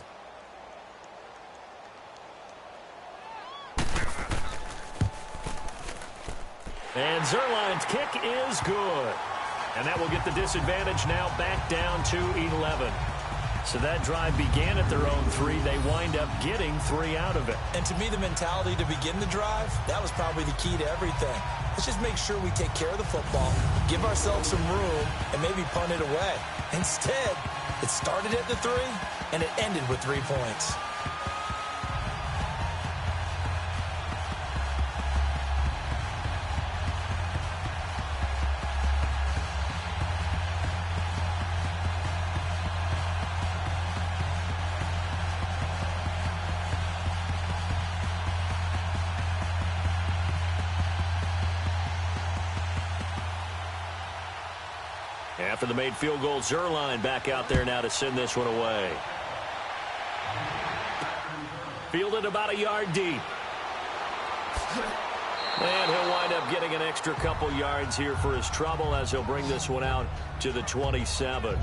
And Zerline's kick is good. And that will get the disadvantage now back down to 11. So that drive began at their own 3. They wind up getting 3 out of it. And to me, the mentality to begin the drive, that was probably the key to everything. Let's just make sure we take care of the football, give ourselves some room, and maybe punt it away. Instead, it started at the 3, and it ended with 3 points. After the made field goal, Zerline back out there now to send this one away. Fielded about a yard deep. And he'll wind up getting an extra couple yards here for his trouble as he'll bring this one out to the 27.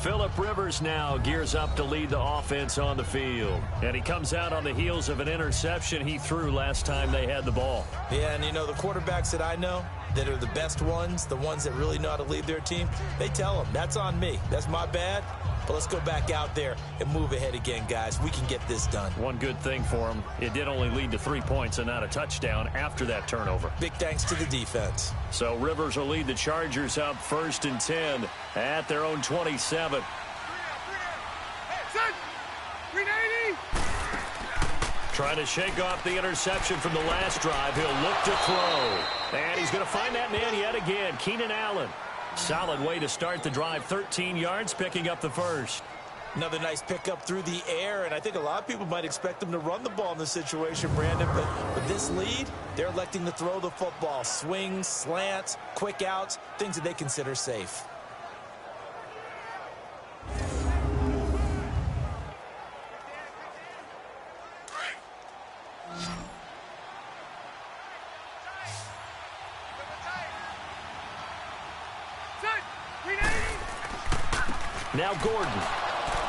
Phillip Rivers now gears up to lead the offense on the field. And he comes out on the heels of an interception he threw last time they had the ball. Yeah, and you know, the quarterbacks that I know that are the best ones, the ones that really know how to lead their team, they tell them, that's on me. That's my bad. But let's go back out there and move ahead again, guys. We can get this done. One good thing for him, it did only lead to 3 points and not a touchdown after that turnover. Big thanks to the defense. So Rivers will lead the Chargers up 1st and 10 at their own 27. Trying to shake off the interception from the last drive. He'll look to throw. And he's going to find that man yet again, Keenan Allen. Solid way to start the drive. 13 yards, picking up the first. Another nice pickup through the air, and I think a lot of people might expect them to run the ball in this situation, Brandon. But with this lead, they're electing to throw the football. Swings, slants, quick outs, things that they consider safe. Now Gordon.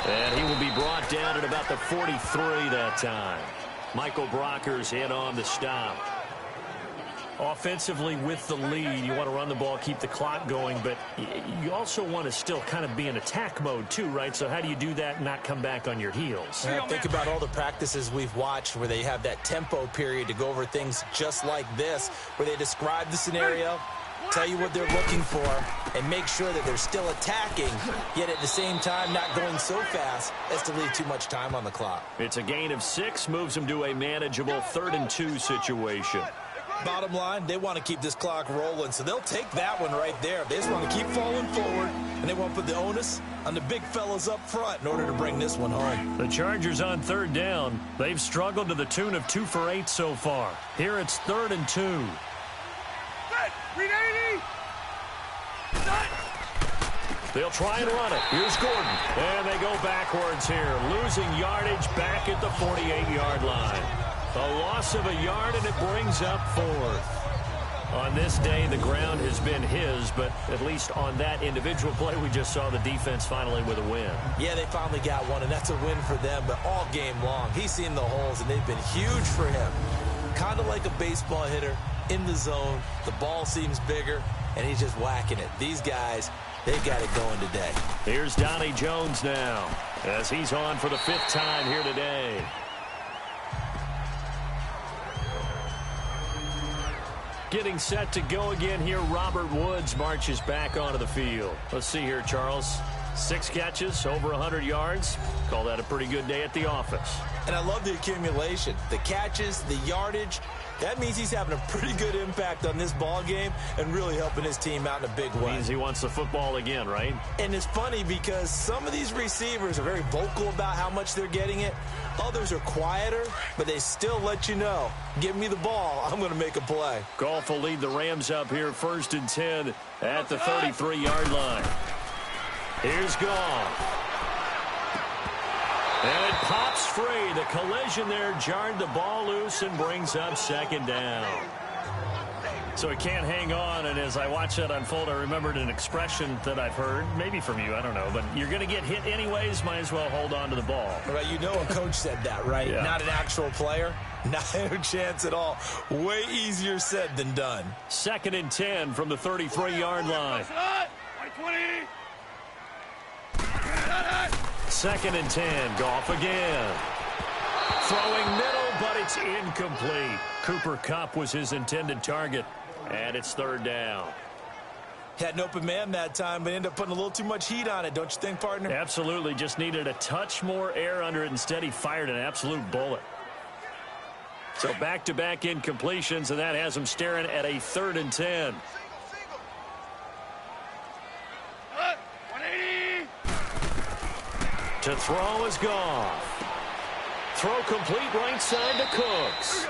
And he will be brought down at about the 43 that time. Michael Brockers in on the stop. Offensively with the lead, you want to run the ball, keep the clock going, but you also want to still kind of be in attack mode too, right? So how do you do that and not come back on your heels? Yeah, think about all the practices we've watched where they have that tempo period to go over things just like this, where they describe the scenario, tell you what they're looking for, and make sure that they're still attacking, yet at the same time not going so fast as to leave too much time on the clock. It's a gain of 6, moves them to a manageable 3rd and 2 situation. Bottom line, they want to keep this clock rolling, so they'll take that one right there. They just want to keep falling forward, and they want to put the onus on the big fellas up front in order to bring this one home. The Chargers on 3rd down. They've struggled to the tune of 2 for 8 so far. Here it's 3rd and 2. They'll try and run it. Here's Gordon. And they go backwards here. Losing yardage back at the 48-yard line. A loss of a yard, and it brings up 4th. On this day, the ground has been his, but at least on that individual play, we just saw the defense finally with a win. Yeah, they finally got one, and that's a win for them, but all game long, he's seen the holes, and they've been huge for him. Kind of like a baseball hitter in the zone. The ball seems bigger, and he's just whacking it. These guys, they've got it going today. Here's Donnie Jones now as he's on for the 5th time here today. Getting set to go again here, Robert Woods marches back onto the field. Let's see here, Charles. 6 catches, over 100 yards. Call that a pretty good day at the office. And I love the accumulation. The catches, the yardage. That means he's having a pretty good impact on this ball game and really helping his team out in a big way. Means he wants the football again, right? And it's funny because some of these receivers are very vocal about how much they're getting it. Others are quieter, but they still let you know, give me the ball, I'm going to make a play. Goff will lead the Rams up here 1st and 10 at the 33-yard line. Here's Goff. And it pops free. The collision there jarred the ball loose and brings up 2nd down. So he can't hang on, and as I watch that unfold, I remembered an expression that I've heard, maybe from you, I don't know, but you're going to get hit anyways, might as well hold on to the ball. Right, you know a coach said that, right? Yeah. Not an actual player. Not a chance at all. Way easier said than done. 2nd and 10 from the 33-yard line. 2nd and 10, Goff again. Throwing middle, but it's incomplete. Cooper Kupp was his intended target, and it's 3rd down. Had an open man that time, but ended up putting a little too much heat on it, don't you think, partner? Absolutely, just needed a touch more air under it. Instead, he fired an absolute bullet. So back-to-back incompletions, and that has him staring at a 3rd and 10. To throw is Goff. Throw complete right side to Cooks.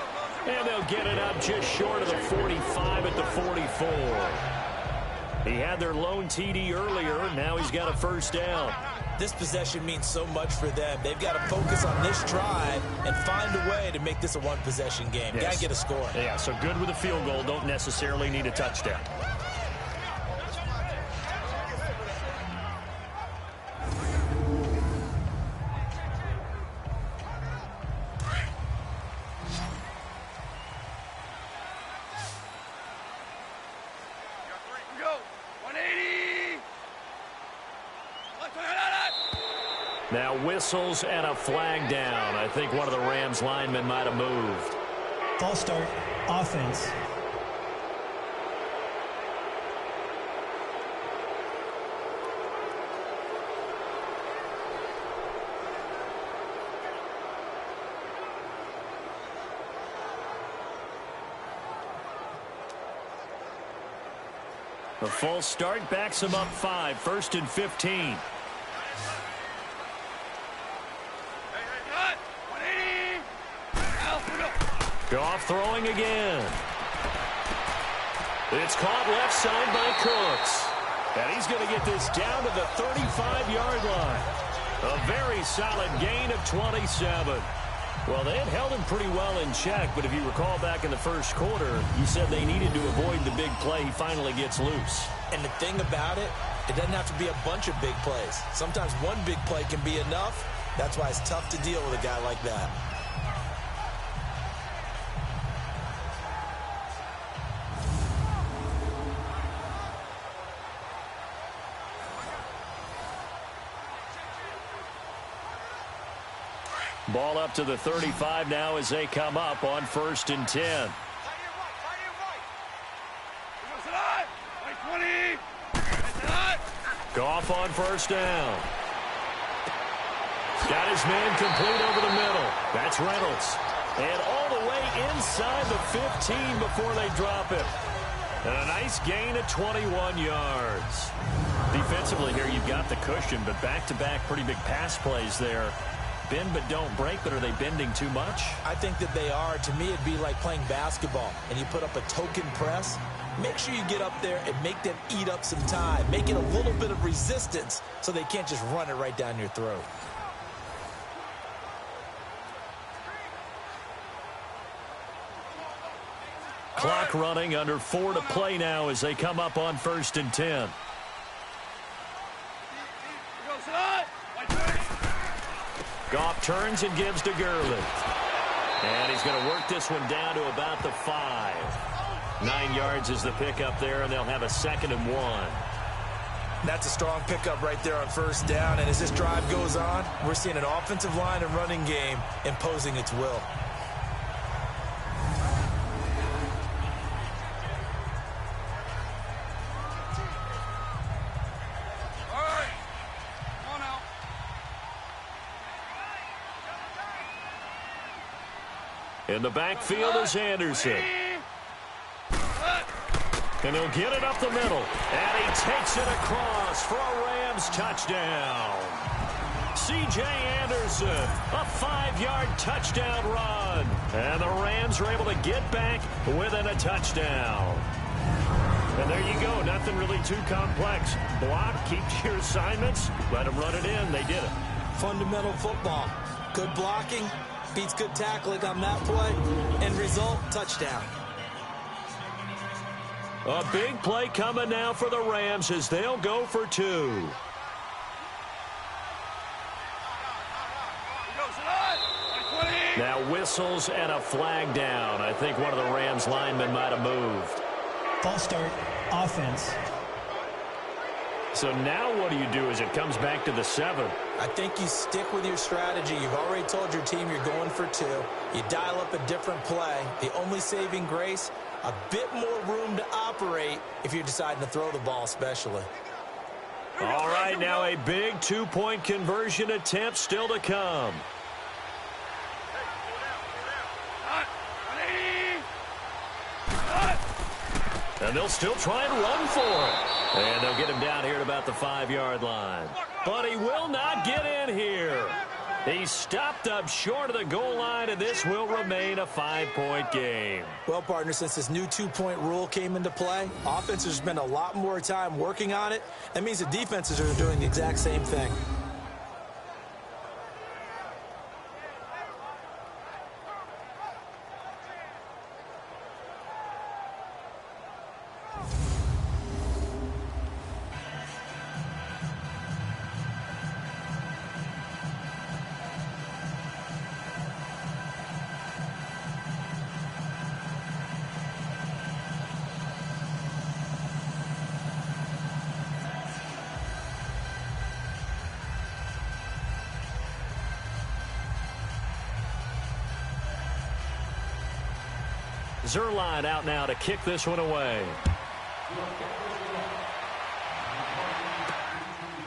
And they'll get it up just short of the 45 at the 44. He had their lone TD earlier. Now he's got a 1st down. This possession means so much for them. They've got to focus on this drive and find a way to make this a one-possession game. Yes. Got to get a score. Yeah, so good with a field goal. Don't necessarily need a touchdown. Now whistles and a flag down. I think one of the Rams linemen might have moved. False start, offense. The false start backs him up 5, 1st and 15. Goff throwing again. It's caught left side by Cooks. And he's going to get this down to the 35-yard line. A very solid gain of 27. Well, they had held him pretty well in check, but if you recall back in the first quarter, you said they needed to avoid the big play. He finally gets loose. And the thing about it, it doesn't have to be a bunch of big plays. Sometimes one big play can be enough. That's why it's tough to deal with a guy like that. Ball up to the 35 now as they come up on 1st and 10. Goff on 1st down. Got his man complete over the middle. That's Reynolds. And all the way inside the 15 before they drop it. And a nice gain of 21 yards. Defensively here, you've got the cushion, but back-to-back pretty big pass plays there. Bend but don't break, but are they bending too much? I think that they are. To me, it'd be like playing basketball, and you put up a token press. Make sure you get up there and make them eat up some time. Make it a little bit of resistance so they can't just run it right down your throat. Clock running, under 4 to play now as they come up on 1st and 10. Goff turns and gives to Gurley. And he's going to work this one down to about the 5. 9 yards is the pickup there, and they'll have a 2nd and 1. That's a strong pickup right there on 1st down. And as this drive goes on, we're seeing an offensive line and running game imposing its will. In the backfield is Anderson. And he'll get it up the middle. And he takes it across for a Rams touchdown. C.J. Anderson, a 5-yard touchdown run. And the Rams are able to get back within a touchdown. And there you go. Nothing really too complex. Block, keep to your assignments, let them run it in. They did it. Fundamental football. Good blocking beats good tackling on that play. End result, touchdown. A big play coming now for the Rams as they'll go for 2. Now whistles and a flag down. I think one of the Rams linemen might have moved. False start, offense. So now what do you do as it comes back to the 7? I think you stick with your strategy. You've already told your team you're going for 2. You dial up a different play. The only saving grace, a bit more room to operate if you're deciding to throw the ball especially. All right, now a big 2-point conversion attempt still to come. And they'll still try and run for it. And they'll get him down here at about the 5-yard line. But he will not get in here. He's stopped up short of the goal line, and this will remain a 5-point game. Well, partner, since this new 2-point rule came into play, offenses spend a lot more time working on it. That means the defenses are doing the exact same thing. Zerline out now to kick this one away.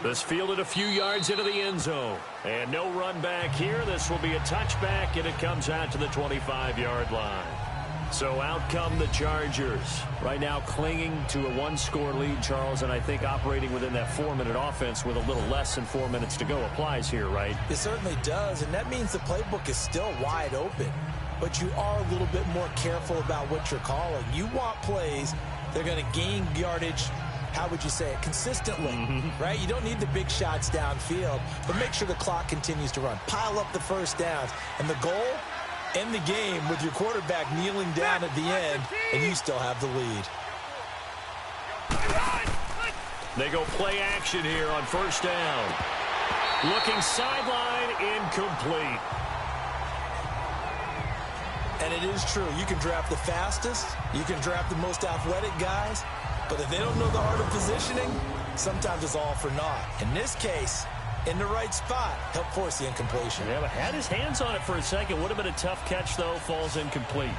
This fielded a few yards into the end zone. And no run back here. This will be a touchback, and it comes out to the 25-yard line. So out come the Chargers. Right now clinging to a one-score lead, Charles, and I think operating within that 4-minute offense with a little less than 4 minutes to go applies here, right? It certainly does, and that means the playbook is still wide open. But you are a little bit more careful about what you're calling. You want plays that are going to gain yardage, how would you say it, consistently, right? You don't need the big shots downfield, but make sure the clock continues to run. Pile up the first downs. And the goal, end the game with your quarterback kneeling down at the end, and you still have the lead. They go play action here on first down. Looking sideline, incomplete. And it is true. You can draft the fastest. You can draft the most athletic guys. But if they don't know the art of positioning, sometimes it's all for naught. In this case, in the right spot, help force the incompletion. Yeah, but had his hands on it for a second. Would have been a tough catch, though. Falls incomplete.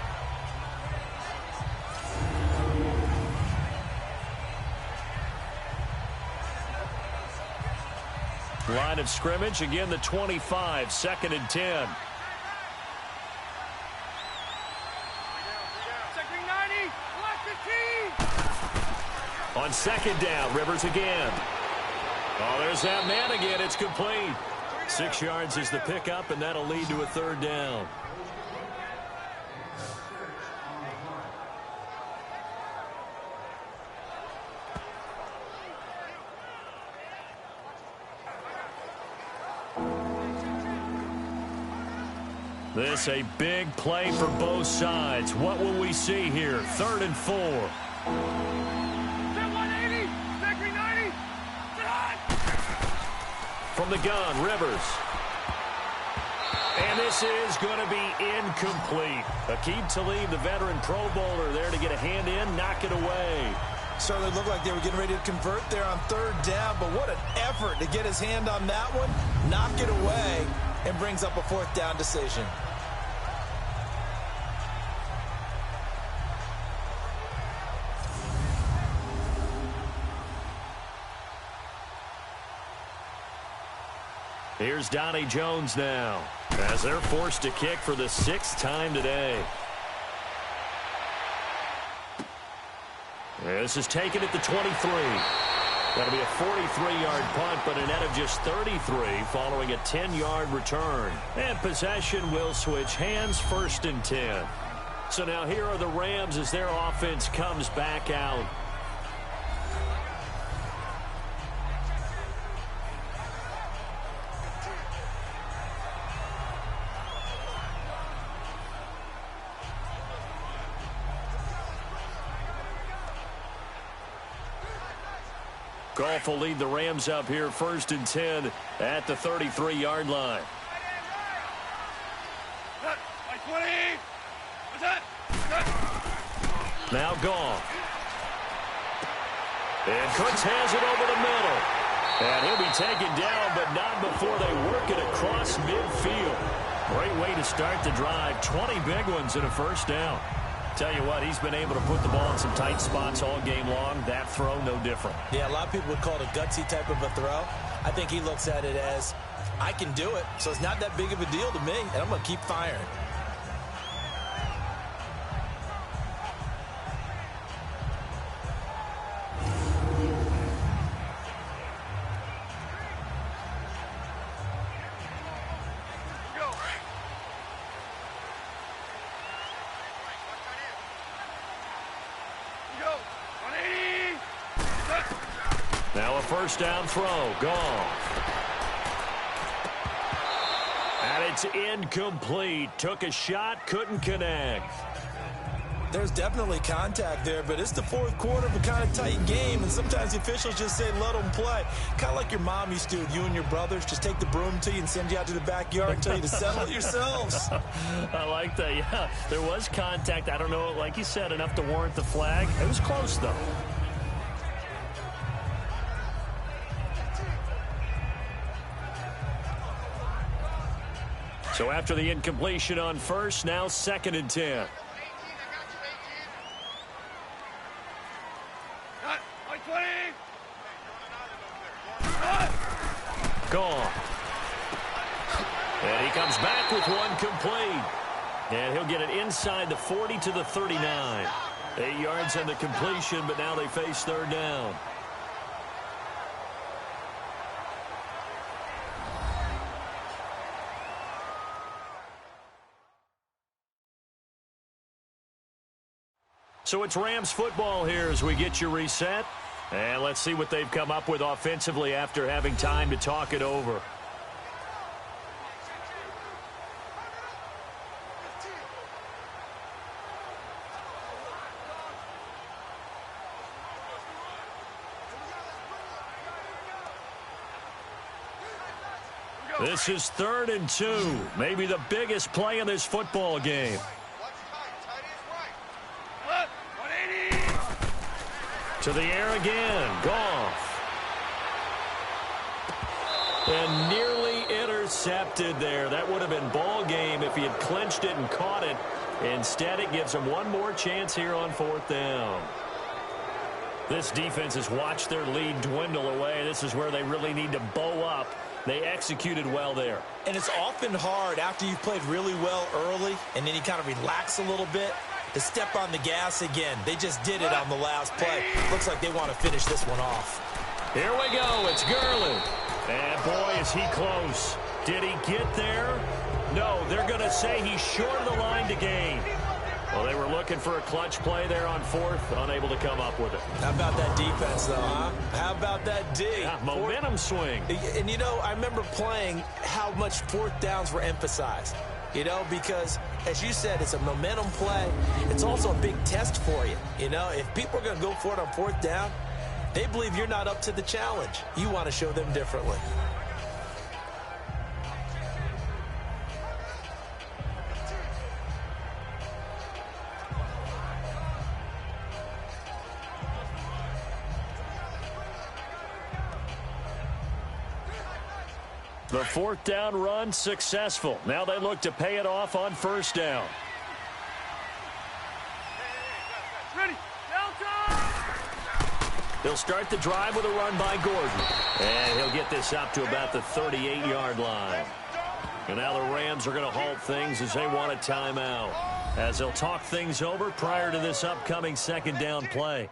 Line of scrimmage, again the 25, 2nd and 10. On second down, Rivers again. Oh, there's that man again. It's complete. 6 yards is the pickup, and that'll lead to a third down. This a big play for both sides. What will we see here? 3rd and 4. From the gun, Rivers. And this is going to be incomplete. Aqib Talib, the veteran Pro Bowler, there to get a hand in, knock it away. Certainly looked like they were getting ready to convert there on 3rd down, but what an effort to get his hand on that one, knock it away, and brings up a 4th down decision. Here's Donnie Jones now, as they're forced to kick for the 6th time today. This is taken at the 23. That'll be a 43-yard punt, but a net of just 33 following a 10-yard return. And possession will switch hands, 1st and 10. So now here are the Rams as their offense comes back out. Goff will lead the Rams up here, 1st and 10 at the 33-yard line. Now Goff. And Cooks has it over the middle. And he'll be taken down, but not before they work it across midfield. Great way to start the drive. 20 big ones in a 1st down. Tell you what, he's been able to put the ball in some tight spots all game long. That throw, no different. Yeah, a lot of people would call it a gutsy type of a throw. I think he looks at it as, I can do it, so it's not that big of a deal to me, and I'm going to keep firing. Now a 1st down throw. Goff. And it's incomplete. Took a shot, couldn't connect. There's definitely contact there, but it's the 4th quarter of a kind of tight game, and sometimes the officials just say, let them play. Kind of like your mom used to with you and your brothers. Just take the broom to you and send you out to the backyard and tell you to settle it yourselves. I like that, yeah. There was contact. I don't know, like you said, enough to warrant the flag. It was close, though. So after the incompletion on 1st, now 2nd and 10. Gone. And he comes back with one complete. And he'll get it inside the 40 to the 39. 8 yards on the completion, but now they face third down. So it's Rams football here as we get you reset. And let's see what they've come up with offensively after having time to talk it over. This is 3rd and 2. Maybe the biggest play in this football game. To the air again. Goff. And nearly intercepted there. That would have been ball game if he had clinched it and caught it. Instead, it gives him one more chance here on 4th down. This defense has watched their lead dwindle away. This is where they really need to bow up. They executed well there. And it's often hard after you've played really well early and then you kind of relax a little bit to step on the gas again. They just did it on the last play. Looks like they want to finish this one off. Here we go. It's Gurley. And boy, is he close. Did he get there? No, they're going to say he's short of the line to gain. Well, they were looking for a clutch play there on 4th, unable to come up with it. How about that defense, though, huh? How about that D? Yeah, momentum swing. And, you know, I remember playing how much 4th downs were emphasized. You know, because, as you said, it's a momentum play. It's also a big test for you. You know, if people are going to go for it on 4th down, they believe you're not up to the challenge. You want to show them differently. The 4th down run successful. Now they look to pay it off on 1st down. Ready, They'll start the drive with a run by Gordon. And he'll get this up to about the 38-yard line. And now the Rams are going to halt things as they want a timeout, as they'll talk things over prior to this upcoming 2nd down play.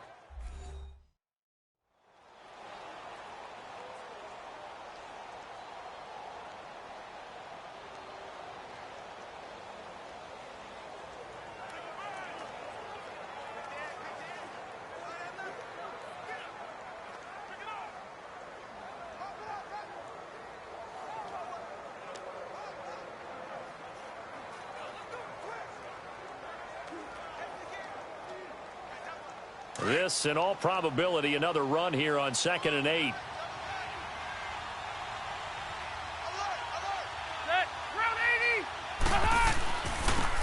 This, in all probability, another run here on 2nd and 8.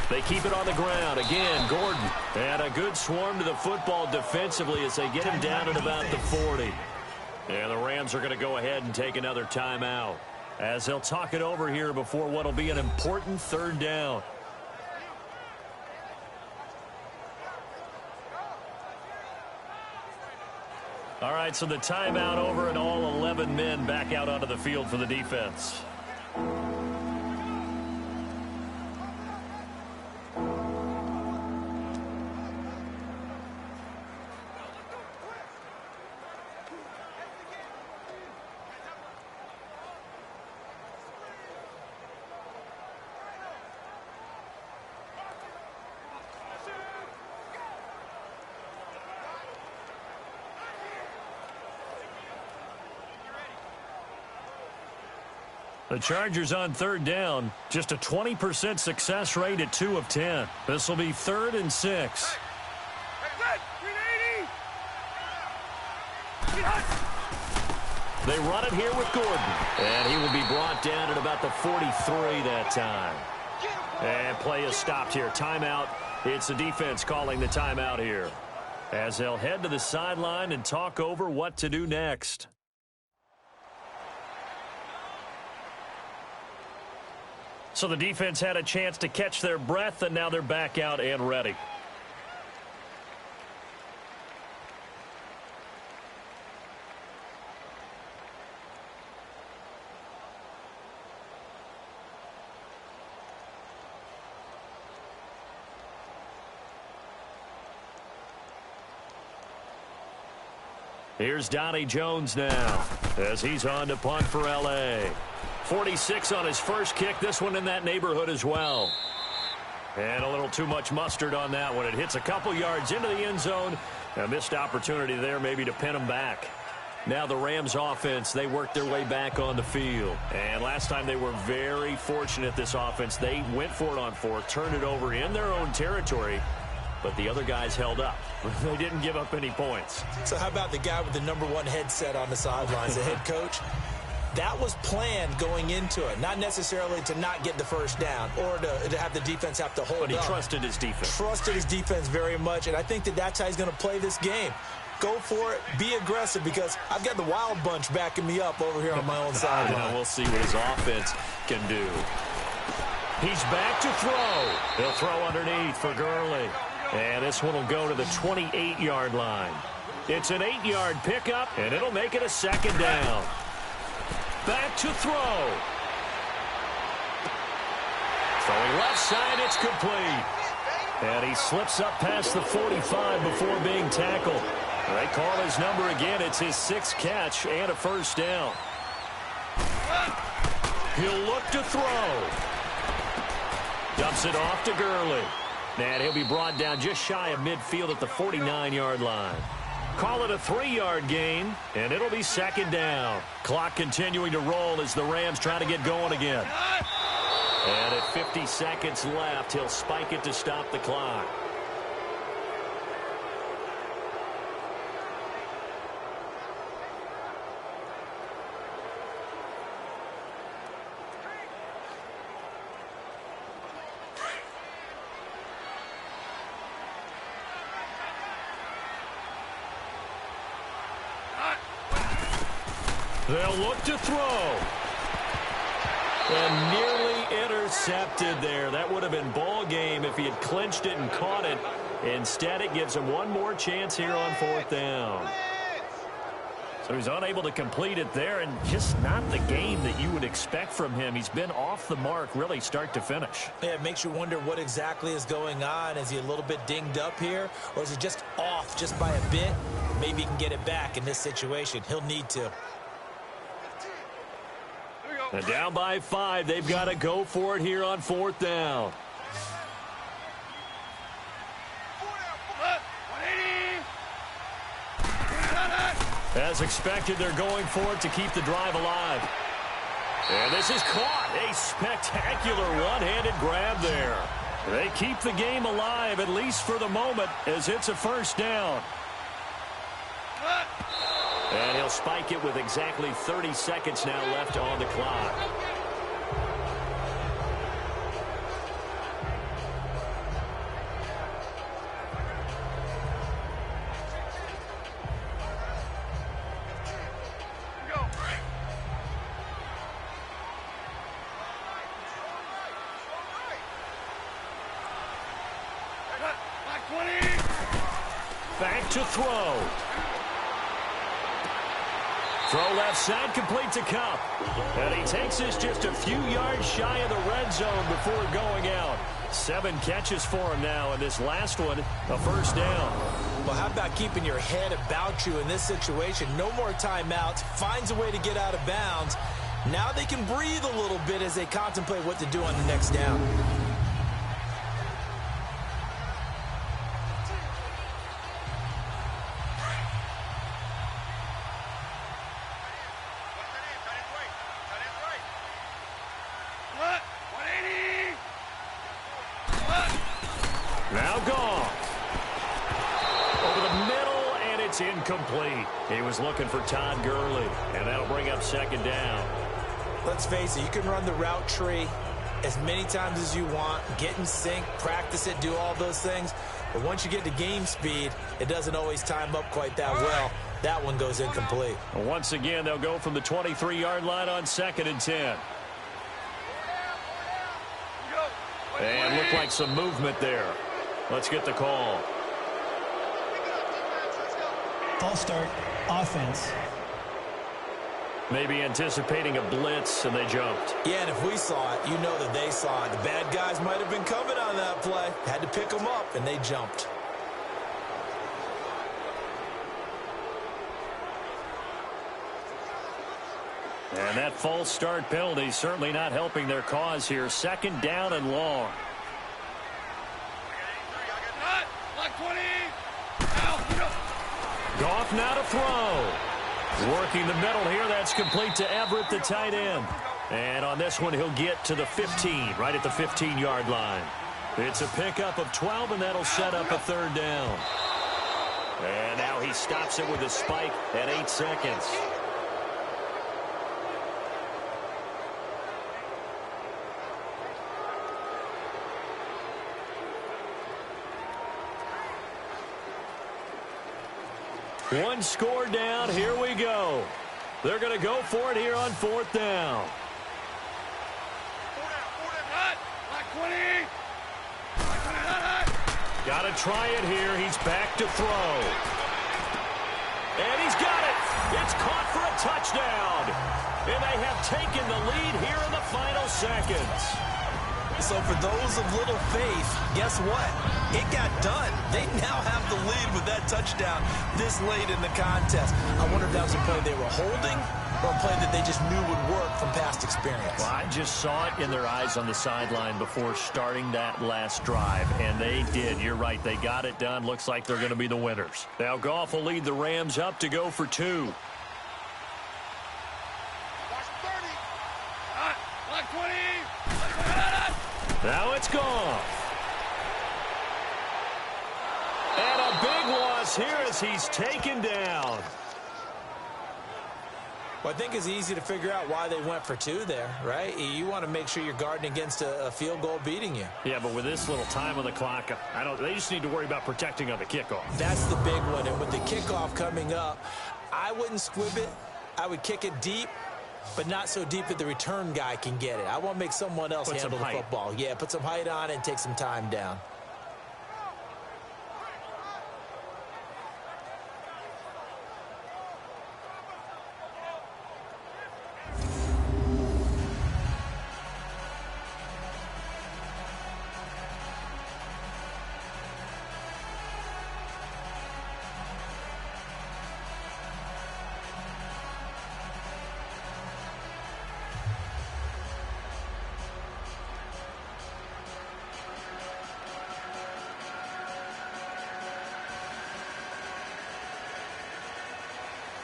They keep it on the ground. Again, Gordon. And a good swarm to the football defensively as they get him down at about the 40. And the Rams are going to go ahead and take another timeout, as they'll talk it over here before what will be an important 3rd down. All right, so the timeout over and all 11 men back out onto the field for the defense. The Chargers on 3rd down, just a 20% success rate at 2 of 10. This will be 3rd and 6. They run it here with Gordon, and he will be brought down at about the 43 that time. And play is stopped here. Timeout. It's the defense calling the timeout here, as they'll head to the sideline and talk over what to do next. So the defense had a chance to catch their breath, and now they're back out and ready. Here's Donnie Jones now as he's on to punt for L.A. 46 on his first kick. This one in that neighborhood as well. And a little too much mustard on that one. It hits a couple yards into the end zone. A missed opportunity there maybe to pin him back. Now the Rams offense, they worked their way back on the field. And last time they were very fortunate, this offense. They went for it on fourth, turned it over in their own territory, but the other guys held up. They didn't give up any points. So how about the guy with the #1 headset on the sidelines, the head coach? That was planned going into it, not necessarily to not get the first down or to have the defense have to hold up. But he trusted his defense. Trusted his defense very much, and I think that's how he's going to play this game. Go for it. Be aggressive, because I've got the wild bunch backing me up over here on my own sideline. We'll see what his offense can do. He's back to throw. He'll throw underneath for Gurley. And this one will go to the 28-yard line. It's an 8-yard pickup, and it'll make it a second down. Back to throw. Throwing left side, it's complete. And he slips up past the 45 before being tackled. They call his number again. It's his 6th catch and a first down. He'll look to throw. Dumps it off to Gurley. And he'll be brought down just shy of midfield at the 49-yard line. Call it a 3-yard gain, and it'll be second down. Clock continuing to roll as the Rams try to get going again. And at 50 seconds left, he'll spike it to stop the clock. They'll look to throw. And nearly intercepted there. That would have been ball game if he had clinched it and caught it. Instead, it gives him one more chance here on 4th down. So he's unable to complete it there, and just not the game that you would expect from him. He's been off the mark really start to finish. Yeah, it makes you wonder what exactly is going on. Is he a little bit dinged up here, or is it just off just by a bit? Maybe he can get it back in this situation. He'll need to. And down by 5, they've got to go for it here on 4th down. As expected, they're going for it to keep the drive alive. And this is caught. A spectacular one-handed grab there. They keep the game alive, at least for the moment, as it's a first down. And he'll spike it with exactly 30 seconds now left on the clock. Back to throw. Throw left side, complete to Cup. And he takes this just a few yards shy of the red zone before going out. 7 catches for him now, and this last one, a first down. Well, how about keeping your head about you in this situation? No more timeouts. Finds a way to get out of bounds. Now they can breathe a little bit as they contemplate what to do on the next down. Now gone. Over the middle, and it's incomplete. He was looking for Todd Gurley, and that'll bring up second down. Let's face it, you can run the route tree as many times as you want, get in sync, practice it, do all those things. But once you get to game speed, it doesn't always time up quite that well. That one goes incomplete. Once again, they'll go from the 23-yard line on 2nd and 10. And looked like some movement there. Let's get the call. False start, offense. Maybe anticipating a blitz, and they jumped. Yeah, and if we saw it, you know that they saw it. The bad guys might have been coming on that play. Had to pick them up, and they jumped. And that false start penalty certainly not helping their cause here. 2nd down and long. Goff now to throw. Working the middle here. That's complete to Everett, the tight end. And on this one, he'll get to the 15, right at the 15-yard line. It's a pickup of 12, and that'll set up a 3rd down. And now he stops it with a spike at 8 seconds. One score down. Here we go. They're going to go for it here on 4th down. Got to try it here. He's back to throw. And he's got it. It's caught for a touchdown. And they have taken the lead here in the final seconds. So for those of little faith, guess what? It got done. They now have the lead with that touchdown this late in the contest. I wonder if that was a play they were holding or a play that they just knew would work from past experience. Well, I just saw it in their eyes on the sideline before starting that last drive, and they did. You're right. They got it done. Looks like they're going to be the winners. Now Goff will lead the Rams up to go for 2. Now it's Goff. And a big loss here as he's taken down. Well, I think it's easy to figure out why they went for 2 there, right? You want to make sure you're guarding against a field goal beating you. Yeah, but with this little time on the clock, they just need to worry about protecting on the kickoff. That's the big one. And with the kickoff coming up, I wouldn't squib it. I would kick it deep, but not so deep that the return guy can get it. I want to make someone else handle the football. Yeah, put some height on it and take some time down.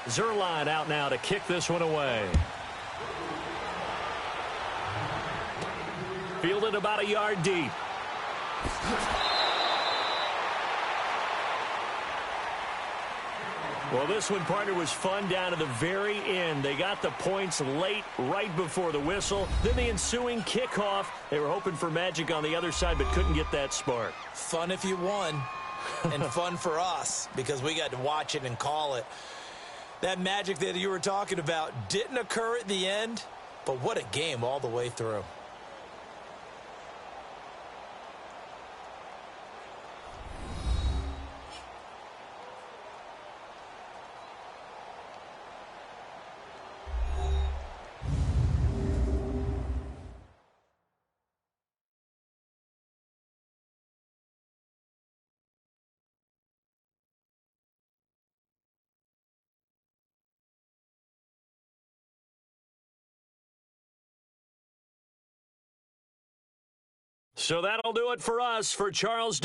Zerline out now to kick this one away. Fielded about a yard deep. Well, this one, partner, was fun down to the very end. They got the points late, right before the whistle. Then the ensuing kickoff. They were hoping for magic on the other side, but couldn't get that spark. Fun if you won, and fun for us, because we got to watch it and call it. That magic that you were talking about didn't occur at the end, but what a game all the way through. So that'll do it for us. For Charles